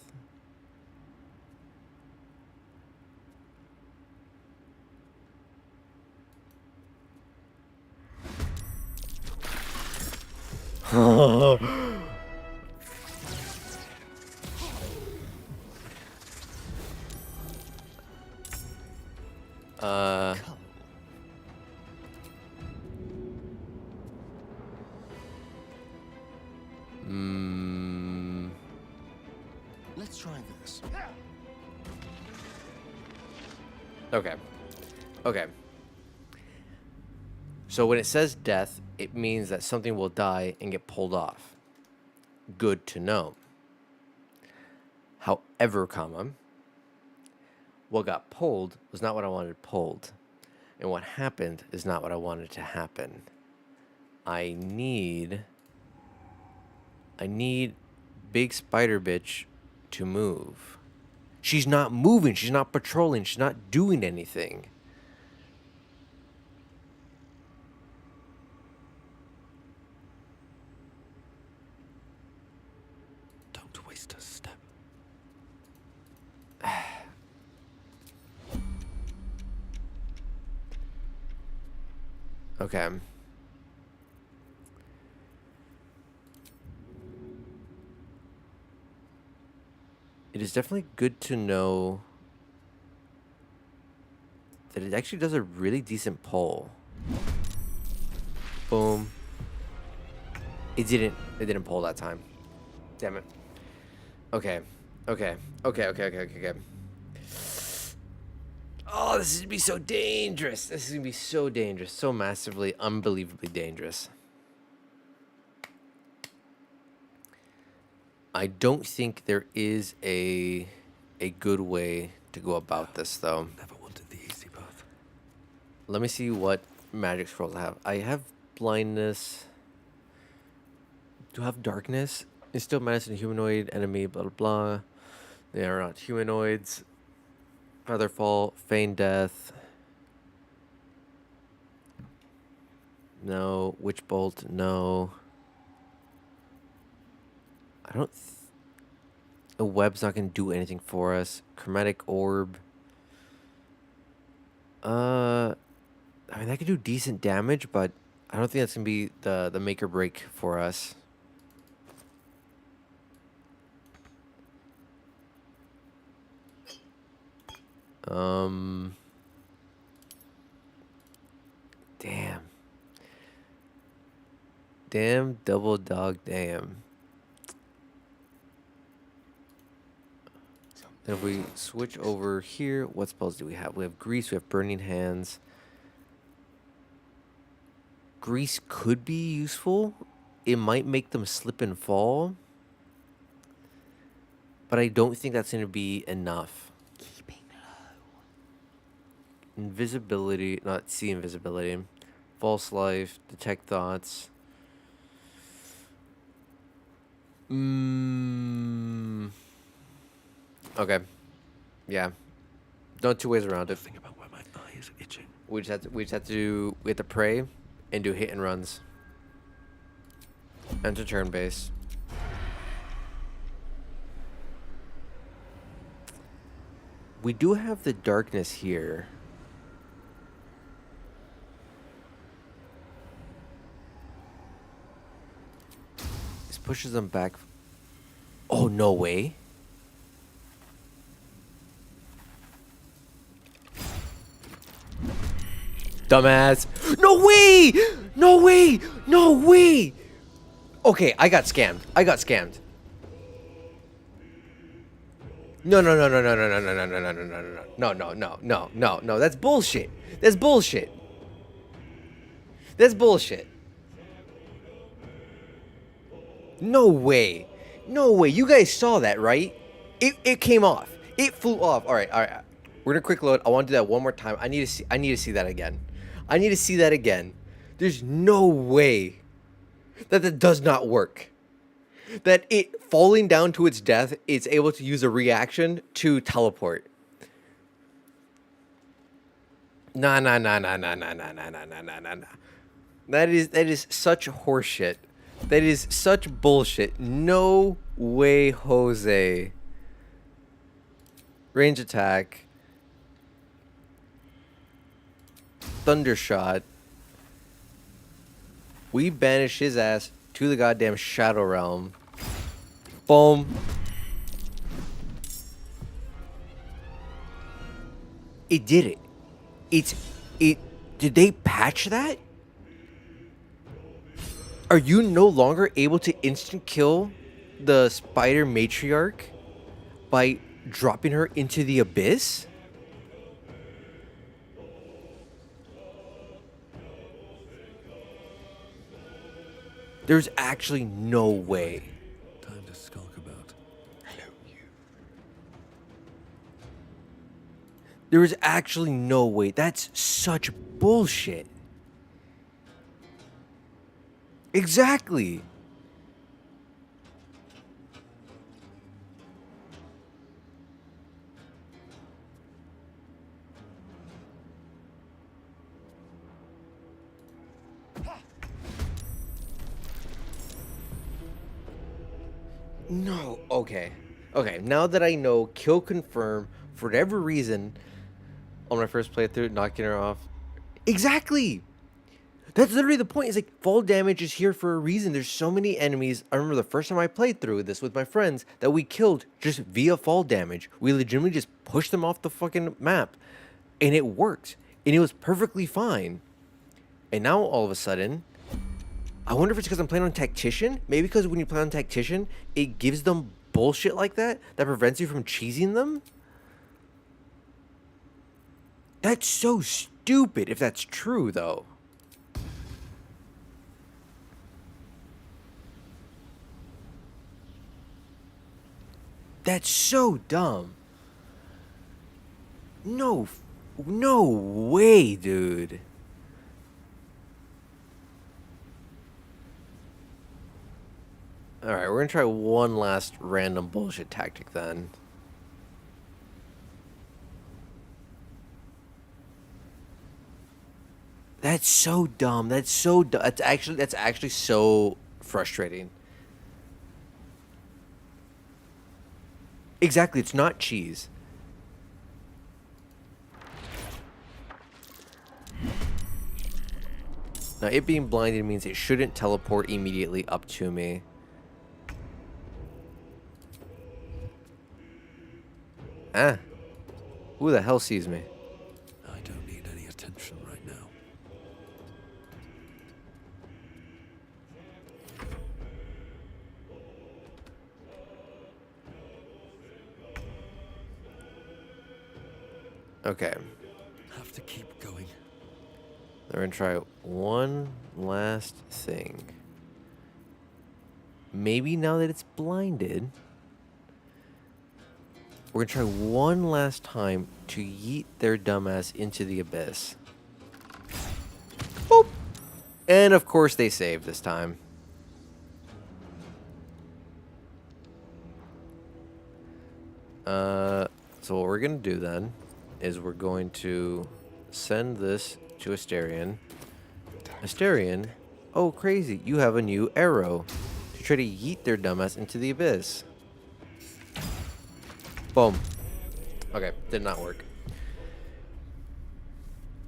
Let's try this. Okay. Okay. So when it says death, it means that something will die and get pulled off. Good to know. However, comma, what got pulled was not what I wanted pulled. And what happened is not what I wanted to happen. I need big spider bitch to move. She's not moving. She's not patrolling. She's not doing anything. Don't waste a step. Okay. It is definitely good to know that it actually does a really decent pull. Boom. It didn't pull that time. Damn it. Okay. Okay. Oh, this is gonna be so dangerous. This is gonna be so dangerous. So massively, unbelievably dangerous. I don't think there is a good way to go about this, though. Never wanted the easy path. Let me see what magic scrolls I have. I have blindness. Do I have darkness? Instill madness in a humanoid enemy, blah, blah, blah. They are not humanoids. Featherfall, feign death. No. Witch bolt, no. I don't... A web's not going to do anything for us. Chromatic orb. I mean, that could do decent damage, but I don't think that's going to be the make or break for us. Damn. Damn, double dog, damn. And if we switch over here, what spells do we have? We have Grease, we have Burning Hands. Grease could be useful. It might make them slip and fall. But I don't think that's going to be enough. Keeping low. Invisibility, not see invisibility. False life, detect thoughts. Okay. Yeah. No two ways around it. Think about where my eye is itching. We have to pray and do hit and runs. Enter turn base. We do have the darkness here. This pushes them back. Oh, no way. Dumbass. No way! No way! No way! Okay, I got scammed. No. That's bullshit. No way. You guys saw that, right? It came off. It flew off. All right. We're gonna quick load. I want to do that one more time. I need to see that again. There's no way that does not work. That it falling down to its death, it's able to use a reaction to teleport. Nah. That is such horseshit. That is such bullshit. No way, Jose. Range attack. Thundershot. We banish his ass to the goddamn Shadow Realm. Boom. It did it. Did they patch that? Are you no longer able to instant kill the spider matriarch? by dropping her into the abyss? There's actually no way. Time to skulk about. Hello, you. There is actually no way. That's such bullshit. Exactly. No. Okay. Okay. Now that I know, kill confirm for whatever reason on my first playthrough, knocking her off. Exactly. That's literally the point. It's like fall damage is here for a reason. There's so many enemies. I remember the first time I played through this with my friends that we killed just via fall damage. We legitimately just pushed them off the fucking map, and it worked, and it was perfectly fine. And now all of a sudden, I wonder if it's because I'm playing on Tactician. Maybe because when you play on Tactician, it gives them bullshit like that prevents you from cheesing them. That's so stupid if that's true, though. That's so dumb. No way, dude. Alright, we're gonna try one last random bullshit tactic then. That's so dumb. That's so dumb. That's actually so frustrating. Exactly, it's not cheese. Now, it being blinded means it shouldn't teleport immediately up to me. Ah. Who the hell sees me? I don't need any attention right now. Okay. Have to keep going. We're gonna try one last thing. Maybe now that it's blinded, we're gonna try one last time to yeet their dumbass into the abyss. Boop! And of course they save this time. So what we're gonna do then is we're going to send this to Asterion. Asterion, oh crazy, you have a new arrow to try to yeet their dumbass into the abyss. Boom. Okay, did not work.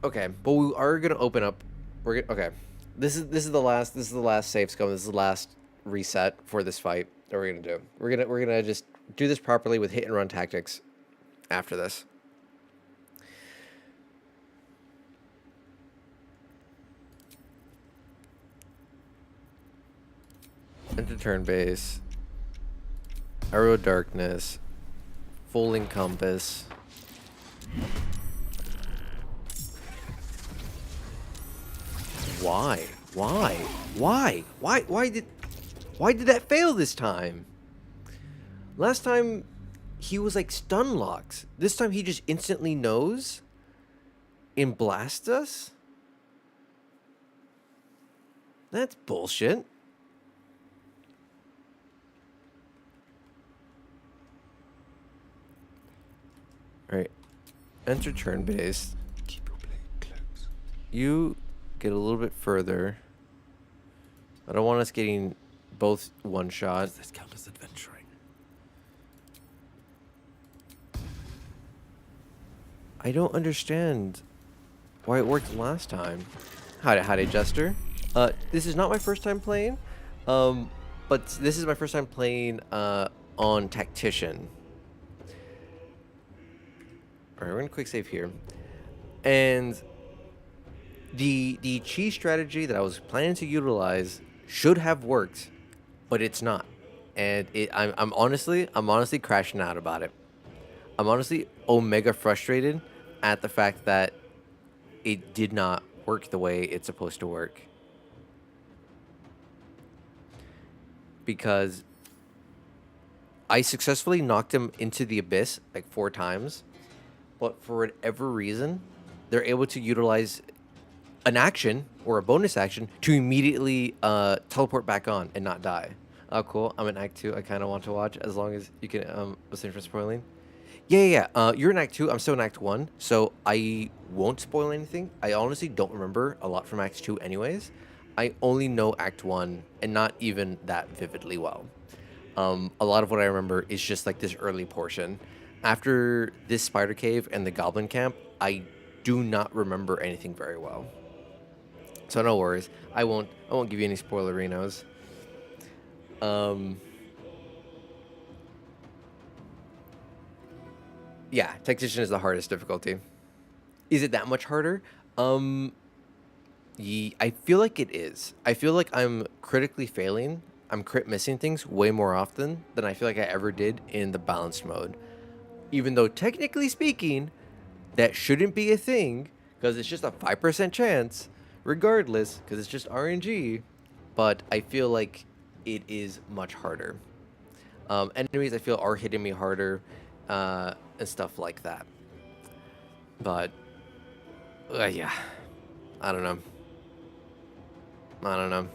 Okay, but we are gonna open up. Okay. This is the last save scum. This is the last reset for this fight that we're gonna do. We're gonna just do this properly with hit and run tactics after this. Enter turn base. Arrow darkness. Full encompass. Why? Why did that fail this time? Last time he was like stun locks. This time he just instantly knows and blasts us? That's bullshit. Alright. Enter turn base. Keep your blade close. You get a little bit further. I don't want us getting both one shot. Does this count as adventuring? I don't understand why it worked last time. Howdy, Jester. This is not my first time playing, but this is my first time playing on Tactician. All right, we're gonna quick save here, and the cheese strategy that I was planning to utilize should have worked, but it's not. and I'm honestly crashing out about it. I'm honestly omega frustrated at the fact that it did not work the way it's supposed to work. Because I successfully knocked him into the abyss like 4 times, but for whatever reason, they're able to utilize an action or a bonus action to immediately teleport back on and not die. Oh, cool. I'm in Act 2. I kind of want to watch as long as you can listen for spoiling. Yeah. You're in Act 2. I'm still in Act 1, so I won't spoil anything. I honestly don't remember a lot from Act 2 anyways. I only know Act 1, and not even that vividly well. A lot of what I remember is just like this early portion. After this spider cave and the goblin camp, I do not remember anything very well. So no worries. I won't give you any spoilerinos. Yeah, Tactician is the hardest difficulty. Is it that much harder? I feel like it is. I feel like I'm critically failing. I'm crit missing things way more often than I feel like I ever did in the balanced mode. Even though technically speaking, that shouldn't be a thing because it's just a 5% chance, regardless, because it's just RNG. But I feel like it is much harder. Enemies I feel are hitting me harder, and stuff like that. But yeah, I don't know.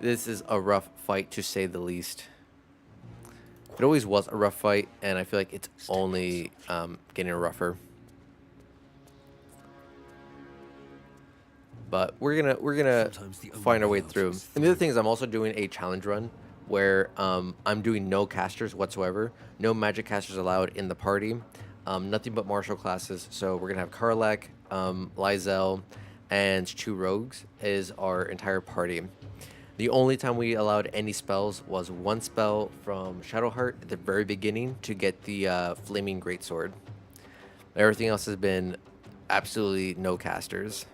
This is a rough fight to say the least. It always was a rough fight, and I feel like it's only getting rougher. But we're gonna find our way through. And the other thing is, I'm also doing a challenge run where I'm doing no casters whatsoever, no magic casters allowed in the party, nothing but martial classes. So we're gonna have Karlak, Lysel, and 2 rogues is our entire party. The only time we allowed any spells was 1 spell from Shadowheart at the very beginning to get the Flaming Greatsword. Everything else has been absolutely no casters,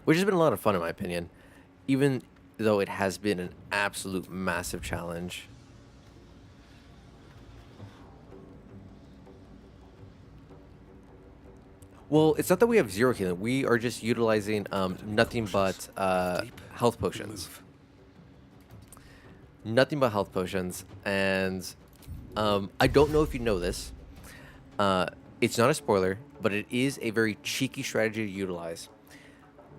which has been a lot of fun in my opinion, even though it has been an absolute massive challenge. Well, it's not that we have 0 healing. We are just utilizing nothing but health potions. Nothing but health potions. And I don't know if you know this. It's not a spoiler, but it is a very cheeky strategy to utilize.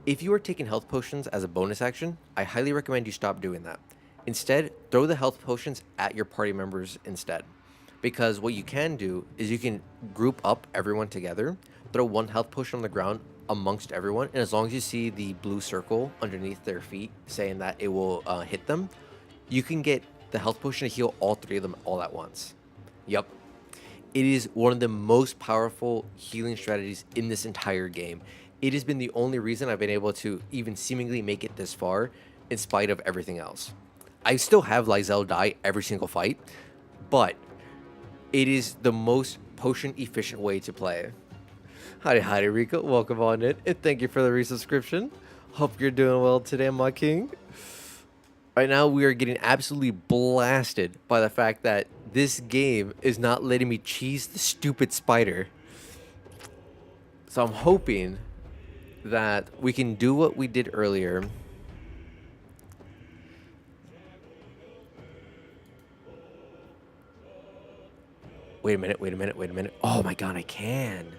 If you are taking health potions as a bonus action, I highly recommend you stop doing that. Instead, throw the health potions at your party members instead. Because what you can do is you can group up everyone together, throw 1 health potion on the ground amongst everyone, and as long as you see the blue circle underneath their feet saying that it will hit them, you can get the health potion to heal all 3 of them all at once. Yup. It is one of the most powerful healing strategies in this entire game. It has been the only reason I've been able to even seemingly make it this far in spite of everything else. I still have Lysel die every single fight, but it is the most potion efficient way to play. Hi Rico, welcome on in, and thank you for the resubscription. Hope you're doing well today, my king. Right now, we are getting absolutely blasted by the fact that this game is not letting me cheese the stupid spider. So I'm hoping that we can do what we did earlier. Wait a minute. Oh my god, I can.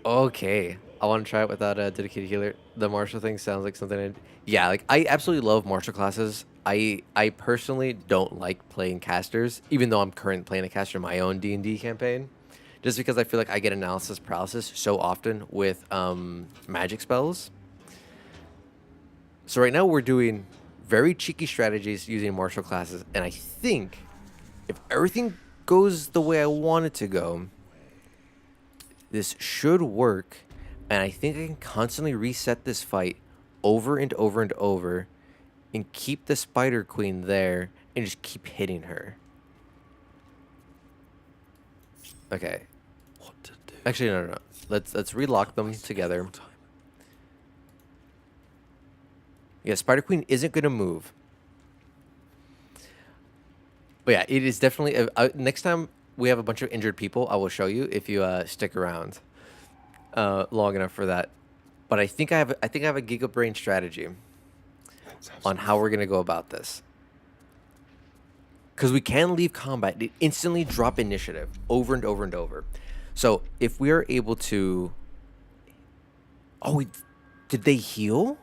Okay. I want to try it without a dedicated healer. The martial thing sounds like something yeah, like I absolutely love martial classes. I personally don't like playing casters, even though I'm currently playing a caster in my own D&D campaign. Just because I feel like I get analysis paralysis so often with magic spells. So right now we're doing very cheeky strategies using martial classes, and I think if everything goes the way I want it to go, this should work, and I think I can constantly reset this fight over and over and over and keep the Spider Queen there and just keep hitting her. Okay. What to do? Actually, no. Let's relock them together. Yeah, Spider Queen isn't going to move. But yeah, it is definitely next time we have a bunch of injured people, I will show you if you stick around long enough for that. But I think I have a Giga Brain strategy Let's have on some how we're gonna go about this. Because we can leave combat, it instantly drop initiative over and over and over. So if we are able to, did they heal?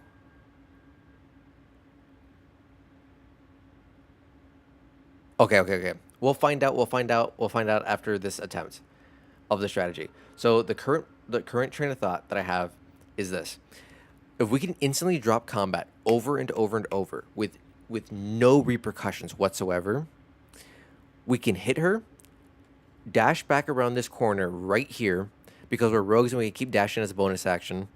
Okay. We'll find out. We'll find out. We'll find out after this attempt of the strategy. So the current train of thought that I have is this: if we can instantly drop combat over and over and over with no repercussions whatsoever, we can hit her, dash back around this corner right here because we're rogues and we can keep dashing as a bonus action.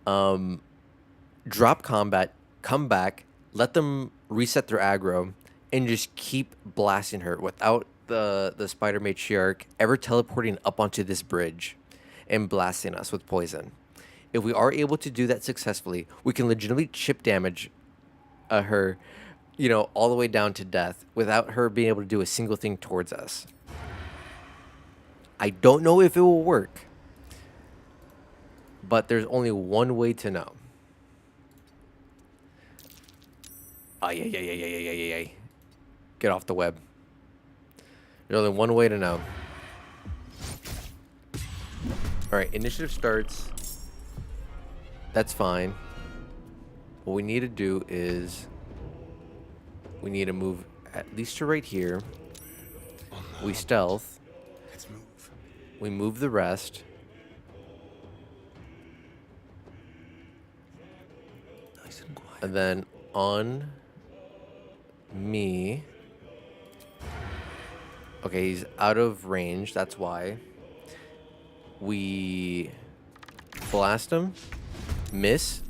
Drop combat, come back, let them reset their aggro, and just keep blasting her without the spider matriarch ever teleporting up onto this bridge and blasting us with poison. If we are able to do that successfully, we can legitimately chip damage her, all the way down to death without her being able to do a single thing towards us. I don't know if it will work, but there's only one way to know. Yeah. Get off the web. There's only one way to know. Alright, initiative starts. That's fine. What we need to do is we need to move at least to right here. We stealth. Let's move. We move the rest. Nice and quiet. And then on me. Okay, he's out of range. That's why. We blast him. Miss.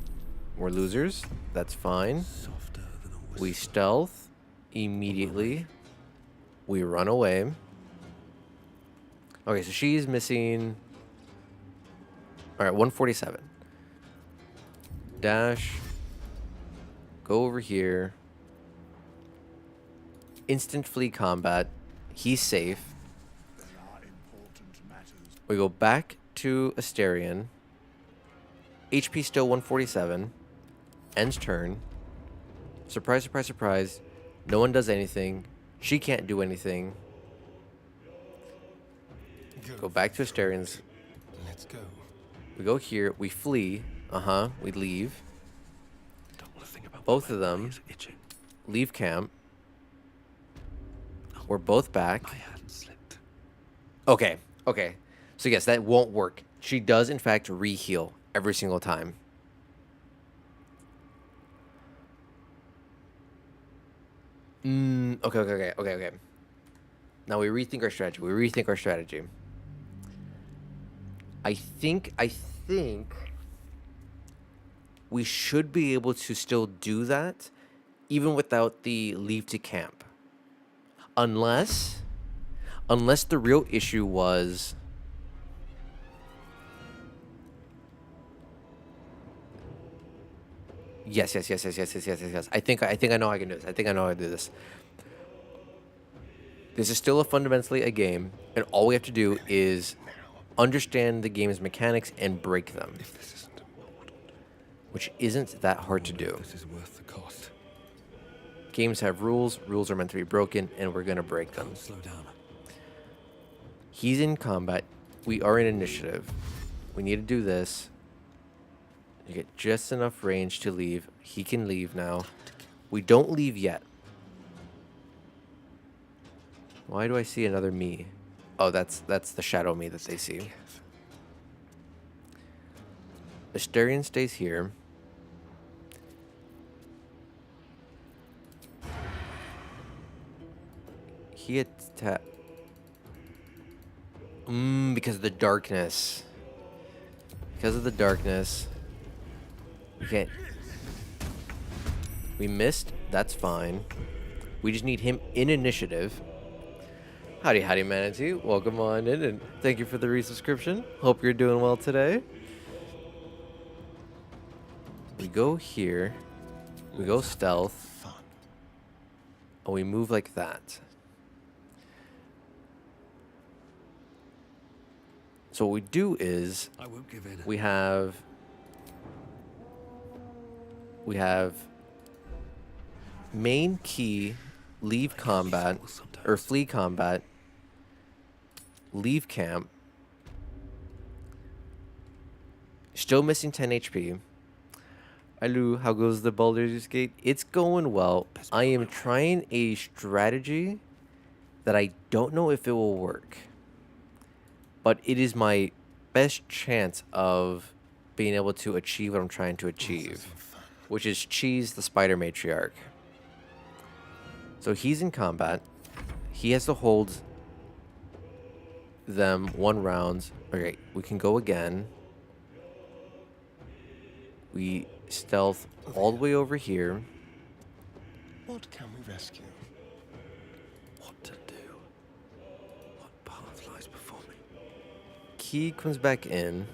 We're losers. That's fine. Softer than a whisper. We stealth immediately. We run away. Okay, so she's missing. All right, 147. Dash. Go over here. Instant flee combat. He's safe. We go back to Asterion. HP still 147. Ends turn. Surprise, surprise, surprise. No one does anything. She can't do anything. Go back to Asterions. Let's go. We go here. We flee. We leave. Don't want to think about Both why of my them. body is itching. Leave camp. We're both back. My hand slipped. Okay. So yes, that won't work. She does in fact re-heal every single time. Okay. Now we rethink our strategy. I think we should be able to still do that even without the leave to camp. Unless the real issue was Yes. I think I know how I can do this. I think I know how to do this. This is still fundamentally a game, and all we have to do is understand the game's mechanics and break them, If this isn't important, which isn't that hard to wonder if do. this is worth the cost. Games have rules. Rules are meant to be broken, and we're gonna break them. Don't slow down. He's in combat. We are in initiative. We need to do this. You get just enough range to leave. He can leave now. We don't leave yet. Why do I see another me? Oh, that's the shadow me that they see. Asterion stays here. He attack. Because of the darkness. Because of the darkness. Okay. We missed. That's fine. We just need him in initiative. Howdy, Manatee. Welcome on in, and thank you for the resubscription. Hope you're doing well today. We go here. We go stealth. And we move like that. So what we do is I won't give in. we have main key, leave combat, or flee combat, leave camp. Still missing 10 HP. Hello, how goes the Baldur's Gate? It's going well. I am trying a strategy that I don't know if it will work, but it is my best chance of being able to achieve what I'm trying to achieve, which is cheese the spider matriarch. So he's in combat. He has to hold them 1 round. Okay, we can go again. We stealth all the way over here. What can we rescue? What to do? What path lies before me? Key comes back in.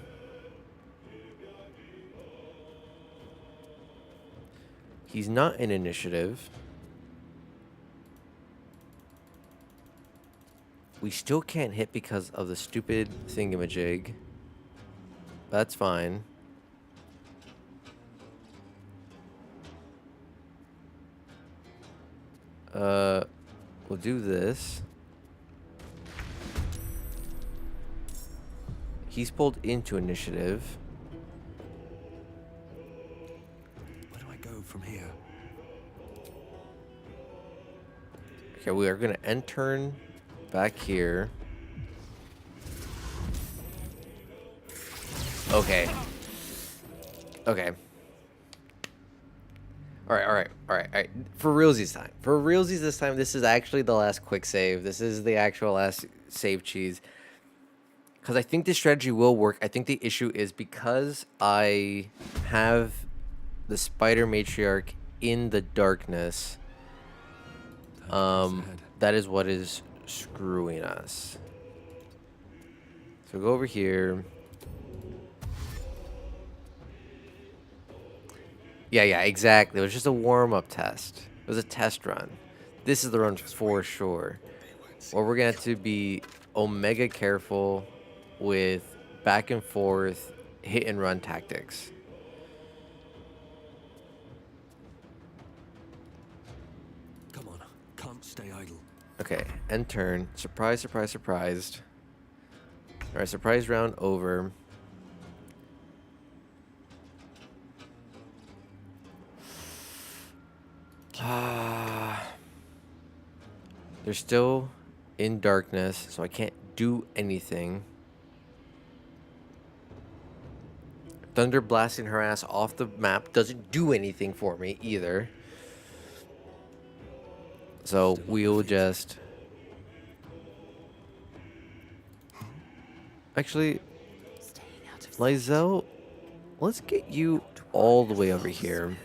He's not in initiative. We still can't hit because of the stupid thingamajig. That's fine. We'll do this. He's pulled into initiative. Where do I go from here? Okay, we are gonna end turn back here. Okay. Okay. Alright. For realsies time. For realsies this time, this is actually the last quick save. This is the actual last save cheese. Because I think this strategy will work. I think the issue is because I have the spider matriarch in the darkness. That is what is screwing us. So go over here. Yeah, exactly. It was just a warm-up test. It was a test run. This is the run for sure. Where we're going to have to be omega careful with back and forth hit and run tactics. Come on, can't stay idle. Okay, end turn. Surprise, surprise, surprised. Alright, surprise round over. They're still in darkness, so I can't do anything. Thunder blasting her ass off the map doesn't do anything for me either. So we'll just... Actually, Lizelle, let's get you all the way over here.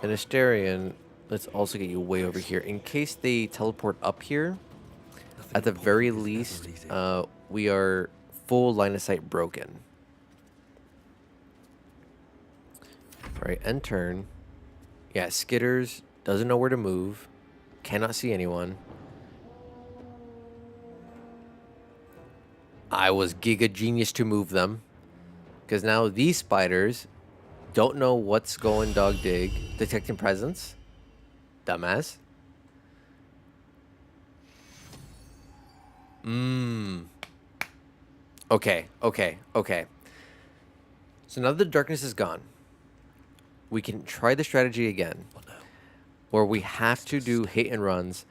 And Asterion, let's also get you way over here. In case they teleport up here, at the very least, we are full line of sight broken. Alright, end turn. Yeah, Skitters doesn't know where to move. Cannot see anyone. I was giga genius to move them. Because now these spiders don't know what's going dog dig. Detecting presence. Dumbass. Okay. So now the darkness is gone. We can try the strategy again. Where we have to do hit and runs.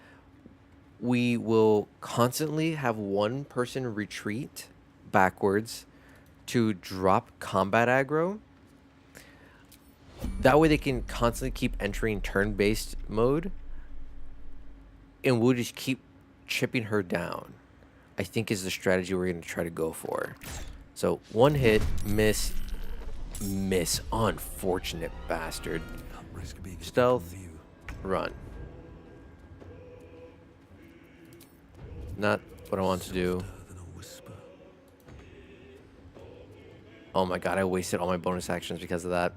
We will constantly have one person retreat backwards to drop combat aggro. That way they can constantly keep entering turn-based mode. And we'll just keep chipping her down. I think is the strategy we're going to try to go for. So, one hit, miss. Unfortunate bastard. Stealth, run. Not what I want to do. Oh my god, I wasted all my bonus actions because of that.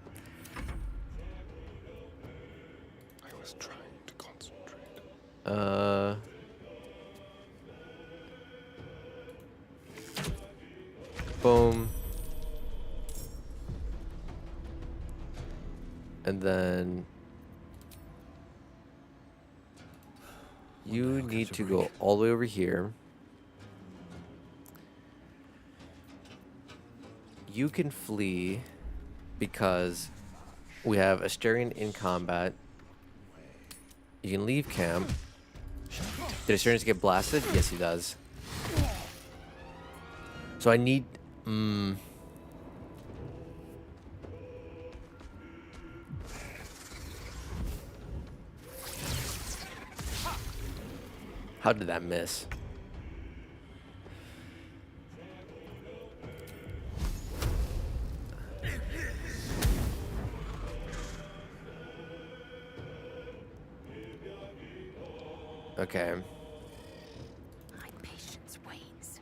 I was trying to concentrate. Boom. And then you need to go all the way over here. You can flee because we have Asterion in combat. You can leave camp. Did Asterion get blasted? Yes, he does. So I need... How did that miss? Okay. My patience wanes.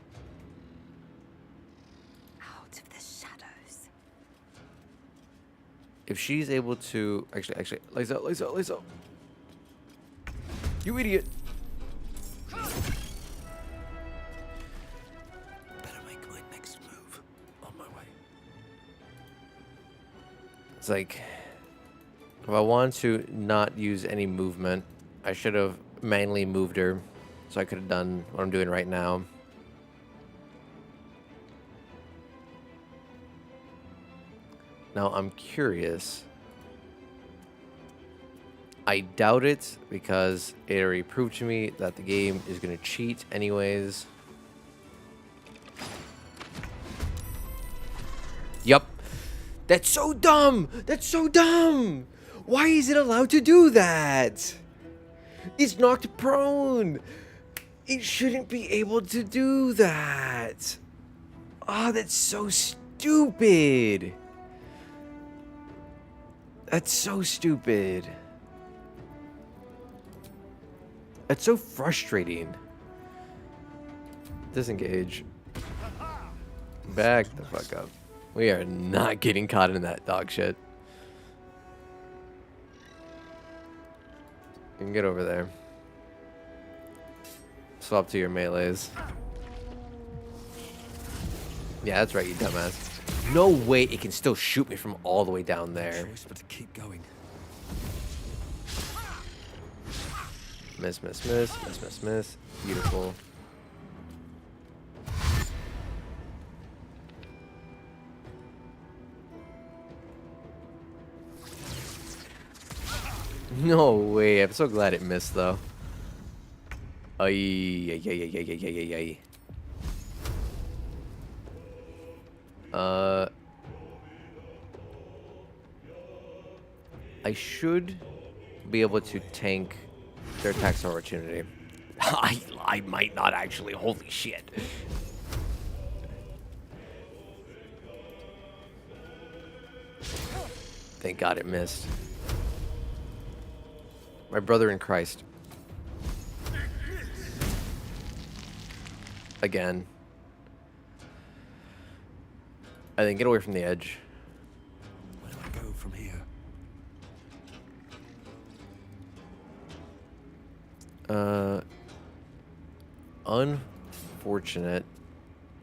Out of the shadows. If she's able to... Actually, Lisa. You idiot. Better make my next move. On my way. It's like... If I wanted to not use any movement, I should have manually moved her. So I could have done what I'm doing right now. Now, I'm curious. I doubt it because it already proved to me that the game is going to cheat anyways. Yup. That's so dumb! That's so dumb! Why is it allowed to do that? It's knocked prone! It shouldn't be able to do that! Oh, that's so stupid! That's so stupid. That's so frustrating. Disengage. Back the fuck up. We are not getting caught in that dog shit. You can get over there. Swap to your melees. Yeah, that's right, you dumbass. No way it can still shoot me from all the way down there. Choice but to keep going. Miss. Beautiful. No way. I'm so glad it missed, though. Ay. I should be able to tank their tax opportunity. I might not actually. Holy shit. Thank God it missed. My brother in Christ. Again. I think get away from the edge. Where do I go from here? Unfortunate.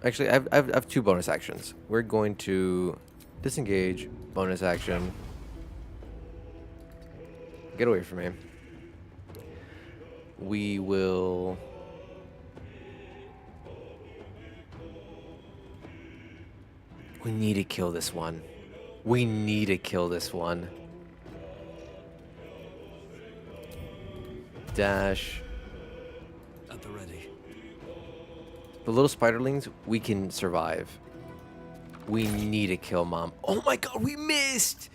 Actually, I have two bonus actions. We're going to disengage, bonus action. Get away from me. We will... We need to kill this one. We need to kill this one. Dash. At the ready. The little spiderlings, we can survive. We need to kill Mom. Oh my God, we missed!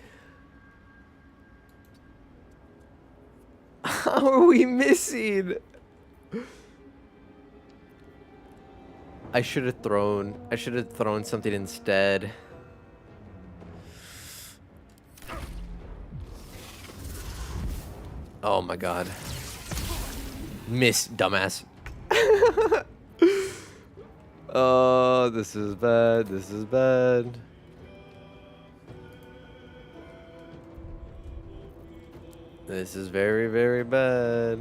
How are we missing? I should have thrown something instead. Oh my God. Miss, dumbass. Oh, this is bad. This is bad. This is very, very bad.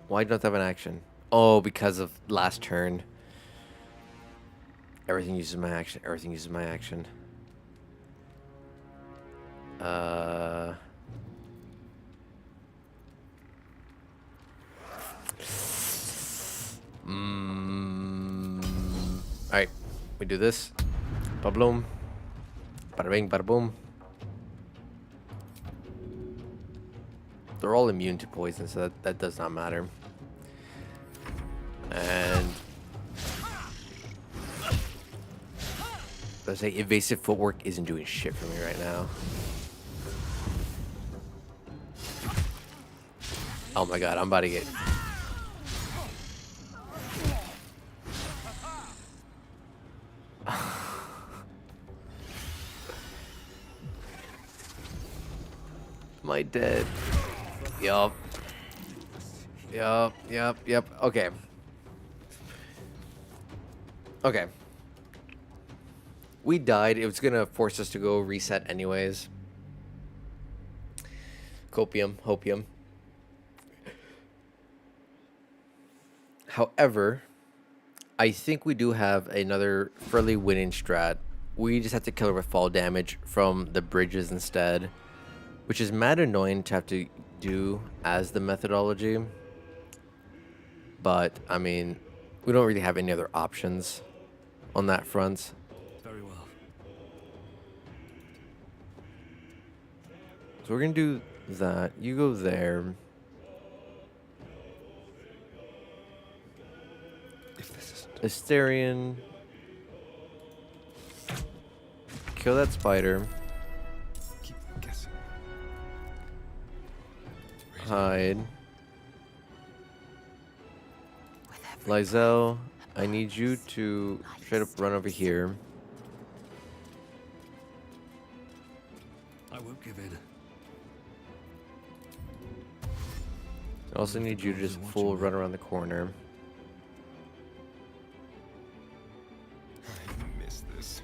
Why don't I have an action? Oh, because of last turn. Everything uses my action. Everything uses my action. Uh. Alright. We do this. Ba-bloom. Bada bing, bada boom. They're all immune to poison, so that does not matter. And let's say evasive footwork isn't doing shit for me right now. Oh my god, I'm about to get... Am I dead? Yup. Yup. Okay. Okay. We died. It was gonna force us to go reset anyways. Copium, hopium. However, I think we do have another fairly winning strat. We just have to kill her with fall damage from the bridges instead, which is mad annoying to have to do as the methodology. But, I mean, we don't really have any other options on that front. Very well. So we're going to do that. You go there. If this isn't... Asterion. Kill that spider. Keep guessing. Hide. Lysel, I need you to straight up run over here. I won't give in. I also need you to just full run around the corner. I miss this.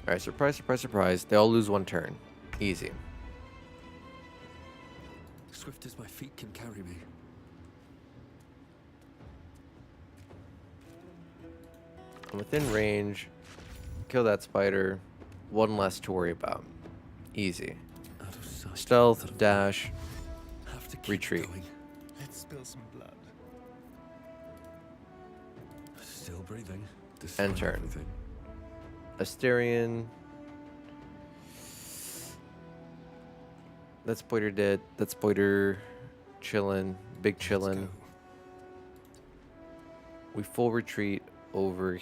Alright, surprise, surprise, surprise. They all lose one turn. Easy. Swift as my feet can carry me. I'm within range. Kill that spider. One less to worry about. Easy. Out of sight. Stealth, dash, Have to keep retreat. going. Let's spill some blood. Still breathing. Despite And turn. everything. Asterion. That spider dead. That spider chillin'. Big Let's chillin'. go. We full retreat over.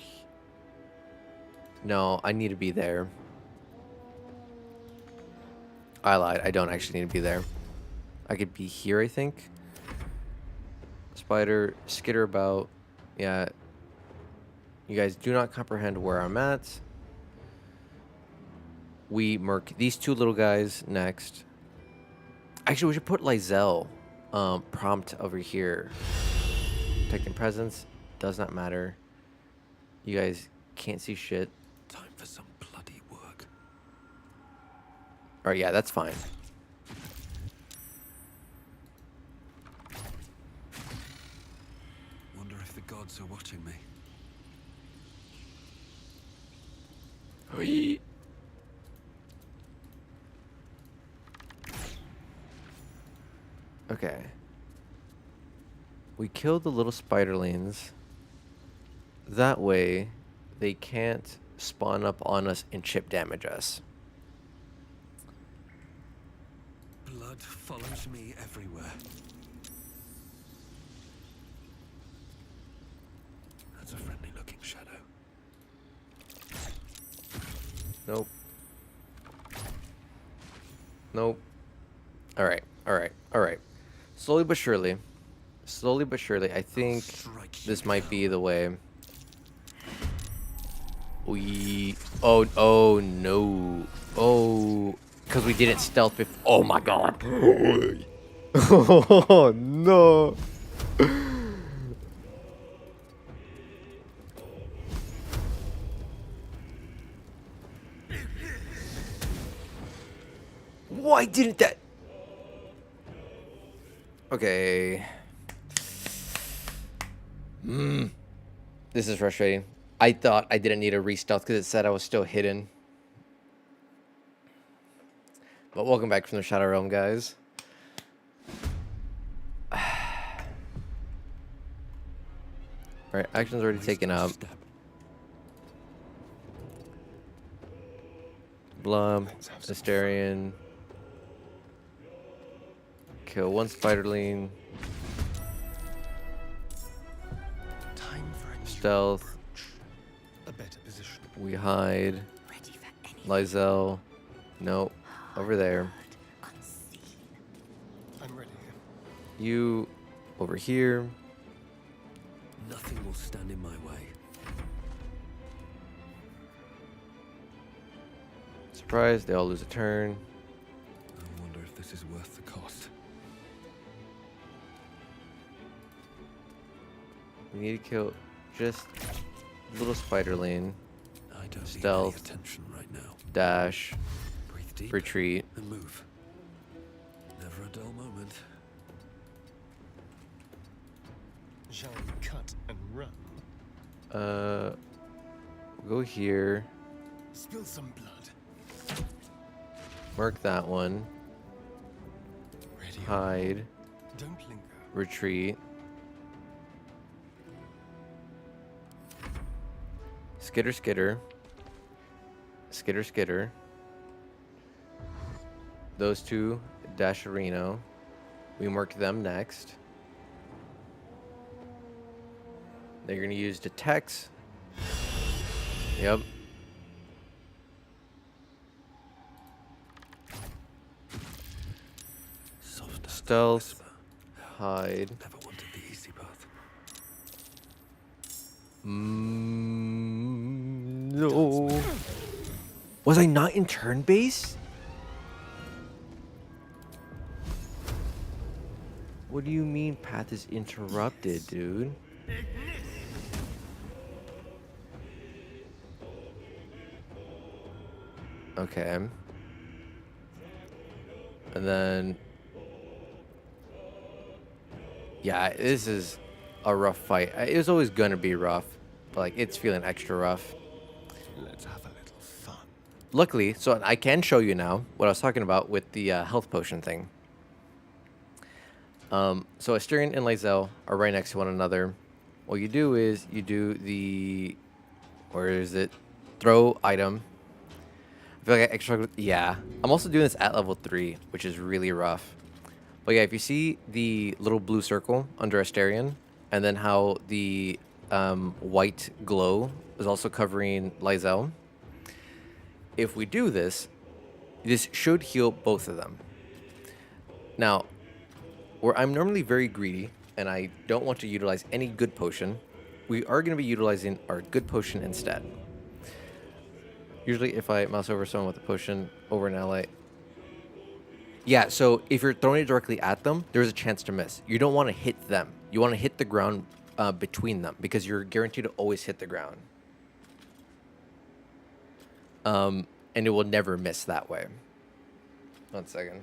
No, I need to be there. I lied. I don't actually need to be there. I could be here, I think. Spider, skitter about. Yeah. You guys do not comprehend where I'm at. We murk these two little guys next. Actually, we should put Lysel prompt over here. Detecting presence. Does not matter. You guys can't see shit. Time for some bloody work. Alright, yeah, that's fine. Wonder if the gods are watching me. Okay. We kill the little spiderlings. That way, they can't spawn up on us and chip damage us. Blood follows me everywhere. That's a friendly looking shadow. Nope. Nope. Alright, alright, alright. Slowly but surely. Slowly but surely, I think this might be the way. We... Oh no. Oh, because we didn't stealth before. Oh my god. Oh no. Why didn't that... Okay. This is frustrating. I thought I didn't need a re-stealth because it said I was still hidden. But welcome back from the Shadow Realm, guys. Alright, action's already taken up. Blum, Asterion. Kill one spiderling. Time for a new Stealth. approach. A better position. We hide. Ready for any Lysel. Nope. Over there. unseen. I'm ready. You over here. Nothing will stand in my way. Surprise, they all lose a turn. I wonder if this is worth the cost. We need to kill just little spiderling. I don't Stealth. need any attention right now. Dash. Breathe deep Retreat. and move. Never a dull moment. Shall we cut and run? Go here. Spill some blood. Mark that one. Ready. Hide. Don't linger. Retreat. Skitter, skitter. Skitter, skitter. Those two, Dasherino. We mark them next. They're going to use detects. Yep. Soft Stealth. Hide. Never wanted the easy path. No. Was I not in turn base? What do you mean path is interrupted, dude? Okay. And then... Yeah, this is a rough fight. It was always gonna be rough, but like it's feeling extra rough. Let's have a little fun. Luckily, so I can show you now what I was talking about with the health potion thing. So Asterion and Lysel are right next to one another. What you do is you do the... Where is it? Throw item. I feel like I extra... Yeah. I'm also doing this at level 3, which is really rough. But yeah, if you see the little blue circle under Asterion, and then how the white glow is also covering Lysel, if we do this, this should heal both of them. Now, where I'm normally very greedy, and I don't want to utilize any good potion, we are going to be utilizing our good potion instead. Usually if I mouse over someone with a potion over an ally... Yeah, so if you're throwing it directly at them, there's a chance to miss. You don't want to hit them. You want to hit the ground between them, because you're guaranteed to always hit the ground. And it will never miss that way. 1 second.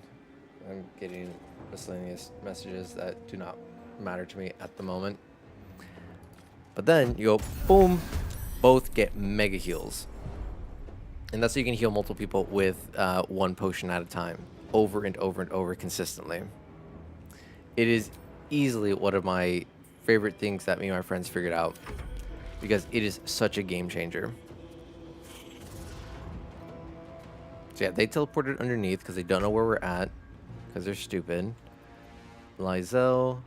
I'm getting miscellaneous messages that do not matter to me at the moment. But then you go, boom, both get mega heals. And that's so you can heal multiple people with one potion at a time, over and over and over consistently. It is easily one of my favorite things that me and my friends figured out, because it is such a game changer. So yeah, they teleported underneath because they don't know where we're at, because they're stupid. Lysel,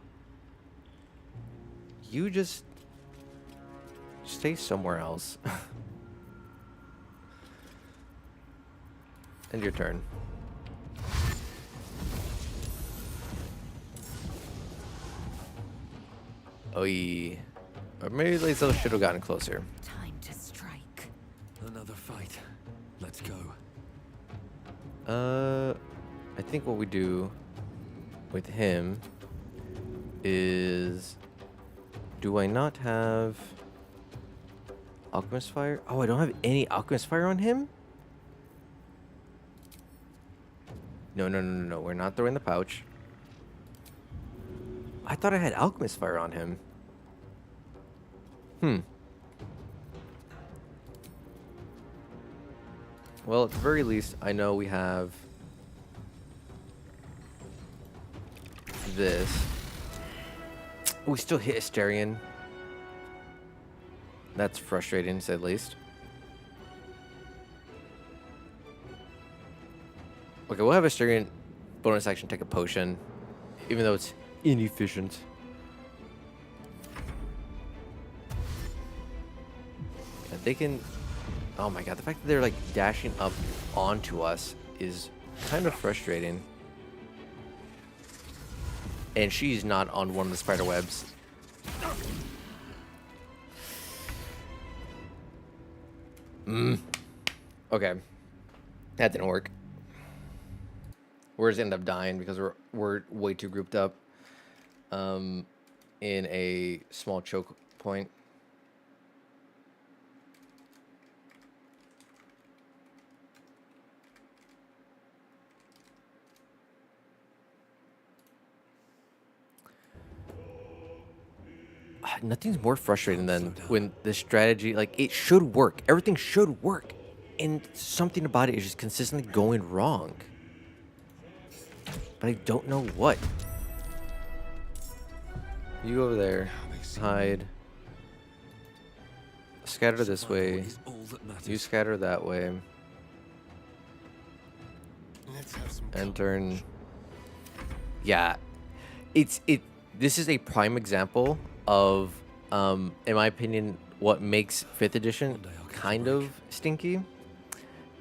you just stay somewhere else. End your turn. Oy. Or maybe Lysel should have gotten closer. Time to strike. Another fight. Let's go. I think what we do with him is... Do I not have Alchemist Fire? Oh, I don't have any Alchemist Fire on him? No. We're not throwing the pouch. I thought I had Alchemist Fire on him. Well, at the very least, I know we have this. We still hit Asterion. That's frustrating, to say the least. Okay, we'll have Asterion bonus action take a potion, even though it's inefficient. Yeah, they can... Oh my god, the fact that they're like dashing up onto us is kind of frustrating. And she's not on one of the spider webs. Okay. That didn't work. We just ended up dying because we're way too grouped up in a small choke point. Nothing's more frustrating than when the strategy, like, it should work. Everything should work. And something about it is just consistently going wrong. But I don't know what. You over there. Hide. Scatter this way. You scatter that way. Let's have some And turn. Yeah. This is a prime example of, in my opinion, what makes 5th edition kind of stinky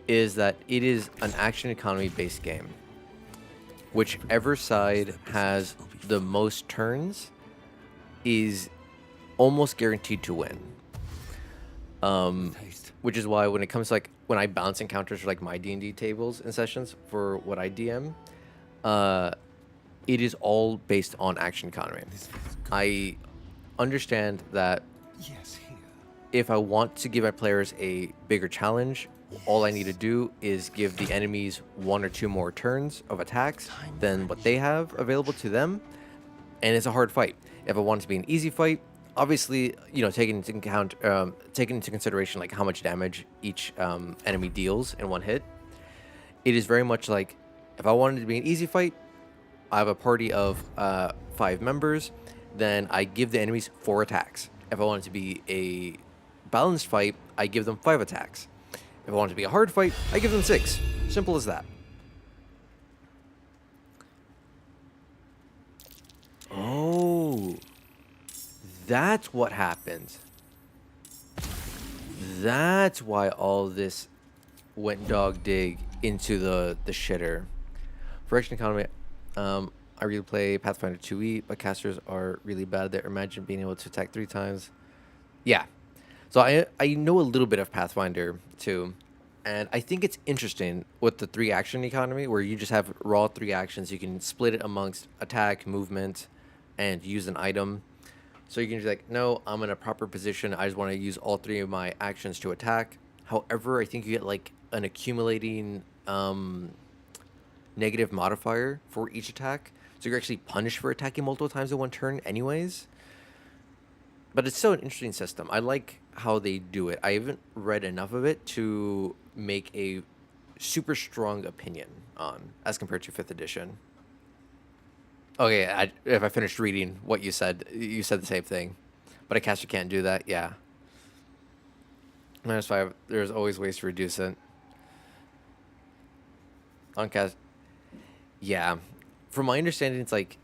is that it is an action economy based game. Whichever side has the most turns is almost guaranteed to win. Which is why when it comes to, like, when I balance encounters for like my D&D tables and sessions for what I DM, it is all based on action economy. I understand that if I want to give my players a bigger challenge, all I need to do is give the enemies 1 or 2 more turns of attacks than what they have available to them, and it's a hard fight. If I want it to be an easy fight, obviously, you know, taking into consideration like how much damage each enemy deals in one hit, it is very much like if I wanted it to be an easy fight, I have a party of 5 members, then I give the enemies 4 attacks. If I want it to be a balanced fight, I give them 5 attacks. If I want it to be a hard fight, I give them 6. Simple as that. Oh, that's what happened. That's why all this went dog dig into the shitter. For action economy, I really play Pathfinder 2e, but casters are really bad there. Imagine being able to attack 3 times. Yeah. So I know a little bit of Pathfinder too, and I think it's interesting with the 3 action economy where you just have raw 3 actions. You can split it amongst attack, movement, and use an item. So you can just like, no, I'm in a proper position. I just want to use all 3 of my actions to attack. However, I think you get like an accumulating negative modifier for each attack. So you're actually punished for attacking multiple times in one turn anyways. But it's still an interesting system. I like how they do it. I haven't read enough of it to make a super strong opinion on as compared to 5th edition. Okay, if I finished reading what you said the same thing. But a caster can't do that, yeah. -5, there's always ways to reduce it. On cast, yeah. From my understanding, it's like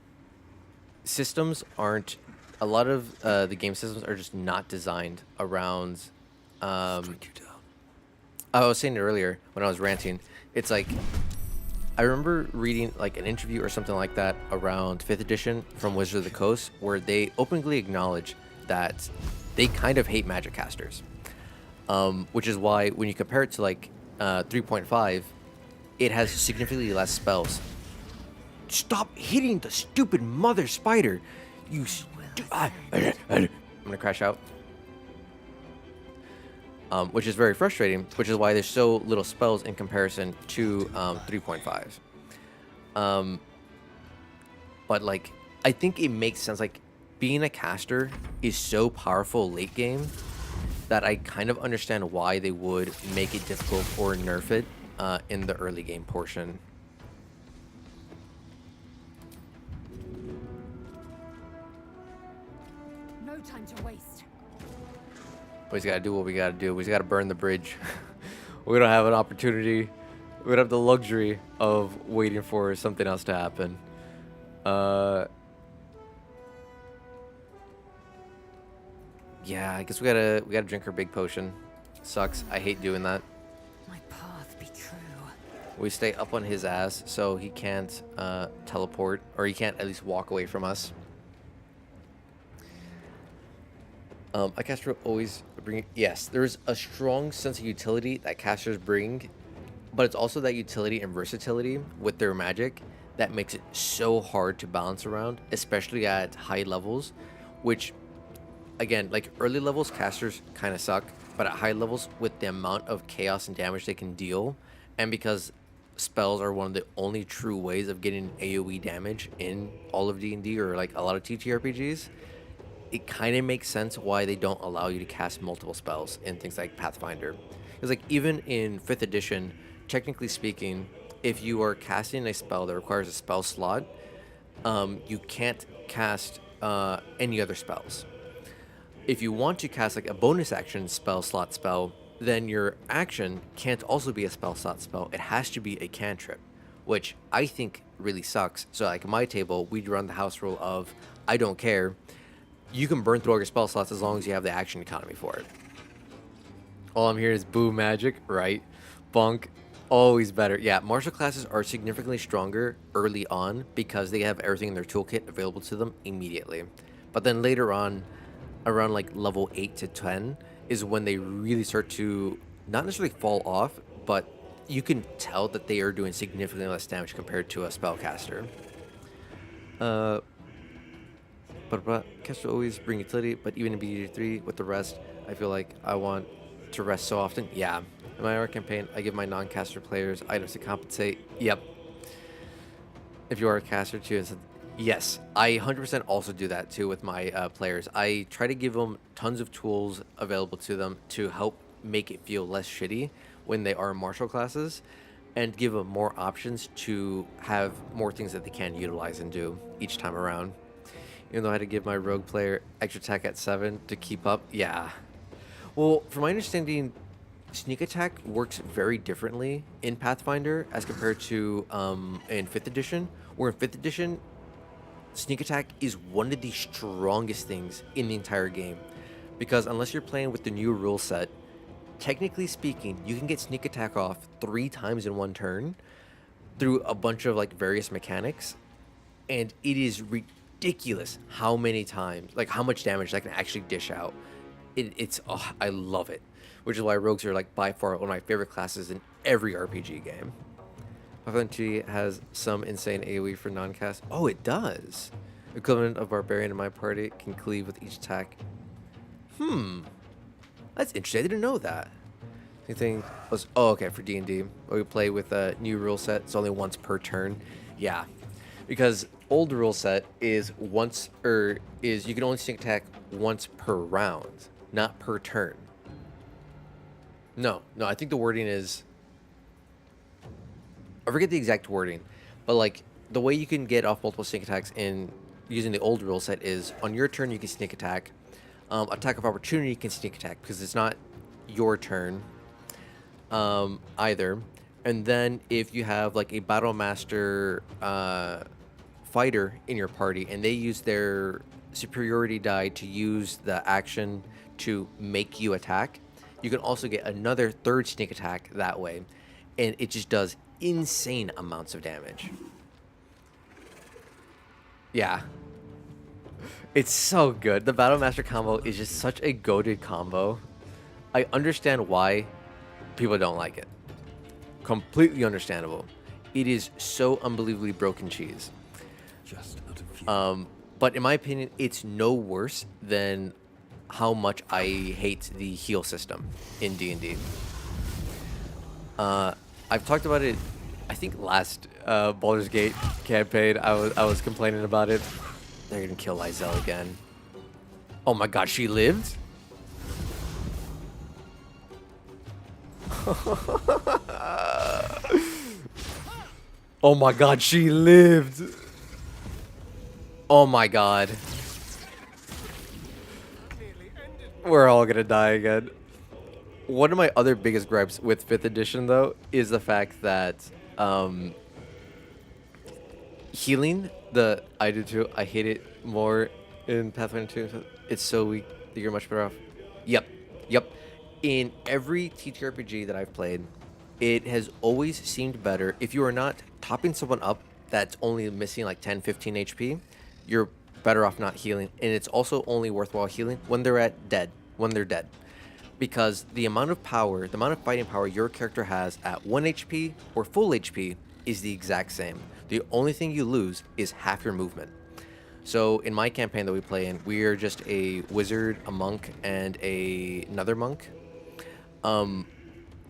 systems aren't... A lot of the game systems are just not designed around... I was saying it earlier when I was ranting. It's like... I remember reading like an interview or something like that around 5th edition from Wizards of the Coast where they openly acknowledge that they kind of hate magic casters. Which is why when you compare it to like 3.5, it has significantly less spells. Stop hitting the stupid mother spider! You I'm gonna crash out. Which is very frustrating, which is why there's so little spells in comparison to 3.5. But like, I think it makes sense. Like, being a caster is so powerful late game that I kind of understand why they would make it difficult or nerf it in the early game portion. No time to waste. We just gotta do what we gotta do. We just gotta burn the bridge. We don't have an opportunity. We don't have the luxury of waiting for something else to happen. Yeah, I guess we gotta drink her big potion. Sucks. I hate doing that. My path be true. We stay up on his ass so he can't teleport, or he can't at least walk away from us. A caster will always bring. Yes, there's a strong sense of utility that casters bring, but it's also that utility and versatility with their magic that makes it so hard to balance around, especially at high levels, which, again, like early levels, casters kind of suck, but at high levels, with the amount of chaos and damage they can deal, and because spells are one of the only true ways of getting AoE damage in all of D&D or like a lot of TTRPGs, it kind of makes sense why they don't allow you to cast multiple spells in things like Pathfinder. Because like even in 5th edition, technically speaking, if you are casting a spell that requires a spell slot, you can't cast any other spells. If you want to cast like a bonus action spell slot spell, then your action can't also be a spell slot spell. It has to be a cantrip, which I think really sucks. So like in my table, we run the house rule of I don't care. You can burn through all your spell slots as long as you have the action economy for it. All I'm hearing is boo magic, right? Bunk, always better. Yeah, martial classes are significantly stronger early on because they have everything in their toolkit available to them immediately. But then later on, around like level 8 to 10 is when they really start to not necessarily fall off, but you can tell that they are doing significantly less damage compared to a spellcaster. But caster always bring utility, but even in BD3 with the rest, I feel like I want to rest so often. Yeah. In my art campaign, I give my non-caster players items to compensate. Yep. If you are a caster too, yes, I 100% also do that too with my players. I try to give them tons of tools available to them to help make it feel less shitty when they are martial classes, and give them more options to have more things that they can utilize and do each time around. Even though I had to give my rogue player extra attack at 7 to keep up. Yeah. Well, from my understanding, sneak attack works very differently in Pathfinder as compared to in 5th edition, where in 5th edition, sneak attack is one of the strongest things in the entire game. Because unless you're playing with the new rule set, technically speaking, you can get sneak attack off 3 times in one turn through a bunch of like various mechanics, and it is ridiculous how many times, like how much damage that can actually dish out. It's I love it, which is why rogues are like by far one of my favorite classes in every RPG game. Pathfinder has some insane AoE for non-cast. Oh, it does. Equivalent of barbarian in my party can cleave with each attack. That's interesting. I didn't know that. Same thing was okay for D&D. We play with a new rule set. It's only once per turn. Yeah, because old rule set is you can only sneak attack once per round, not per turn. No, I think the wording is, I forget the exact wording, but like the way you can get off multiple sneak attacks in using the old rule set is on your turn you can sneak attack. Attack of opportunity can sneak attack because it's not your turn either. And then if you have like a battle master fighter in your party and they use their superiority die to use the action to make you attack, you can also get another third sneak attack that way, and it just does insane amounts of damage. Yeah, it's so good. The battle master combo is just such a goated combo. I understand why people don't like it. Completely understandable. It is so unbelievably broken cheese. Just out of view. But in my opinion, it's no worse than how much I hate the heal system in D&D. I've talked about it, I think last Baldur's Gate campaign. I was complaining about it. They're gonna kill Lizelle again. Oh my god, she lived? Oh my god, she lived. Oh my god. We're all gonna die again. One of my other biggest gripes with 5th edition, though, is the fact that healing, I do too, I hate it more in Pathfinder 2. It's so weak that you're much better off. Yep, yep. In every TTRPG that I've played, it has always seemed better if you are not topping someone up that's only missing like 10, 15 HP, you're better off not healing. And it's also only worthwhile healing when they're when they're dead. Because the amount of power, the amount of fighting power your character has at 1 HP or full HP is the exact same. The only thing you lose is half your movement. So in my campaign that we play in, we are just a wizard, a monk, and another monk.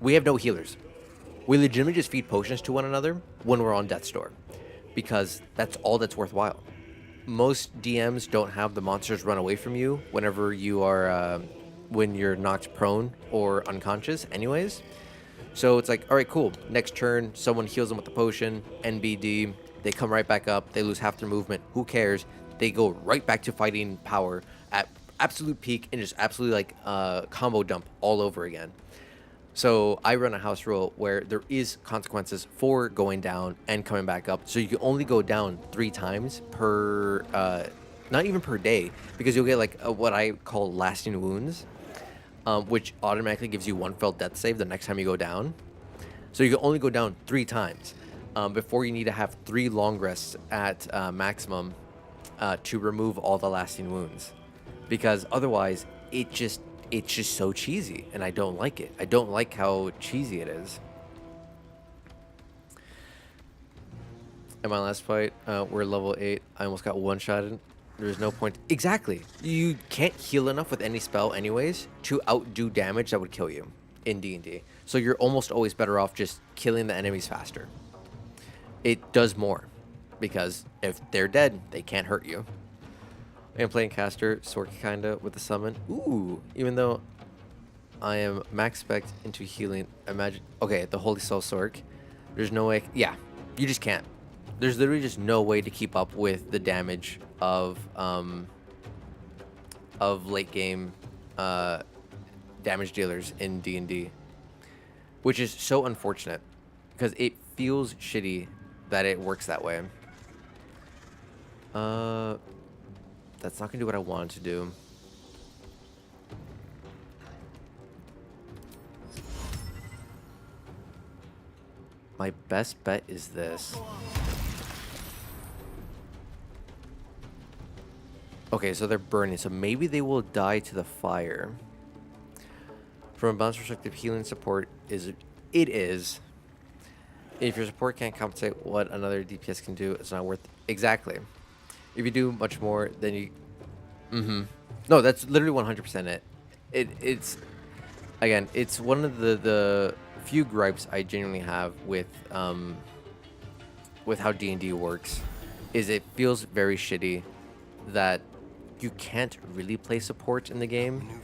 We have no healers. We legitimately just feed potions to one another when we're on death's door, because that's all that's worthwhile. Most DMs don't have the monsters run away from you whenever you are when you're knocked prone or unconscious anyways. So it's like, all right, cool. Next turn, someone heals them with the potion, NBD, they come right back up, they lose half their movement. Who cares? They go right back to fighting power at absolute peak and just absolutely like combo dump all over again. So I run a house rule where there is consequences for going down and coming back up. So you can only go down 3 times per, not even per day, because you'll get like what I call lasting wounds, which automatically gives you 1 failed death save the next time you go down. So you can only go down 3 times before you need to have 3 long rests at maximum to remove all the lasting wounds, because otherwise it's just so cheesy, and I don't like it. I don't like how cheesy it is. In my last fight, we're level 8. I almost got one-shotted. There's no point. Exactly. You can't heal enough with any spell anyways to outdo damage that would kill you in D&D. So you're almost always better off just killing the enemies faster. It does more, because if they're dead, they can't hurt you. I'm playing caster, Sorky kinda, with the summon. Ooh, even though I am max spec into healing, imagine, okay, the Holy Soul Sork, there's no way, yeah, you just can't. There's literally just no way to keep up with the damage of late game damage dealers in D&D, which is so unfortunate, because it feels shitty that it works that way. That's not gonna do what I wanted to do. My best bet is this. Okay, so they're burning, so maybe they will die to the fire. From a balance perspective, healing support is... It is. If your support can't compensate what another DPS can do, it's not worth... Exactly. If you do much more, then you... No, that's literally 100% it. It's... Again, it's one of the few gripes I genuinely have with how D&D works, is it feels very shitty that you can't really play support in the game.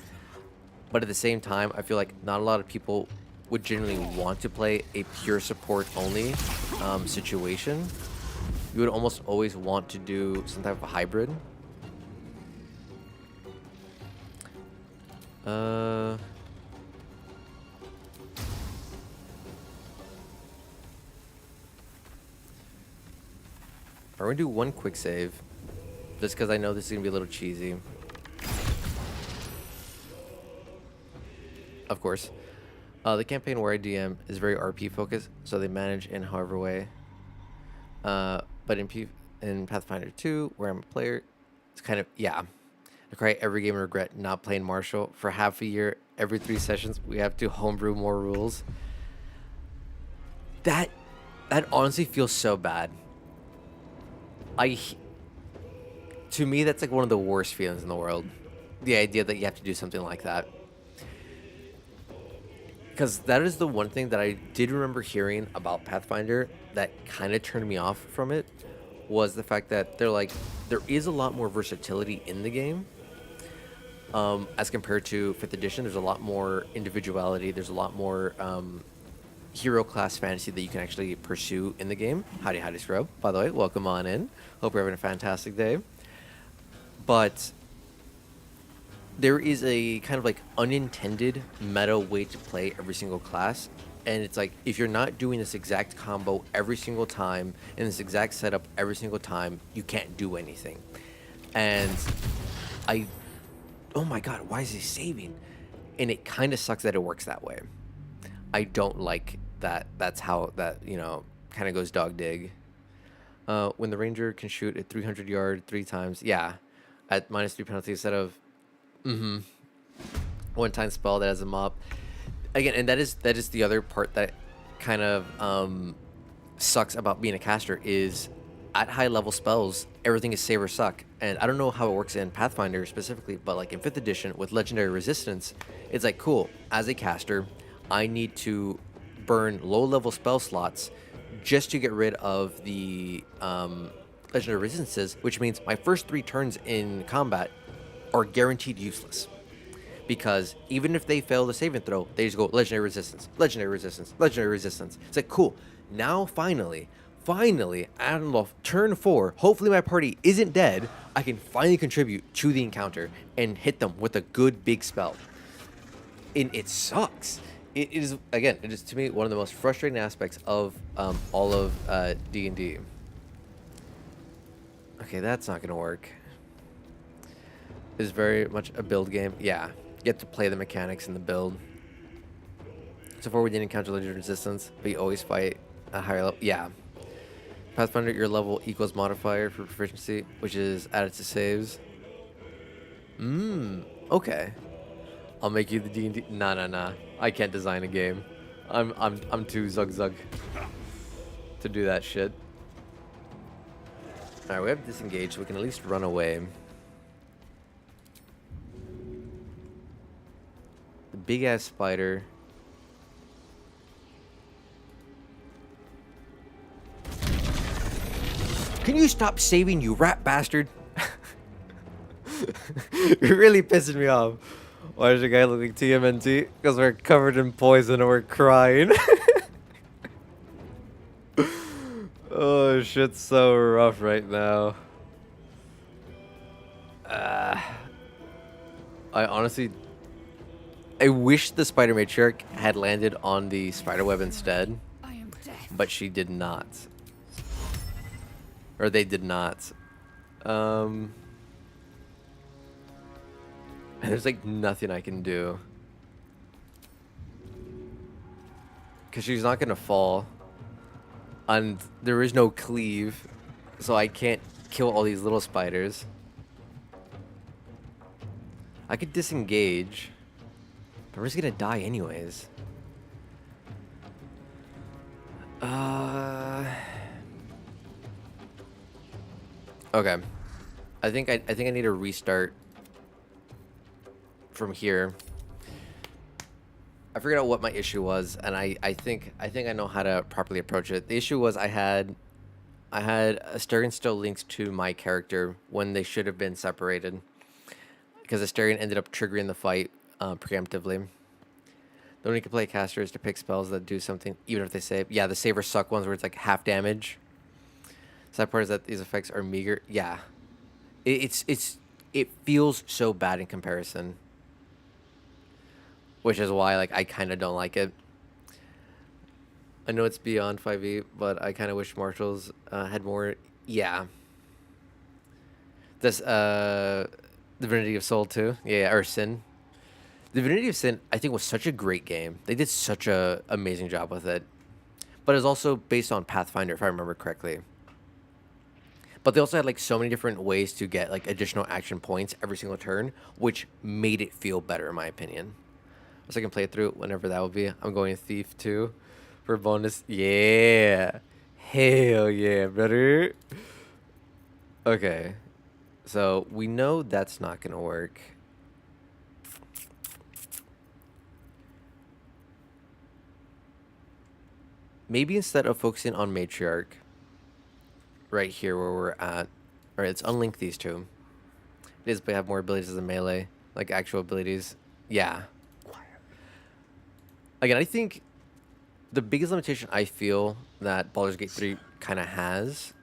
But at the same time, I feel like not a lot of people would generally want to play a pure support only situation. You would almost always want to do some type of a hybrid. I'm gonna do one quick save, just because I know this is gonna be a little cheesy. Of course. The campaign where I DM is very RP focused, so they manage in however way. But in Pathfinder 2, where I'm a player, it's kind of, yeah. I cry every game of regret not playing Marshall. For half a year, every 3 sessions, we have to homebrew more rules. That honestly feels so bad. To me, that's like one of the worst feelings in the world. The idea that you have to do something like that. Because that is the one thing that I did remember hearing about Pathfinder that kind of turned me off from it, was the fact that they're like, there is a lot more versatility in the game. as compared to 5th edition. There's a lot more individuality. There's a lot more hero class fantasy that you can actually pursue in the game. Howdy, Scrub. By the way, welcome on in. Hope you're having a fantastic day. But there is a kind of like unintended meta way to play every single class. And it's like, if you're not doing this exact combo every single time, in this exact setup every single time, you can't do anything. And oh my god, why is he saving? And it kind of sucks that it works that way. I don't like that. That's how that, kind of goes dog dig. When the ranger can shoot at 300 yard 3 times, yeah, at -3 penalty instead of one-time spell that has a mop. Again, and that is the other part that kind of sucks about being a caster is at high level spells, everything is save or suck. And I don't know how it works in Pathfinder specifically, but like in 5th edition with legendary resistance, it's like, cool, as a caster, I need to burn low level spell slots just to get rid of the legendary resistances, which means my first 3 turns in combat are guaranteed useless. Because even if they fail the saving throw, they just go legendary resistance, legendary resistance, legendary resistance. It's like, cool. Now finally, I don't know, turn 4, hopefully my party isn't dead. I can finally contribute to the encounter and hit them with a good big spell. And it sucks. It is, again, it is to me one of the most frustrating aspects of all of D&D. Okay, that's not gonna work. It's very much a build game. Yeah. You have to play the mechanics in the build. So far we didn't encounter legendary resistance, but you always fight a higher level. Yeah. Pathfinder, your level equals modifier for proficiency, which is added to saves. Okay. I'll make you the D&D. Nah. I can't design a game. I'm too zug to do that shit. Alright, we have disengaged, so we can at least run away. Big ass spider. Can you stop saving, you rat bastard? You're really pissing me off. Why does your guy look like TMNT? Because we're covered in poison and we're crying. Oh, shit's so rough right now. I wish the spider matriarch had landed on the spiderweb instead, but she did not. Or they did not. And there's like nothing I can do. Because she's not going to fall. And there is no cleave, so I can't kill all these little spiders. I could disengage. But we're just gonna die anyways. Okay. I think I need to restart from here. I figured out what my issue was, and I think I know how to properly approach it. The issue was I had Astarion still linked to my character when they should have been separated, because Astarion ended up triggering the fight preemptively. The only you can play caster is to pick spells that do something, even if they save. Yeah, the save or suck ones where it's like half damage. Sad part is that these effects are meager. Yeah, it feels so bad in comparison, which is why like I kind of don't like it. I know it's beyond 5e, but I kind of wish Marshals had more. Yeah. This Divinity of Soul too. Yeah, or Sin. Divinity of Sin, I think, was such a great game. They did such a amazing job with it. But it's also based on Pathfinder, if I remember correctly. But they also had like so many different ways to get like additional action points every single turn, which made it feel better, in my opinion. So I can play it through whenever that will be. I'm going Thief too for bonus. Yeah. Hell yeah, brother. Okay. So we know that's not going to work. Maybe instead of focusing on Matriarch, right here where we're at, alright, let's unlink these two. It is, but have more abilities as a melee. like actual abilities. Yeah. Again, I think the biggest limitation I feel that Baldur's Gate 3 kind of has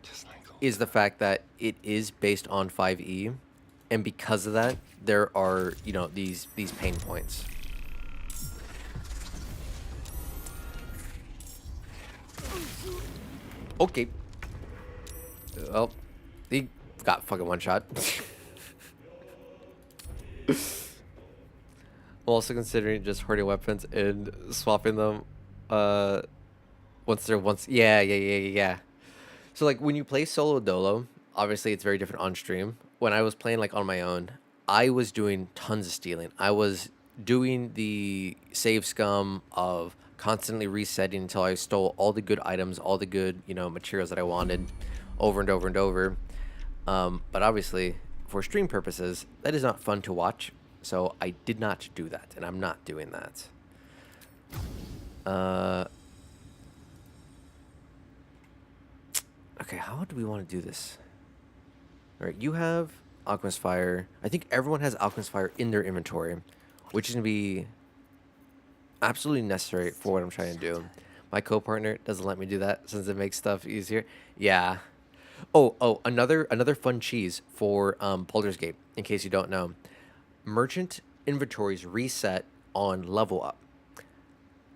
Just like all is the fact that it is based on 5e, and because of that, there are, you know, these pain points. Okay. Well, he got fucking one shot. I'm also considering just hoarding weapons and swapping them yeah. So like when you play solo dolo, obviously it's very different on stream. When I was playing like on my own, I was doing tons of stealing. I was doing the save scum of constantly resetting until I stole all the good items, all the good, you know, materials that I wanted over and over and over. But obviously, for stream purposes, that is not fun to watch. So I did not do that, and I'm not doing that. Okay, how do we want to do this? All right, you have Alchemist Fire. I think everyone has Alchemist Fire in their inventory, which is going to be absolutely necessary for what I'm trying to do. My co-partner doesn't let me do that since it makes stuff easier. Yeah. Oh, another fun cheese for Baldur's Gate, in case you don't know. Merchant inventories reset on level up.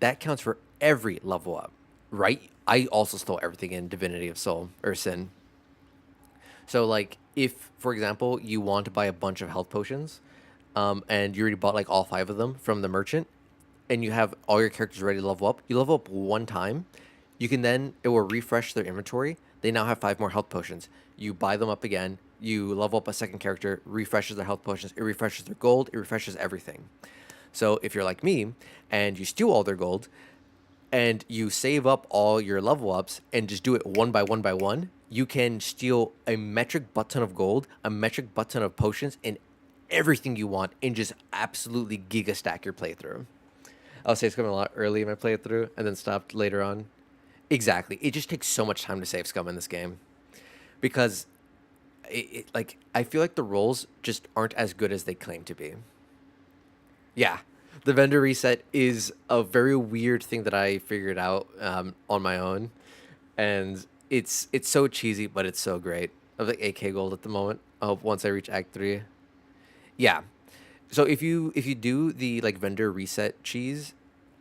That counts for every level up, right? I also stole everything in Divinity of Soul or Sin. So like if, for example, you want to buy a bunch of health potions, and you already bought like all 5 of them from the merchant, and you have all your characters ready to level up, you level up one time, you can then, it will refresh their inventory. They now have 5 more health potions. You buy them up again, you level up a second character, refreshes their health potions, it refreshes their gold, it refreshes everything. So if you're like me and you steal all their gold and you save up all your level ups and just do it one by one, you can steal a metric butt ton of gold, a metric butt ton of potions, and everything you want, and just absolutely giga stack your playthrough. I'll say it's coming a lot early in my playthrough and then stopped later on. Exactly. It just takes so much time to save scum in this game because like I feel like the rolls just aren't as good as they claim to be. Yeah, the vendor reset is a very weird thing that I figured out on my own, and it's so cheesy, but it's so great. I have like 8K gold at the moment. I hope once I reach Act 3. Yeah. So if you do the like vendor reset cheese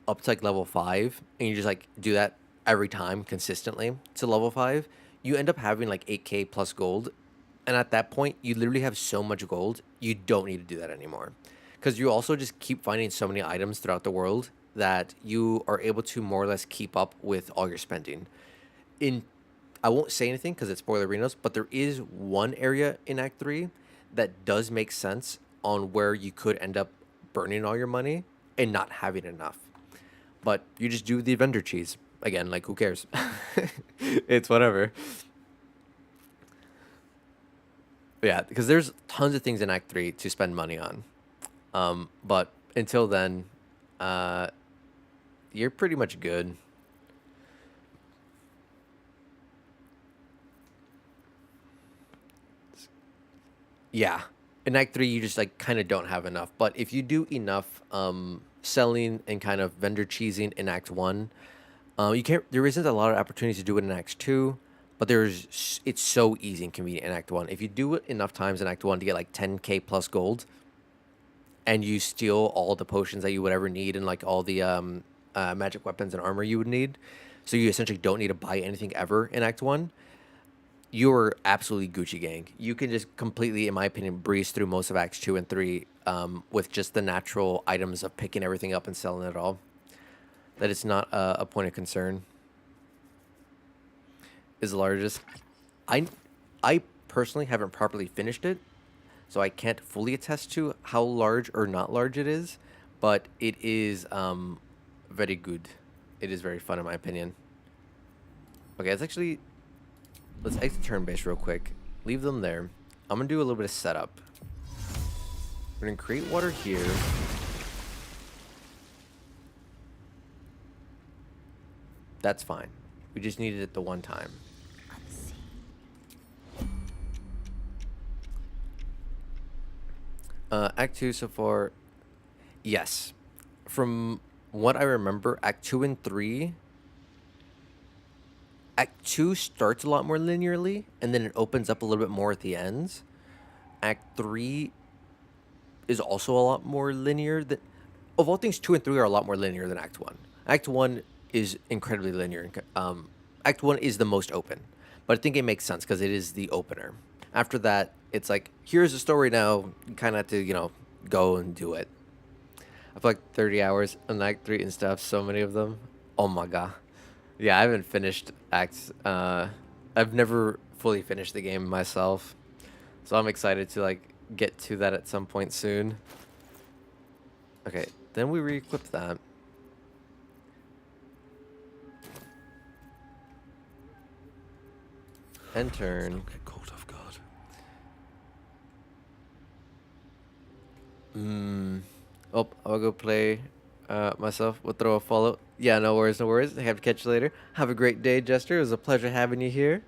up to like level 5, and you just like do that every time consistently to level 5, you end up having like 8K plus gold, and at that point you literally have so much gold you don't need to do that anymore, because you also just keep finding so many items throughout the world that you are able to more or less keep up with all your spending. In I won't say anything because it's spoiler arenas, but there is one area in Act 3 that does make sense on where you could end up burning all your money and not having enough. But you just do the vendor cheese. Again, like, who cares? It's whatever. Yeah, because there's tons of things in Act 3 to spend money on. But until then, you're pretty much good. Yeah. In Act 3, you just like kind of don't have enough. But if you do enough selling and kind of vendor cheesing in Act 1, you can't. There isn't a lot of opportunities to do it in Act 2, but it's so easy and convenient in Act 1. If you do it enough times in Act 1 to get like 10K plus gold, and you steal all the potions that you would ever need and like all the magic weapons and armor you would need, so you essentially don't need to buy anything ever in Act 1, you're absolutely Gucci gang. You can just completely, in my opinion, breeze through most of Acts 2 and 3 with just the natural items of picking everything up and selling it all. That is not a point of concern. Is the largest. I personally haven't properly finished it, so I can't fully attest to how large or not large it is, but it is very good. It is very fun in my opinion. Okay, let's exit turn base real quick. Leave them there. I'm gonna do a little bit of setup. We're gonna create water here. That's fine. We just needed it the one time. Act 2 so far, yes. From what I remember, Act 2 and 3, Act 2 starts a lot more linearly, and then it opens up a little bit more at the ends. Act 3 is also a lot more linear. Of all things, 2 and 3 are a lot more linear than Act 1. Act 1 is incredibly linear. Act 1 is the most open, but I think it makes sense because it is the opener. After that, it's like, here's the story now. You kind of have to, go and do it. I feel like 30 hours on Act 3 and stuff, so many of them. Oh my god. Yeah, I haven't finished Acts. I've never fully finished the game myself. So I'm excited to, get to that at some point soon. Okay, then we re-equip that. End turn. Don't get caught off guard. Oh, I'll go play myself. We'll throw a follow. Yeah, no worries, no worries. I have to catch you later. Have a great day, Jester. It was a pleasure having you here.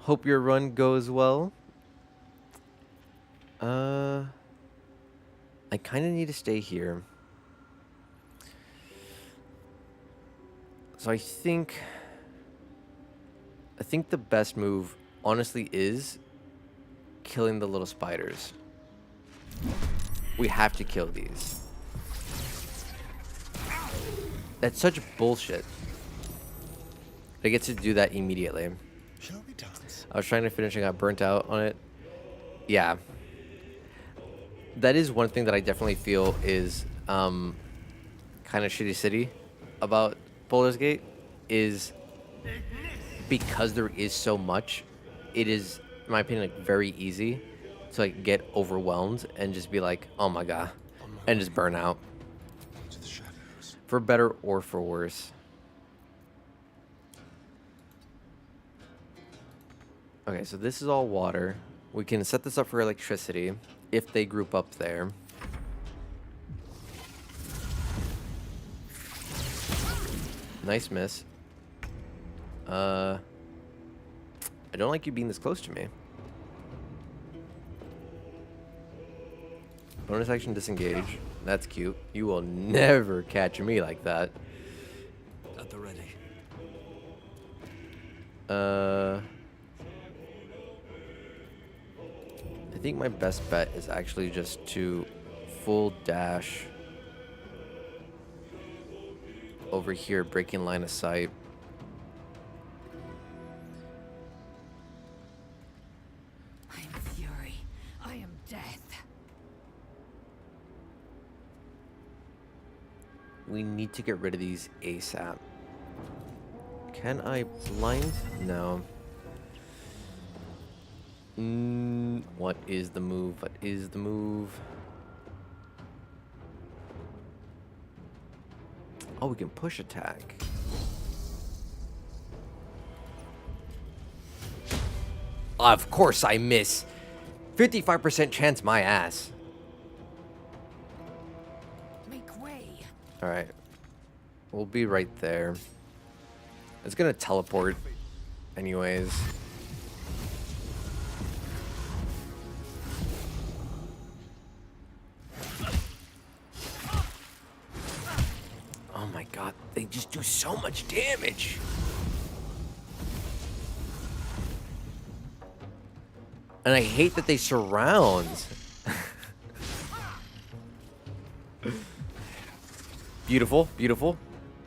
Hope your run goes well. I kind of need to stay here. So I think the best move, honestly, is killing the little spiders. We have to kill these. That's such bullshit. I get to do that immediately. Shall we dance? I was trying to finish and got burnt out on it. Yeah. That is one thing that I definitely feel is kind of shitty city about Baldur's Gate is because there is so much, it is, in my opinion, very easy to get overwhelmed and just be like, oh my god, and just burn out. To the shadows. For better or for worse. Okay, so this is all water. We can set this up for electricity if they group up there. Nice miss. I don't like you being this close to me. Bonus action disengage. That's cute. You will never catch me like that. At the ready. I think my best bet is actually just to full dash over here, breaking line of sight. I am fury. I am death. We need to get rid of these ASAP. Can I blind? No. What is the move? What is the move? Oh, we can push attack. Of course I miss. 55% chance my ass. Make way. Alright. We'll be right there. It's gonna teleport anyways. Oh my god, they just do so much damage. And I hate that they surround. Beautiful, beautiful.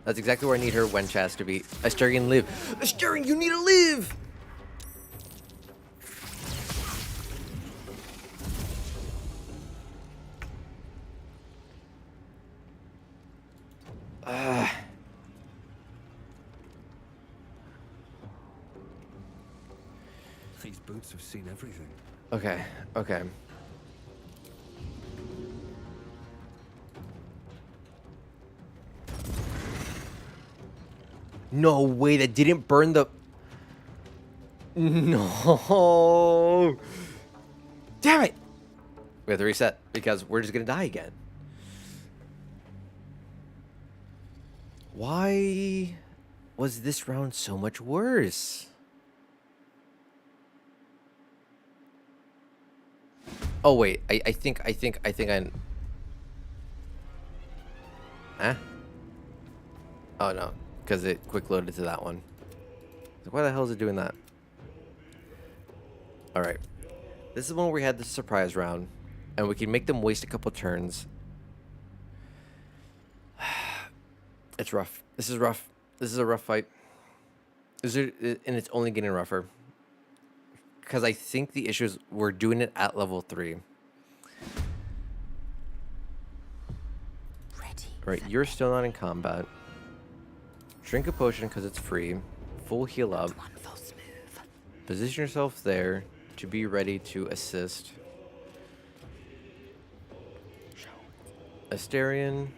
That's exactly where I need her wench has to be. Astarion, live. Astarion, you need to live! These boots have seen everything. Okay, okay. No way, that didn't burn the... No! Damn it! We have to reset, because we're just gonna die again. Why was this round so much worse? Oh wait, I think I. Huh? Oh no, because it quick loaded to that one. Why the hell is it doing that? All right, this is when we had the surprise round, and we can make them waste a couple turns. It's rough. This is rough. This is a rough fight. And it's only getting rougher. Because I think the issue is we're doing it at level 3. Ready. Right, you're still not in combat. Drink a potion because it's free. Full heal up. One false move. Position yourself there to be ready to assist. Asterion.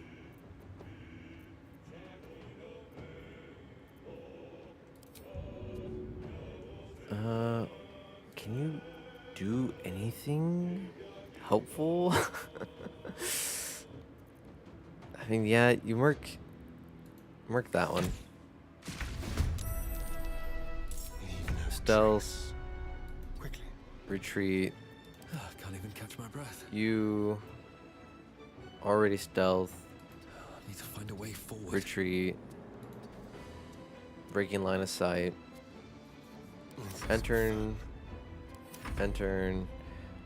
Can you do anything helpful? I mean, yeah, you mark that one. Stealth. Quickly. Retreat. I can't even catch my breath. You already stealth. I need to find a way forward. Retreat. Breaking line of sight. Enter.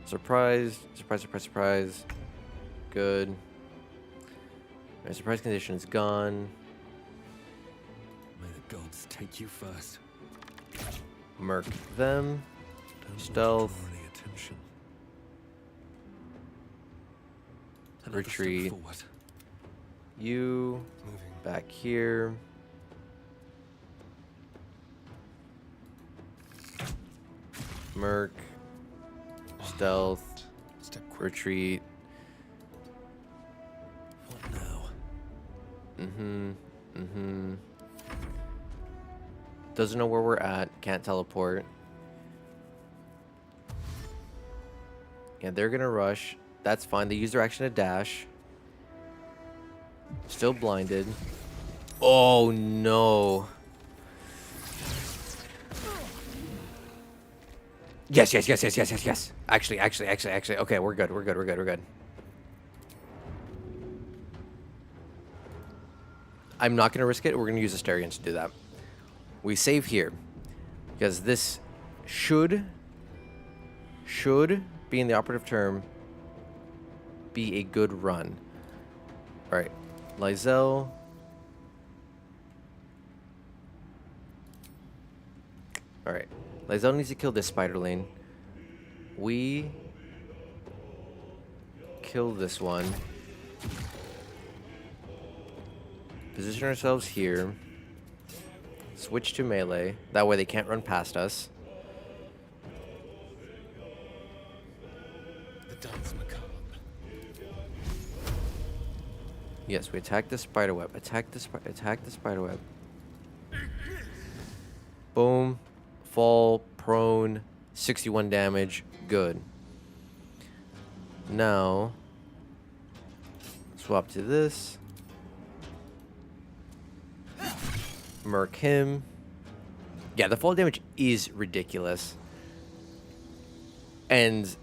Surprise. Surprise. Good. My surprise condition is gone. May the gods take you first. Merc them. Don't Stealth. draw any attention. Retreat. Forward. You Moving. back here. Merc. Stealth. Step quick. Retreat. What now? Doesn't know where we're at. Can't teleport. Yeah, they're gonna rush. That's fine. They use their action to dash. Still blinded. Oh no. Yes. Actually. Okay, we're good. I'm not gonna risk it. We're gonna use Asterion to do that. We save here because this should be in the operative term be a good run. All right, Lysel. All right, Lysel needs to kill this spiderling. We kill this one. Position ourselves here. Switch to melee. That way they can't run past us. The dance macabre. Yes, we attack the spiderweb. Attack the spiderweb. Boom. Fall. Prone. 61 damage. Good. Now, swap to this. Merc him. Yeah, the fall damage is ridiculous. And,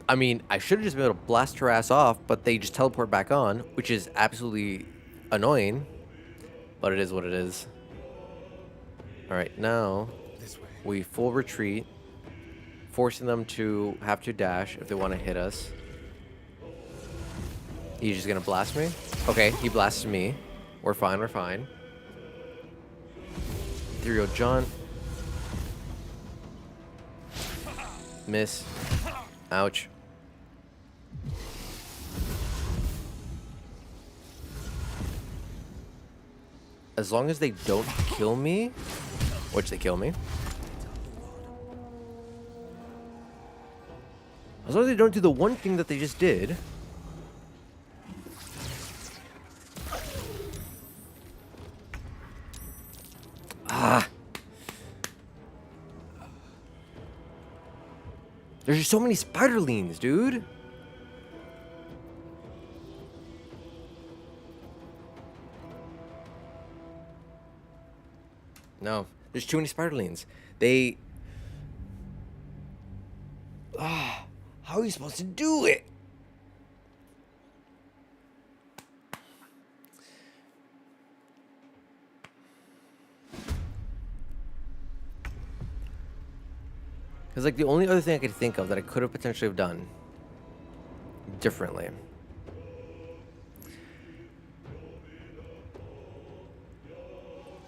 I mean, I should have just been able to blast her ass off, but they just teleport back on, which is absolutely annoying. But it is what it is. Alright, now This way. we full retreat, forcing them to have to dash if they want to hit us. He's just gonna blast me? Okay, he blasts me. We're fine. Ethereal Jaunt. Miss. Ouch. As long as they don't kill me, which they kill me. As long as they don't do the one thing that they just did. There's just so many spiderlings, dude. No, there's too many spiderlings. How How are you supposed to do it? Because, like, the only other thing I could think of that I could have potentially have done differently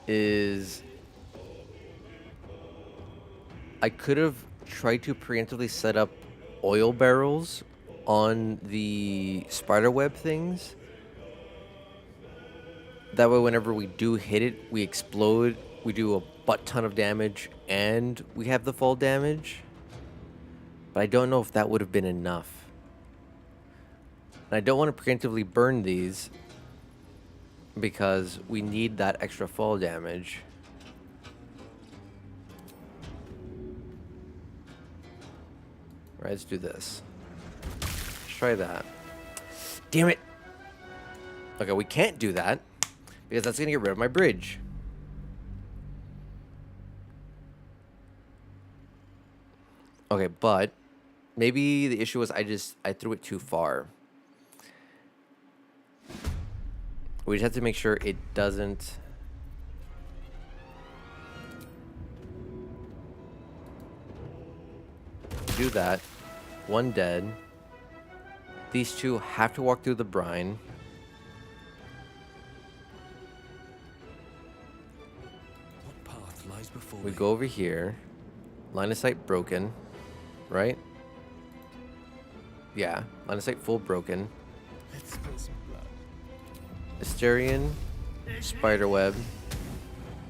is I could have tried to preemptively set up oil barrels on the spiderweb things. That way, whenever we do hit it, we explode, we do a butt ton of damage, and we have the fall damage. But I don't know if that would have been enough. And I don't want to preemptively burn these because we need that extra fall damage. All right, let's do this. Let's try that. Damn it! Okay, we can't do that because that's gonna get rid of my bridge. Okay, but maybe the issue was I threw it too far. We just have to make sure it doesn't. Do that. One dead. These two have to walk through the brine. What path lies before We me? go over here. Line of sight broken. Right? Yeah. Line of sight full broken. Let's spill some blood. Asterion. Spiderweb.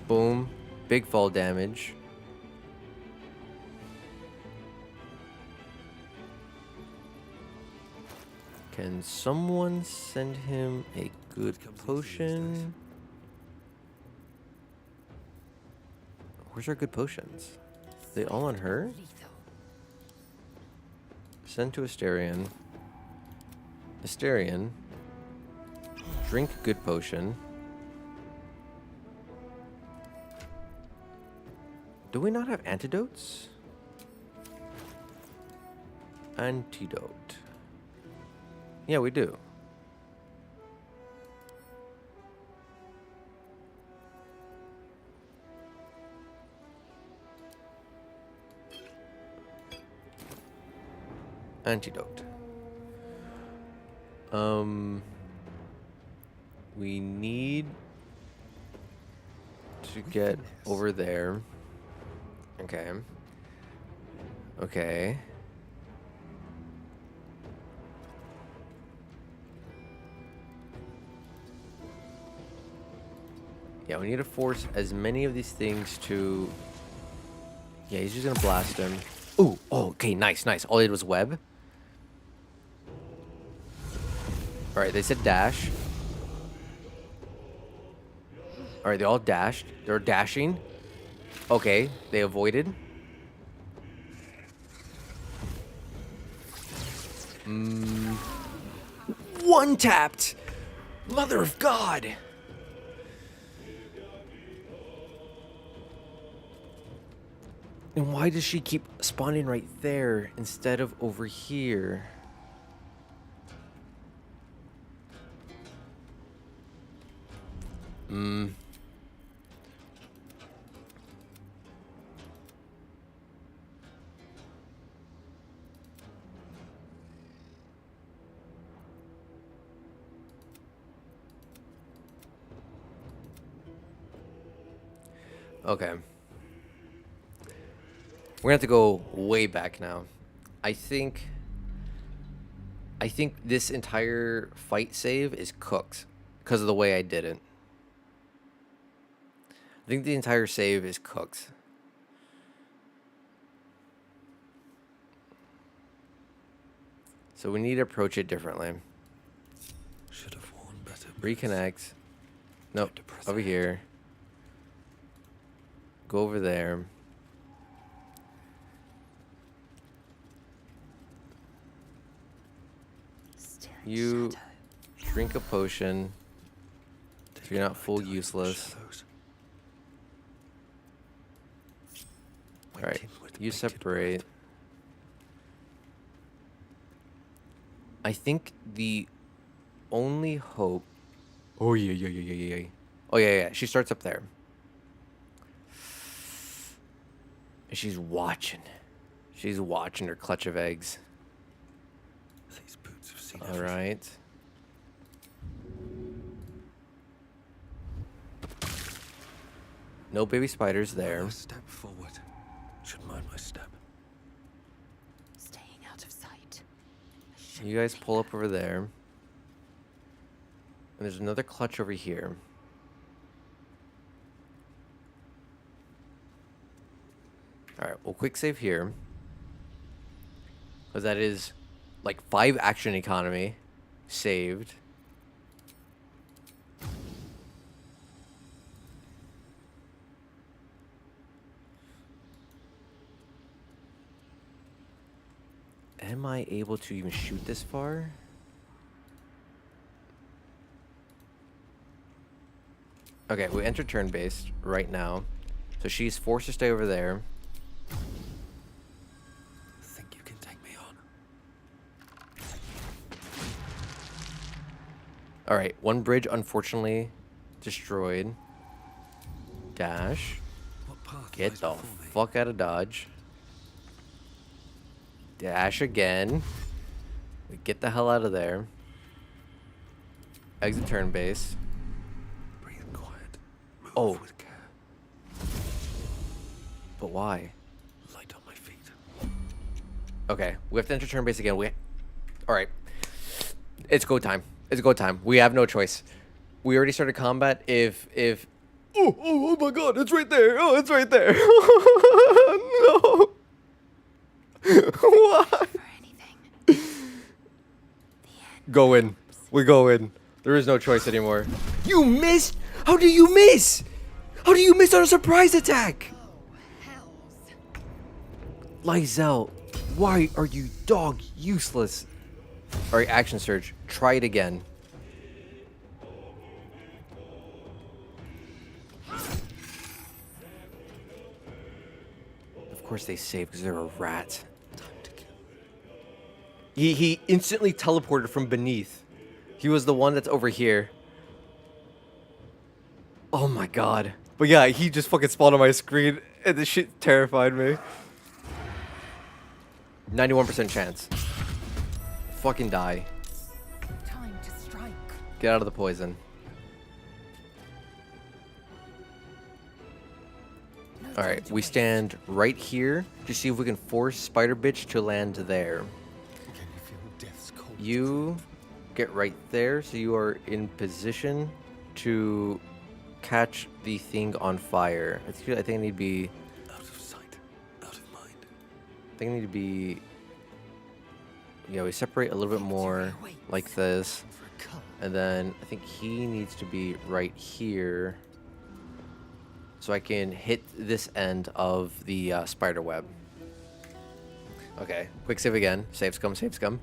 Boom. Big fall damage. Can someone send him a good potion? Where's our good potions? Are they all on her? Send to Asterion. Asterion. Drink good potion. Do we not have antidotes? Antidote. Yeah, we do. Antidote. We need to get over there. Okay. Okay. Yeah, we need to force as many of these things to... Yeah, he's just gonna blast him. Ooh, oh, okay, nice, nice. All he did was web. Alright, they said dash. Alright, they all dashed. They're dashing. Okay, they avoided. One tapped! Mother of God! And why does she keep spawning right there instead of over here? Okay. We're gonna have to go way back now. I think this entire fight save is cooked because of the way I did it. I think the entire save is cooked. So we need to approach it differently. Should have worn better boots. Reconnect. Nope. Tried to press Over ahead. here. Go over there. You drink a potion. If you're not full useless. Shadows. Alright. Waiting with You bated separate. breath. I think the only hope. Oh yeah. Oh yeah. She starts up there, and she's watching. She's watching her clutch of eggs. These boots have seen All everything. right. No baby spiders there. A step forward. Should mind my step. Staying out of sight. You guys pull up over there. And there's another clutch over here. Alright, we'll quick save here. Because that is like 5 action economy saved. Am I able to even shoot this far? Okay, we enter turn-based right now. So she's forced to stay over there. Think you can take me on? Alright, one bridge unfortunately destroyed. Dash. What path Get lies the before me? fuck out of Dodge. Dash again. We get the hell out of there. Exit turn base. Breathe quiet. Move Oh. with care. But why? Light on my feet. Okay, we have to enter turn base again. Alright. It's go time. It's go time. We have no choice. We already started combat. If oh my god, it's right there. Oh, it's right there. No. Why? For anything. Go in. We go in. There is no choice anymore. You missed? How do you miss? How do you miss on a surprise attack? Hells. Lizelle, why are you dog useless? Alright, action surge. Try it again. Of course they save because they're a rat. He instantly teleported from beneath. He was the one that's over here. Oh my god. But yeah, he just fucking spawned on my screen and this shit terrified me. 91% chance. Fucking die. Time to strike. Get out of the poison. No time Alright, to we waste. stand right here to see if we can force Spider Bitch to land there. Can you feel death's cold? You get right there, so you are in position to catch the thing on fire. I think I need to be. Out of sight. Out of mind. I think I need to be. Yeah, we separate a little bit more like this, For a cull. and then I think he needs to be right here, so I can hit this end of the spider web. Okay, quick save again. Save scum, save scum.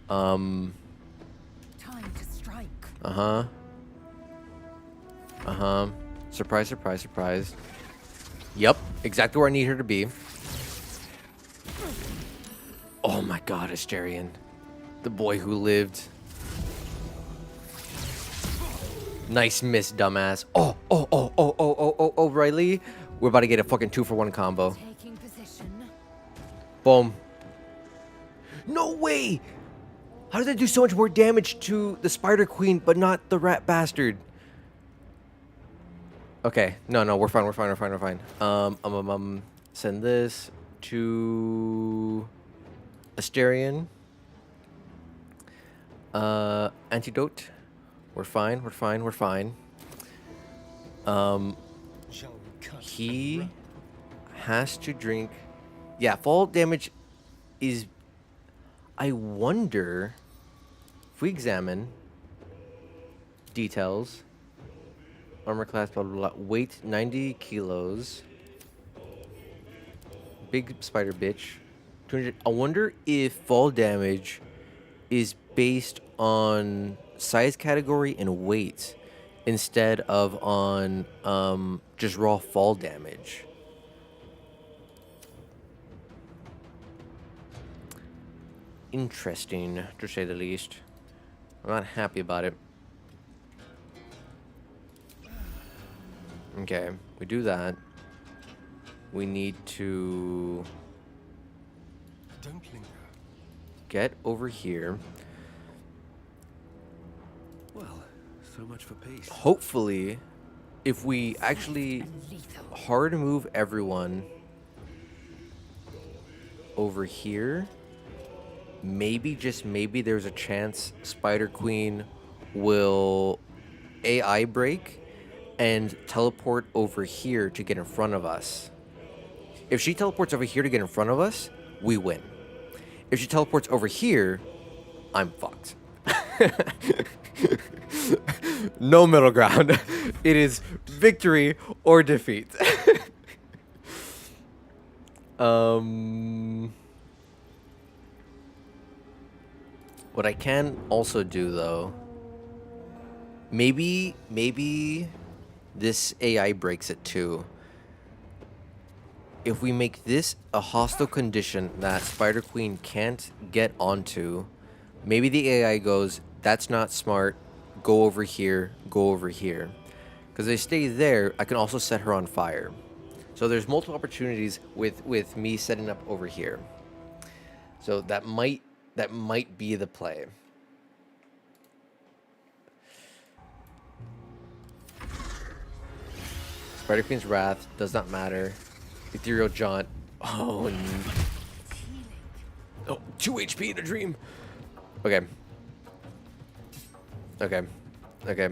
Time to strike. Uh-huh. Surprise, surprise, surprise. Yep, exactly where I need her to be. Oh my god, Asterion. The boy who lived. Nice miss, dumbass. Oh, Riley. We're about to get a fucking 2-for-1 combo. Taking position. Boom. No way! How did that do so much more damage to the Spider Queen, but not the rat bastard? Okay, no, we're fine. Send this to Asterion. Antidote. We're fine. Shall we cut He and has to drink. Yeah, fall damage is. I wonder if we examine details. Armor class, blah, blah, blah. Weight 90 kilos. Big spider bitch. 200. I wonder if fall damage is based on size category and weight instead of on just raw fall damage. interesting, to say the least. I'm not happy about it. Okay, we do that. We need to Don't linger. get over here. Well, so much for peace. Hopefully, if we actually And lethal. hard move everyone over here, maybe, just maybe, there's a chance Spider Queen will AI break and teleport over here to get in front of us. If she teleports over here to get in front of us, we win. If she teleports over here, I'm fucked. No middle ground. It is victory or defeat. What I can also do, though, maybe this AI breaks it too. If we make this a hostile condition that Spider Queen can't get onto, maybe the AI goes, that's not smart, go over here, go over here. Because they stay there, I can also set her on fire. So there's multiple opportunities with me setting up over here. So that might be the play. Spider Queen's Wrath does not matter. Ethereal Jaunt. Oh, oh, 2 HP in a dream. Okay. Okay. Okay.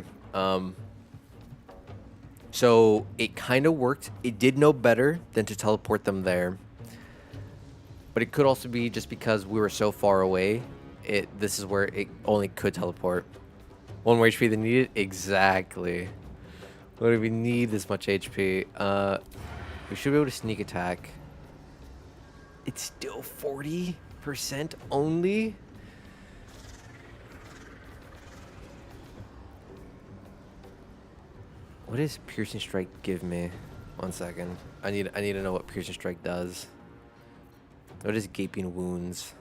So it kind of worked. It did no better than to teleport them there. But it could also be just because we were so far away. This is where it only could teleport. 1 more HP than needed? Exactly. What do we need this much HP? We should be able to sneak attack. It's still 40% only? What does Piercing Strike give me? 1 second. I need to know what Piercing Strike does. What is Gaping Wounds?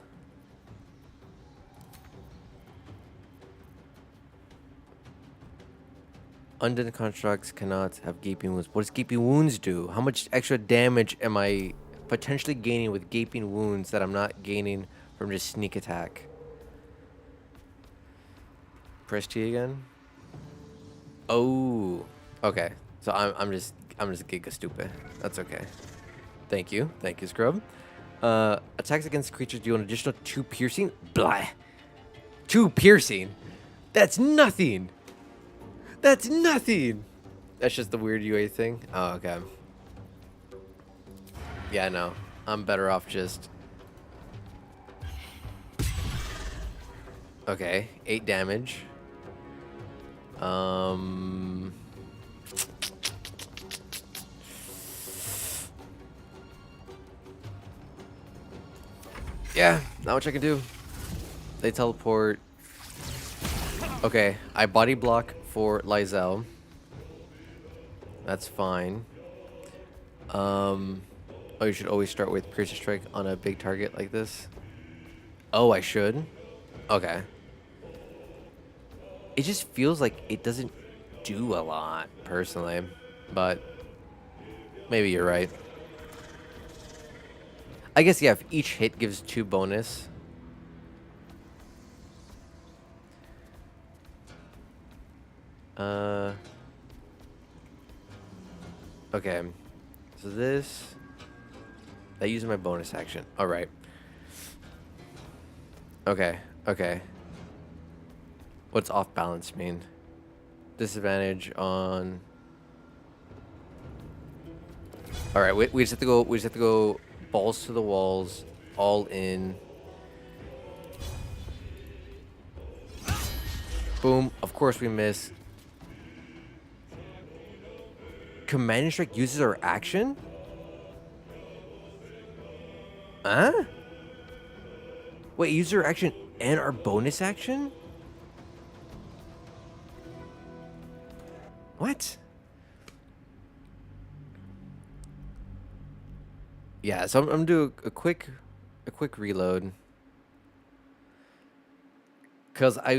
Undead constructs cannot have Gaping Wounds. What does Gaping Wounds do? How much extra damage am I potentially gaining with Gaping Wounds that I'm not gaining from just sneak attack? Press T again? Oh, okay. So I'm just giga stupid. That's okay. Thank you, Scrub. Attacks against creatures deal an additional 2 piercing. Blah. 2 piercing. That's nothing. That's nothing. That's just the weird UA thing. Oh, okay. Yeah, no. I'm better off just. Okay, 8 damage. Yeah, not much I can do. They teleport. Okay, I body block for Lysel. That's fine. Oh, you should always start with Piercing Strike on a big target like this. Oh, I should? Okay. It just feels like it doesn't do a lot, personally. But maybe you're right. I guess, yeah, if each hit gives 2 bonus. Okay. So this. That uses my bonus action. Alright. Okay. Okay. What's off balance mean? Disadvantage on. Alright, we just have to go balls to the walls, all in. Boom. Of course we miss. Command Strike uses our action? Huh? Wait, use our action and our bonus action? What? Yeah, so I'm gonna do a quick reload. Because I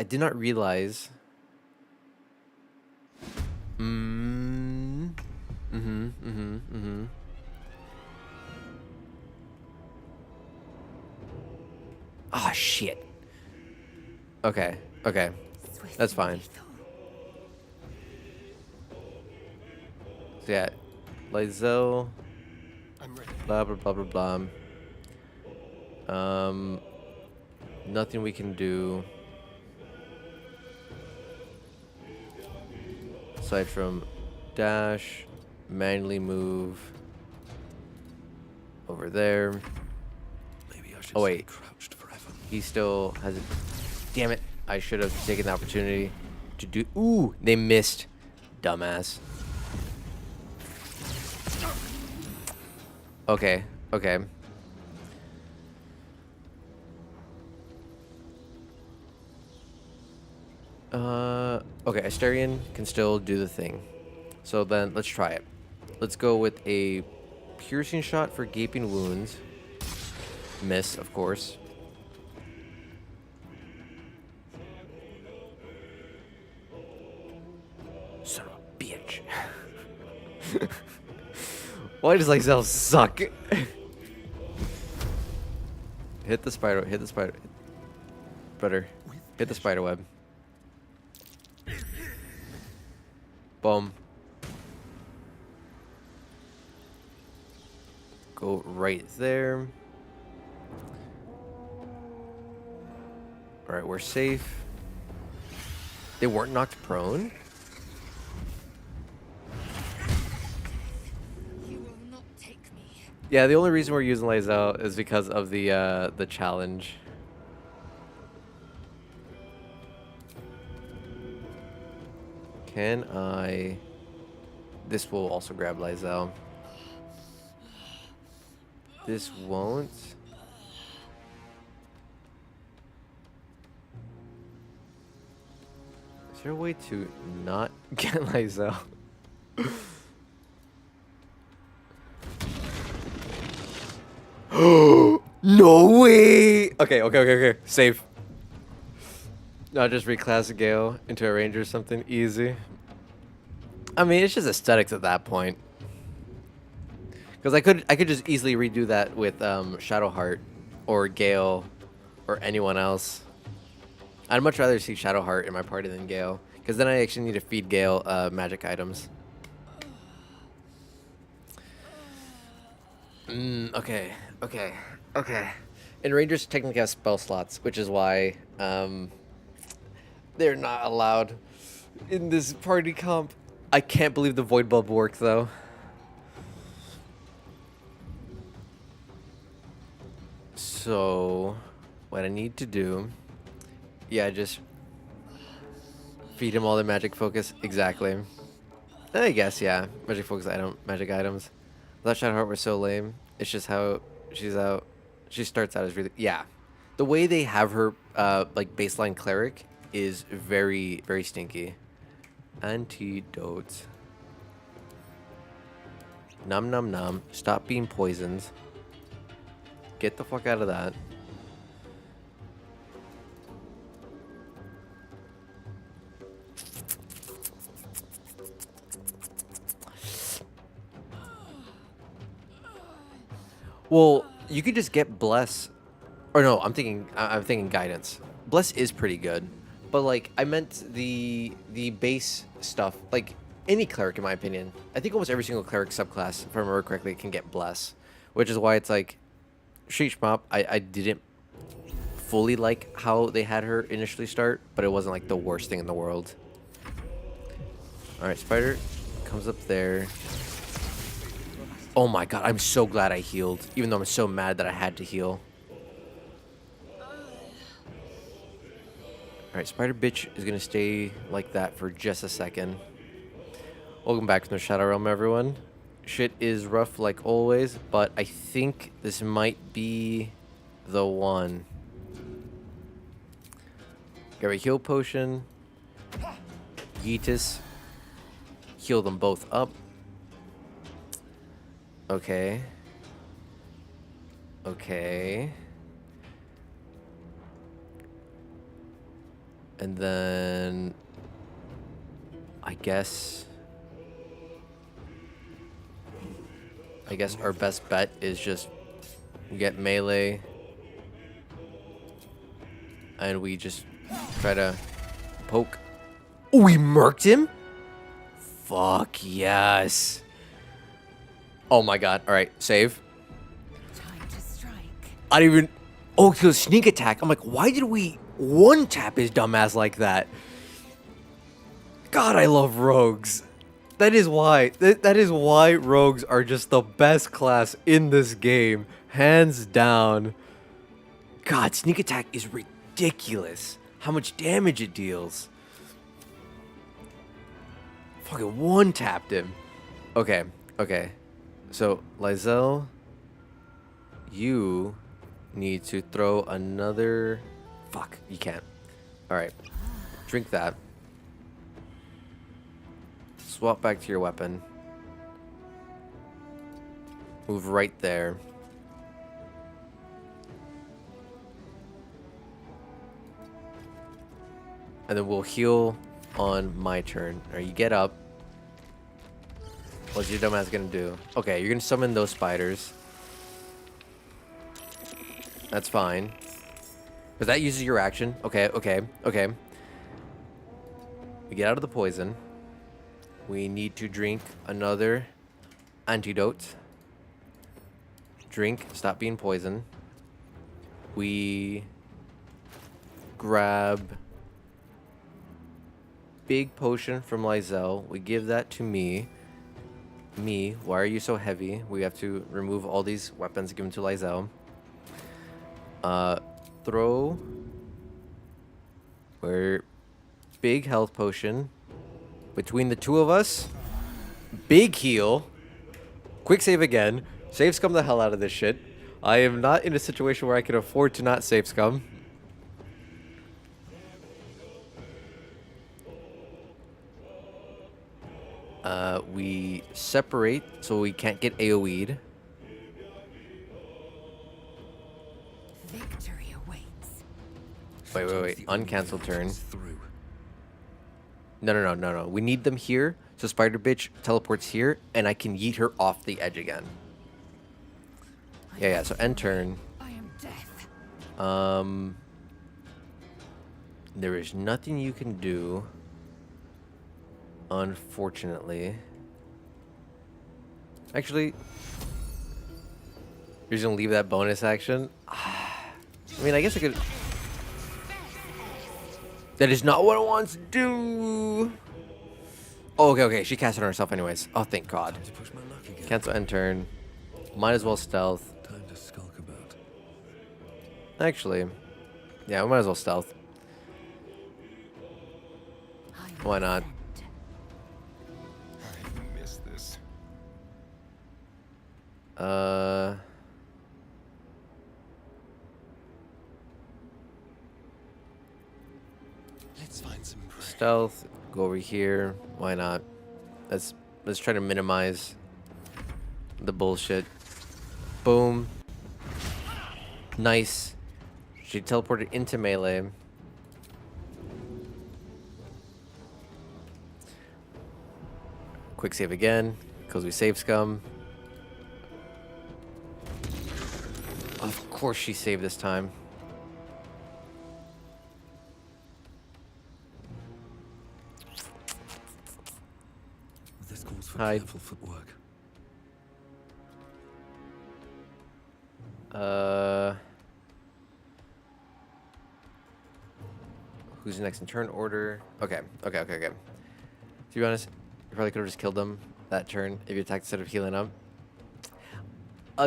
did not realize. Ah, shit. Okay, okay. That's fine. So yeah, Lizelle, I'm ready. blah blah blah blah blah. Nothing we can do aside from dash, manually move over there. Maybe I should Oh stay wait, crouched forever. he still has it. Damn it! I should have taken the opportunity to do. Ooh, they missed, dumbass. Okay, okay. Okay, Asterion can still do the thing. So then, let's try it. Let's go with a piercing shot for gaping wounds. Miss, of course. Son of a bitch. Why does Lysel suck? Hit the spider. Hit the spider. Better. Hit the spider web. Boom. Go right there. Alright, we're safe. They weren't knocked prone? You will not take me. Yeah, the only reason we're using Lysel is because of the challenge. Can I... This will also grab Lysel. This won't. Is there a way to not get Lysel? No way! Okay. Safe. Not just reclass Gale into a ranger or something easy. I mean, it's just aesthetics at that point. Because I could just easily redo that with Shadowheart or Gale or anyone else. I'd much rather see Shadowheart in my party than Gale, because then I actually need to feed Gale magic items. Okay. And Rangers technically have spell slots, which is why they're not allowed in this party comp. I can't believe the Void Bulb worked, though. So, what I need to do... Yeah, just feed him all the magic focus. Exactly. I guess, yeah. Magic focus item, magic items. I thought Shadowheart was so lame. It's just how she's out. She starts out as really... Yeah. The way they have her, like, baseline cleric is very, very stinky. Antidote. Num num num. Stop being poisoned. Get the fuck out of that. Well, you could just get Bless. Or no, I'm thinking Guidance. Bless is pretty good. But like I meant the base stuff, like any cleric in my opinion. I think almost every single cleric subclass, if I remember correctly, can get Bless. Which is why it's like Sheesh Mop, I didn't fully like how they had her initially start, but it wasn't like the worst thing in the world. Alright, Spider comes up there. Oh my god, I'm so glad I healed, even though I'm so mad that I had to heal. Alright, Spider Bitch is gonna stay like that for just a second. Welcome back to the Shadow Realm, everyone. Shit is rough like always, but I think this might be the one. Grab a heal potion. Yeetus. Heal them both up. Okay. And then I guess our best bet is just we get melee and we just try to poke. Oh, we murked him? Fuck yes. Oh my god. All right, save. Time to strike. I didn't even. Oh, it was sneak attack. I'm like, why did we one tap his dumbass like that? God, I love rogues. That is why. That is why rogues are just the best class in this game, hands down. God, sneak attack is ridiculous. How much damage it deals. Fucking one tapped him. Okay, okay. So Lysel, you need to throw another. Fuck, you can't. All right, drink that. Swap back to your weapon. Move right there. And then we'll heal on my turn. All right, you get up. What's your dumbass gonna do? Okay, you're gonna summon those spiders. That's fine. But that uses your action. Okay, okay, okay. We get out of the poison. We need to drink another antidote. Drink, stop being poisoned. We grab big potion from Lysel. We give that to me. Me, why are you so heavy? We have to remove all these weapons, give them to Lysel. Throw. We're big health potion. Between the two of us, big heal. Quick save again. Save scum the hell out of this shit. I am not in a situation where I can afford to not save scum. We separate so we can't get AoE'd. Victory awaits. Wait. Uncancel turn. No. We need them here. So Spider Bitch teleports here, and I can yeet her off the edge again. Yeah. So end turn. I am death. There is nothing you can do. Unfortunately. Actually, you're just gonna leave that bonus action? I mean, I guess I could. That is not what I want to do. Oh, okay. She cast it on herself anyways. Oh, thank God. Cancel end turn. Might as well stealth. Time to skulk about. Actually, yeah, we might as well stealth. Why not? I miss this. Let's find some prey. Stealth. Go over here. Why not? Let's try to minimize the bullshit. Boom. Nice. She teleported into melee. Quick save again, because we save scum. Of course she saved this time. This calls for Hide. careful footwork. Who's next in turn order? Okay. To be honest, you probably could have just killed them that turn if you attacked instead of healing up.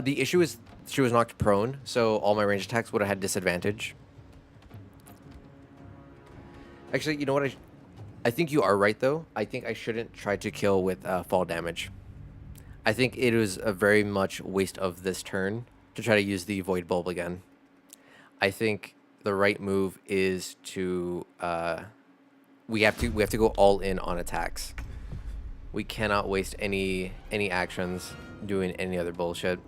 The issue is she was knocked prone, so all my range attacks would have had disadvantage. Actually, you know what? I think you are right, though. I think I shouldn't try to kill with fall damage. I think it was a very much waste of this turn to try to use the Void Bulb again. I think the right move is to we have to go all in on attacks. We cannot waste any actions doing any other bullshit.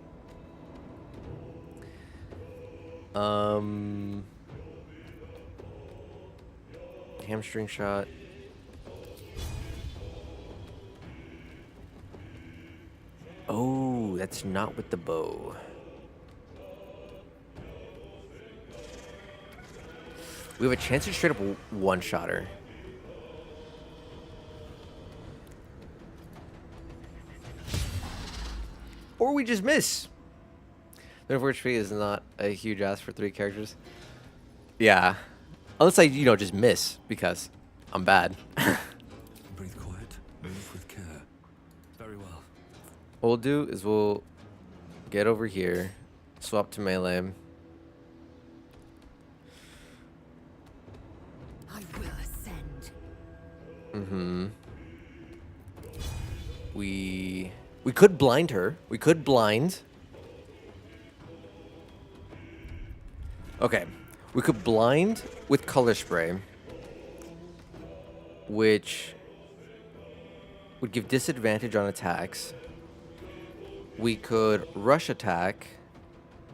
Hamstring shot. Oh, that's not with the bow. We have a chance to straight up one-shot her. Or we just miss. 24 HP is not a huge ask for 3 characters. Yeah. Unless I, just miss because I'm bad. Breathe quiet, move with care. Very well. What we'll do is we'll get over here, swap to melee. I will ascend. Mm-hmm. We could blind her. We could blind. Okay. We could blind with color spray, which would give disadvantage on attacks. We could rush attack,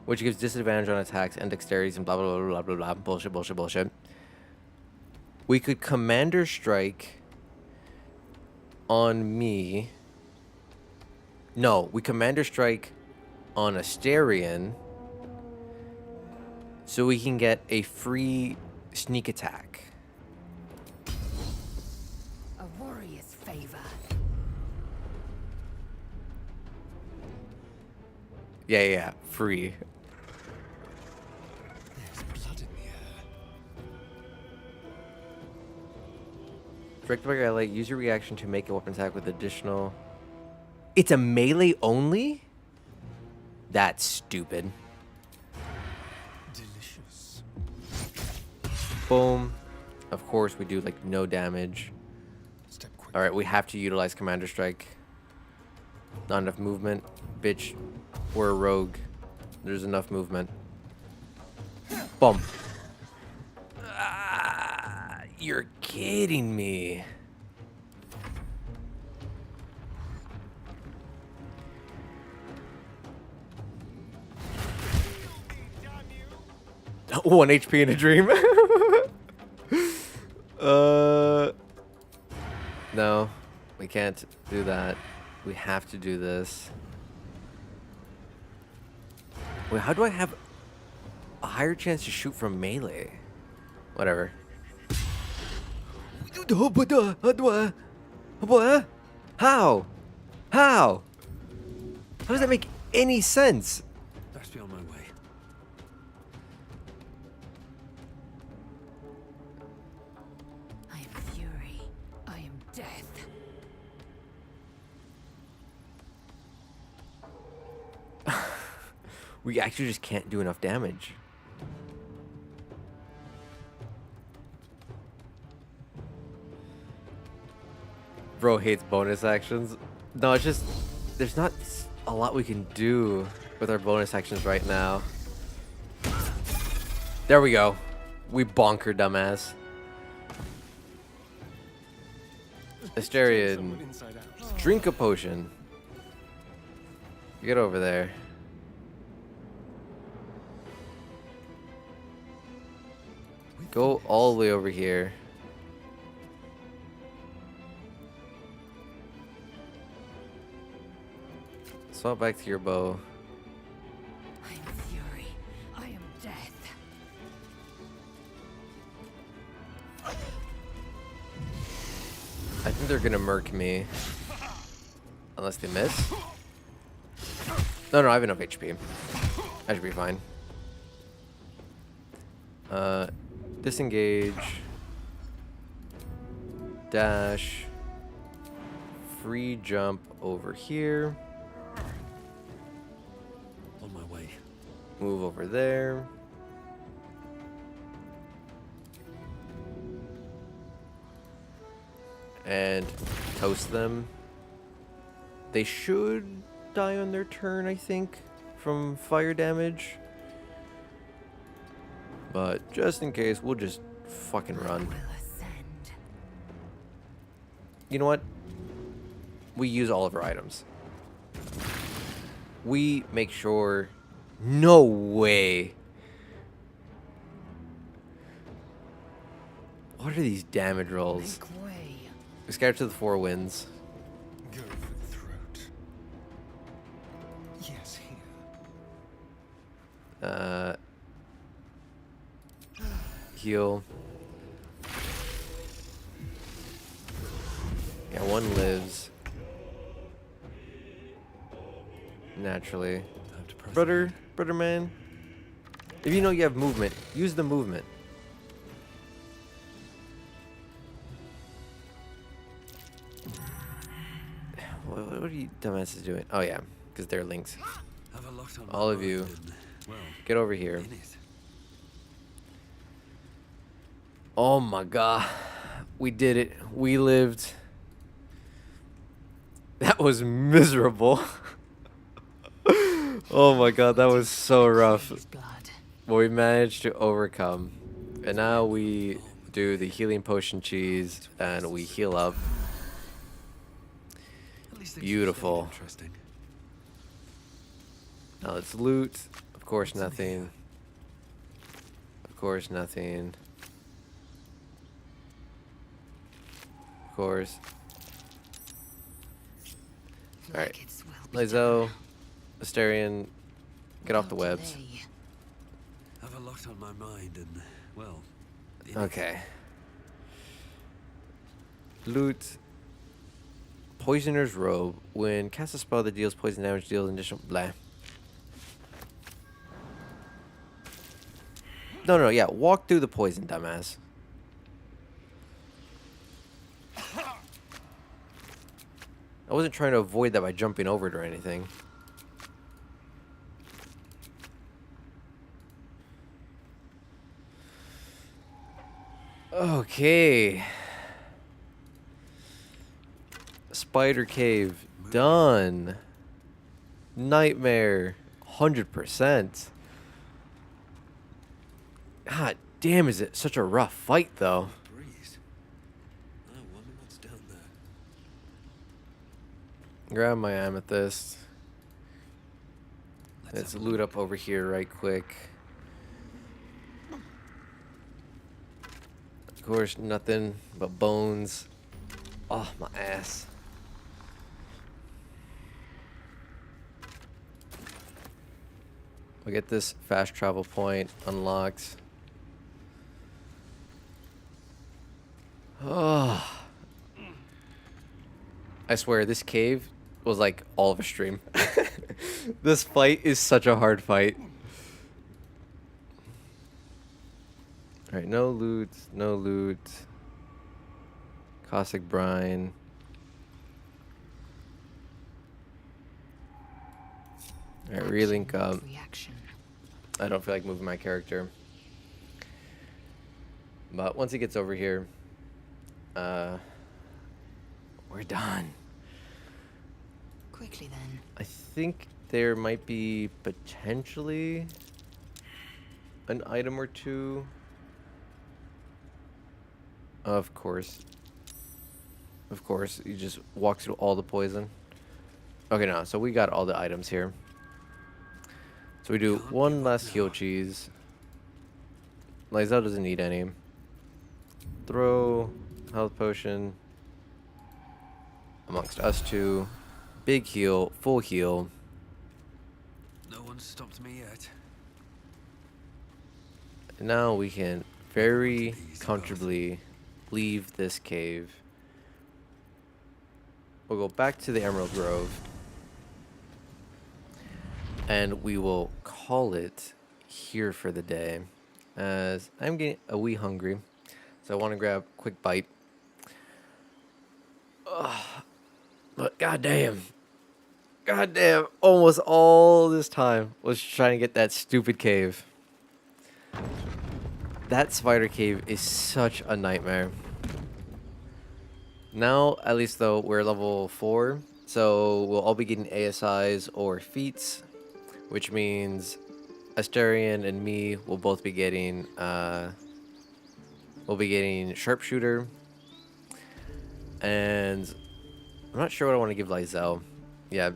which gives disadvantage on attacks and dexterities and blah blah blah blah blah blah. Bullshit, bullshit, bullshit. We could commander strike on me. No, we commander strike on Asterion, so we can get a free sneak attack. A warrior's favor. Yeah, free. There's blood in the air. Directed by your ally, use your reaction to make a weapon attack with additional... It's a melee only? That's stupid. Delicious. Boom. Of course, we do, like, no damage. Step quick. Alright, we have to utilize Commander Strike. Not enough movement. Bitch, we're a rogue. There's enough movement. Boom. Ah, you're kidding me. One HP in a dream. No, we can't do that. We have to do this. Wait, how do I have a higher chance to shoot from melee? Whatever. How? How? How does that make any sense? Best be on my way. I am fury. I am death. We actually just can't do enough damage. Bro hates bonus actions. No, it's just there's not a lot we can do with our bonus actions right now. There we go. We bonker, dumbass. Asterion, Someone inside out. drink a potion. Get over there. Go all the way over here. Swap back to your bow. I am fury. I am death. I think they're gonna murk me. Unless they miss. No, I have enough HP. I should be fine. Disengage. Dash. Free jump over here. On my way. Move over there. And toast them. They should die on their turn, I think, from fire damage. But just in case, we'll just fucking run. Will ascend. You know what? We use all of our items. We make sure... No way! What are these damage rolls? Make way. We scattered to the 4 winds. Go for the throat. Yes, here. Heal. Yeah, 1 lives. Naturally. Time to press Brother man. If you know you have movement, use the movement. What are you dumbasses doing? Oh yeah, because they're links. Have a lot on All my of you, mind and, well, get over here. in it. Oh my god. We did it. We lived. That was miserable. Oh my god, that was so rough. His blood. But we managed to overcome. And now we do the healing potion cheese and we heal up. At least things have stayed Beautiful. Interesting. Now let's loot. Of course, nothing. Of course, nothing. Of course. Alright. Like it's well Lizzo, Asterion, get off the Well, webs. today. Have a lot on my mind and, well, in it. Okay. Loot. Poisoner's Robe. When cast a spell that deals poison damage, deals additional blah. No, yeah. Walk through the poison, dumbass. I wasn't trying to avoid that by jumping over it or anything. Okay. Spider Cave. Done. Nightmare. 100%. God damn, is it such a rough fight, though. Breeze. I wonder what's down there. Grab my amethyst. Let's Let's loot up over here right quick. Of course, nothing but bones. Oh, my ass. We'll get this fast travel point unlocked. Oh. I swear, this cave was like all of a stream. This fight is such a hard fight. Alright, no loot, no loot. Caustic brine. Alright, relink up. Reaction. I don't feel like moving my character. But once he gets over here, we're done. Quickly then. I think there might be potentially an item or two. Of course. Of course, you just walk through all the poison. Okay, no, so we got all the items here. So we do one last heal cheese. Lizelle doesn't need any. Throw health potion amongst us two. Big heal, full heal. No one stopped me yet. And now we can very comfortably leave this cave. We'll go back to the Emerald Grove. And we will call it here for the day. As I'm getting a wee hungry. So I want to grab a quick bite. Ugh. But goddamn. Goddamn. Almost all this time was trying to get that stupid cave. That spider cave is such a nightmare. Now, at least though, we're level 4. So we'll all be getting ASIs or feats. Which means Asterion and me will both be getting sharpshooter. And I'm not sure what I want to give Lizelle. Yeah.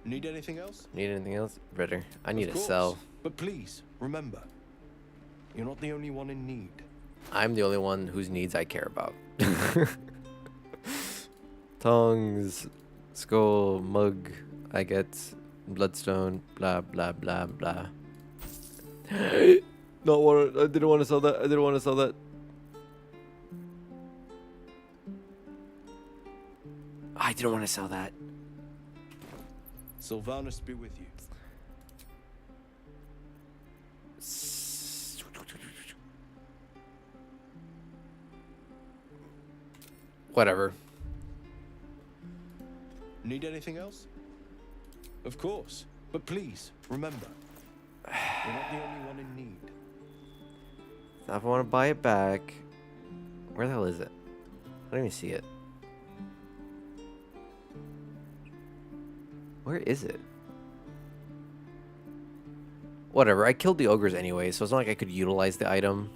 Need anything else? Need anything else? Better. I need Of a course. cell. But please, remember, You're not the only one in need. I'm the only one whose needs I care about. Tongues, skull, mug, I get bloodstone, blah blah blah blah. Not want. I didn't want to sell that. I didn't want to sell that. I didn't want to sell that. Sylvanus be with you. Whatever. Need anything else? Of course. But please, remember, you're not the only one in need. Now if I want to buy it back, where the hell is it? I don't even see it. Where is it? Whatever, I killed the ogres anyway, so it's not like I could utilize the item.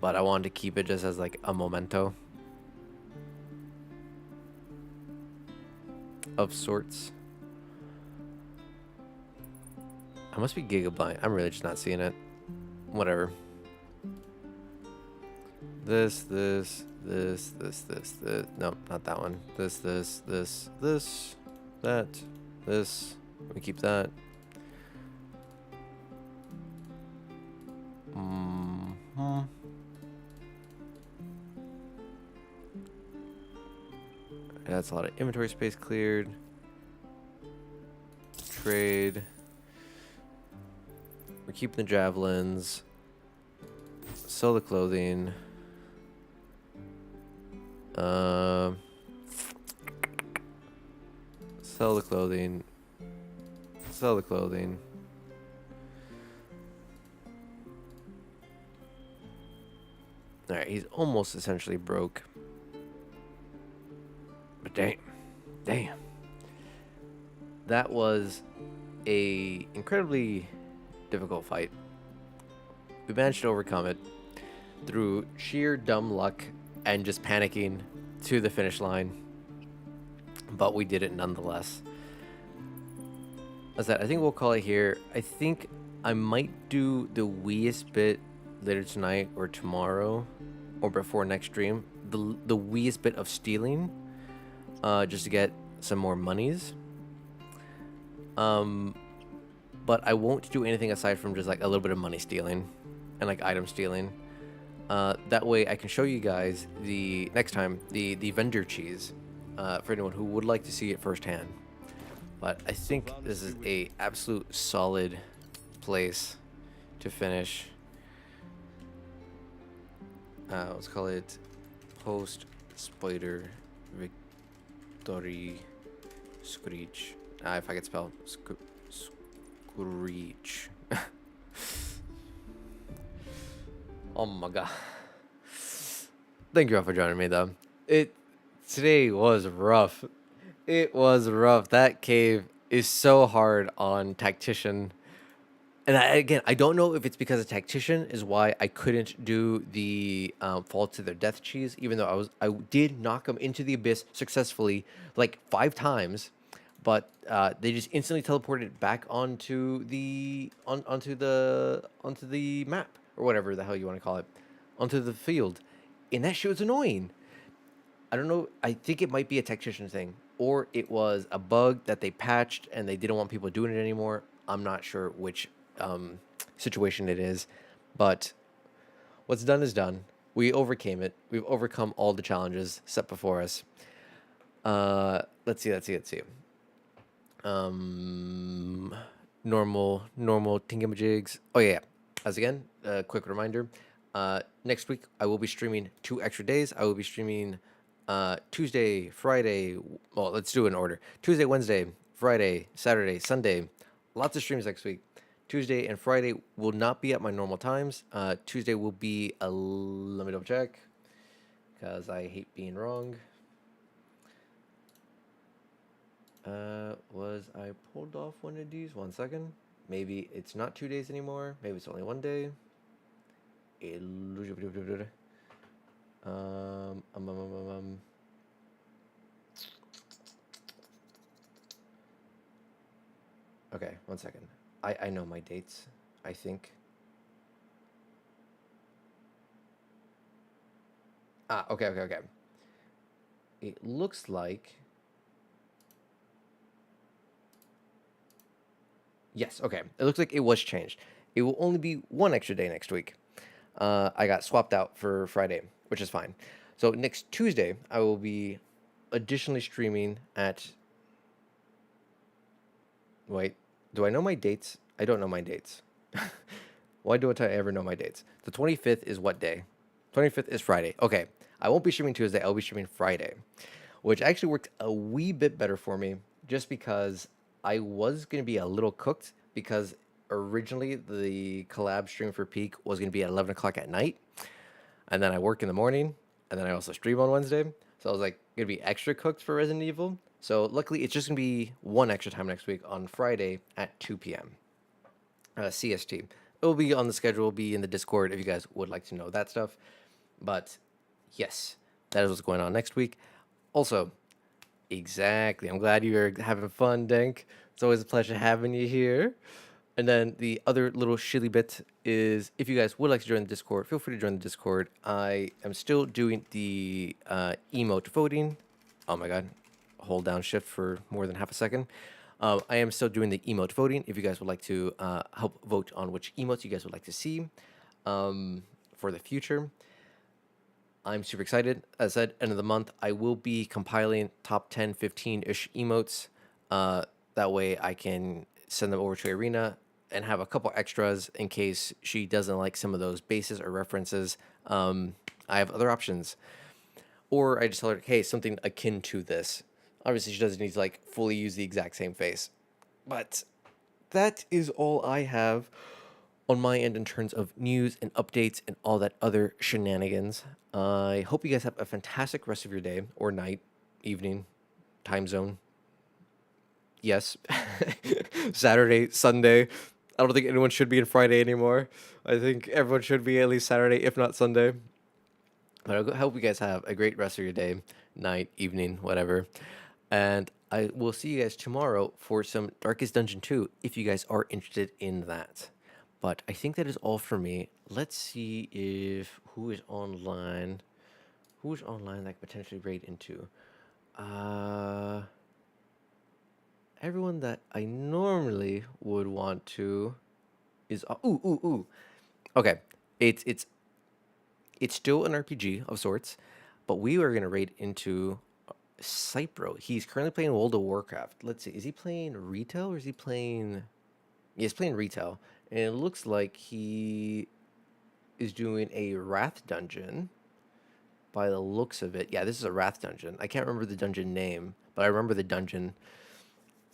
But I wanted to keep it just as like a memento. Of sorts. I must be gigablind. I'm really just not seeing it. Whatever. This. Nope, not that one. This. That. This. We keep that. That's a lot of inventory space cleared. Trade. We're keeping the javelins. Sell the clothing. Sell the clothing. Sell the clothing. Alright, he's almost essentially broke. But damn. That was a incredibly difficult fight. We managed to overcome it through sheer dumb luck and just panicking to the finish line. But we did it nonetheless. As that, I think we'll call it here. I think I might do the weeest bit later tonight or tomorrow or before next stream. The weeest bit of stealing. Just to get some more monies. But I won't do anything aside from just like a little bit of money stealing and like item stealing. That way I can show you guys the next time the vendor cheese for anyone who would like to see it firsthand. But I think this is a absolute solid place to finish. Let's call it post spider victory screech. If I could spell screech. Oh my god. Thank you all for joining me though. Today was rough. It was rough. That cave is so hard on Tactician. And I don't know if it's because of Tactician is why I couldn't do the fall to their death cheese, even though I did knock them into the abyss successfully like 5 times, but they just instantly teleported back onto the map or whatever the hell you want to call it, onto the field, and that shit was annoying. I don't know. I think it might be a Tactician thing, or it was a bug that they patched and they didn't want people doing it anymore. I'm not sure which situation it is, but what's done is done. We overcame it. We've overcome all the challenges set before us. Let's see. Normal thingamajig's. Oh yeah. As again, a quick reminder. Next week I will be streaming 2 extra days. I will be streaming Tuesday, Friday. Well, let's do it in order. Tuesday, Wednesday, Friday, Saturday, Sunday. Lots of streams next week. Tuesday and Friday will not be at my normal times. Tuesday will be let me double check, because I hate being wrong. Was I pulled off one of these? 1 second. Maybe it's not 2 days anymore. Maybe it's only 1 day. Okay, 1 second. I know my dates, I think. Okay, okay, okay. It looks like... Yes, okay. It looks like it was changed. It will only be one extra day next week. I got swapped out for Friday, which is fine. So next Tuesday, I will be additionally streaming at... Wait, do I know my dates? I don't know my dates. Why don't I ever know my dates? The 25th is what day? 25th is Friday. Okay, I won't be streaming Tuesday. I'll be streaming Friday, which actually worked a wee bit better for me just because I was going to be a little cooked because originally the collab stream for Peak was going to be at 11 o'clock at night. And then I work in the morning, and then I also stream on Wednesday. So I was like, going to be extra cooked for Resident Evil. So luckily, it's just going to be one extra time next week on Friday at 2 p.m. CST. It will be on the schedule, be in the Discord if you guys would like to know that stuff. But yes, that is what's going on next week. Also, exactly. I'm glad you're having fun, Denk. It's always a pleasure having you here. And then the other little shilly bit is if you guys would like to join the Discord, feel free to join the Discord. I am still doing the emote voting. Oh my god. Hold down shift for more than half a second. I am still doing the emote voting. If you guys would like to help vote on which emotes you guys would like to see for the future. I'm super excited. As I said, end of the month, I will be compiling top 10, 15-ish emotes. That way I can send them over to Irina and have a couple extras in case she doesn't like some of those bases or references. I have other options. Or I just tell her, hey, something akin to this. Obviously, she doesn't need to like fully use the exact same face. But that is all I have on my end in terms of news and updates and all that other shenanigans. I hope you guys have a fantastic rest of your day or night, evening, time zone. Yes. Saturday, Sunday. I don't think anyone should be in Friday anymore. I think everyone should be at least Saturday, if not Sunday. But I hope you guys have a great rest of your day, night, evening, whatever. And I will see you guys tomorrow for some Darkest Dungeon 2 if you guys are interested in that. But I think that is all for me. Let's see if who is online. Who is online that I could potentially raid into? Everyone that I normally would want to is ooh. Okay. It's still an RPG of sorts, but we are gonna raid into Cypro. He's currently playing World of Warcraft. Let's see, is he playing retail or is he playing... Yeah, he's playing retail. And it looks like he is doing a Wrath dungeon by the looks of it. Yeah, this is a Wrath dungeon. I can't remember the dungeon name, but I remember the dungeon.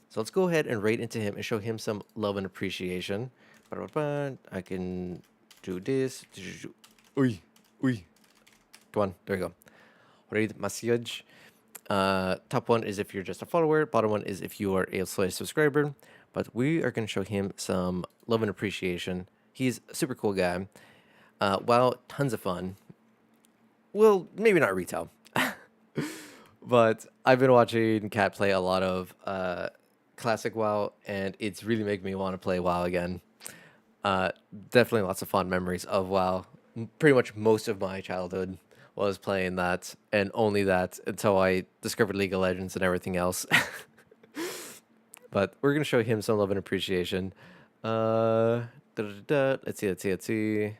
So let's go ahead and raid into him and show him some love and appreciation. I can do this. Uy. Come on, there we go. Raid message. Top one is if you're just a follower. Bottom one is if you are a subscriber. But we are going to show him some love and appreciation. He's a super cool guy. WoW, tons of fun. Well, maybe not retail. But I've been watching Kat play a lot of classic WoW, and it's really making me want to play WoW again. Definitely lots of fond memories of WoW. Pretty much most of my childhood was playing that, and only that until I discovered League of Legends and everything else. But we're going to show him some love and appreciation. Let's see.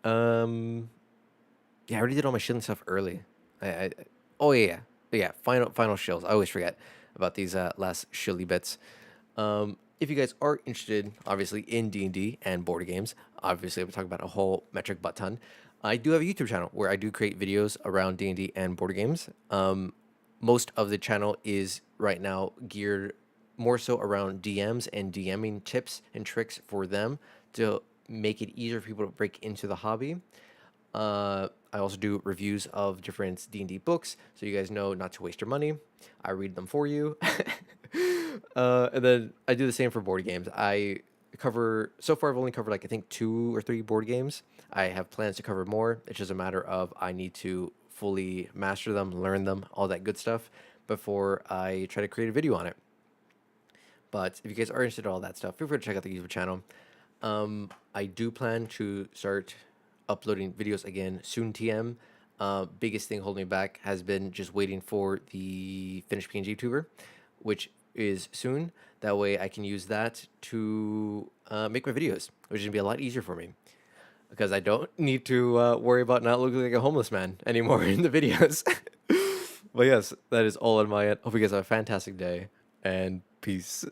Yeah, I already did all my shilling stuff early. Oh, yeah. Final shills. I always forget about these last shilly bits. If you guys are interested, obviously, in D&D and board games, obviously, we're talking about a whole metric butt ton. I do have a YouTube channel where I do create videos around D&D and board games. Most of the channel is right now geared more so around DMs and DMing tips and tricks for them to make it easier for people to break into the hobby. I also do reviews of different D&D books, so you guys know not to waste your money. I read them for you. And then I do the same for board games. So far I've only covered like I think 2 or 3 board games. I have plans to cover more. It's just a matter of I need to fully master them, learn them, all that good stuff before I try to create a video on it. But if you guys are interested in all that stuff, feel free to check out the YouTube channel. I do plan to start uploading videos again soon. TM. Biggest thing holding me back has been just waiting for the finished PNG tuber, which is soon. That way I can use that to make my videos, which is gonna be a lot easier for me because I don't need to worry about not looking like a homeless man anymore in the videos. But yes, that is all on my end. Hope you guys have a fantastic day and peace.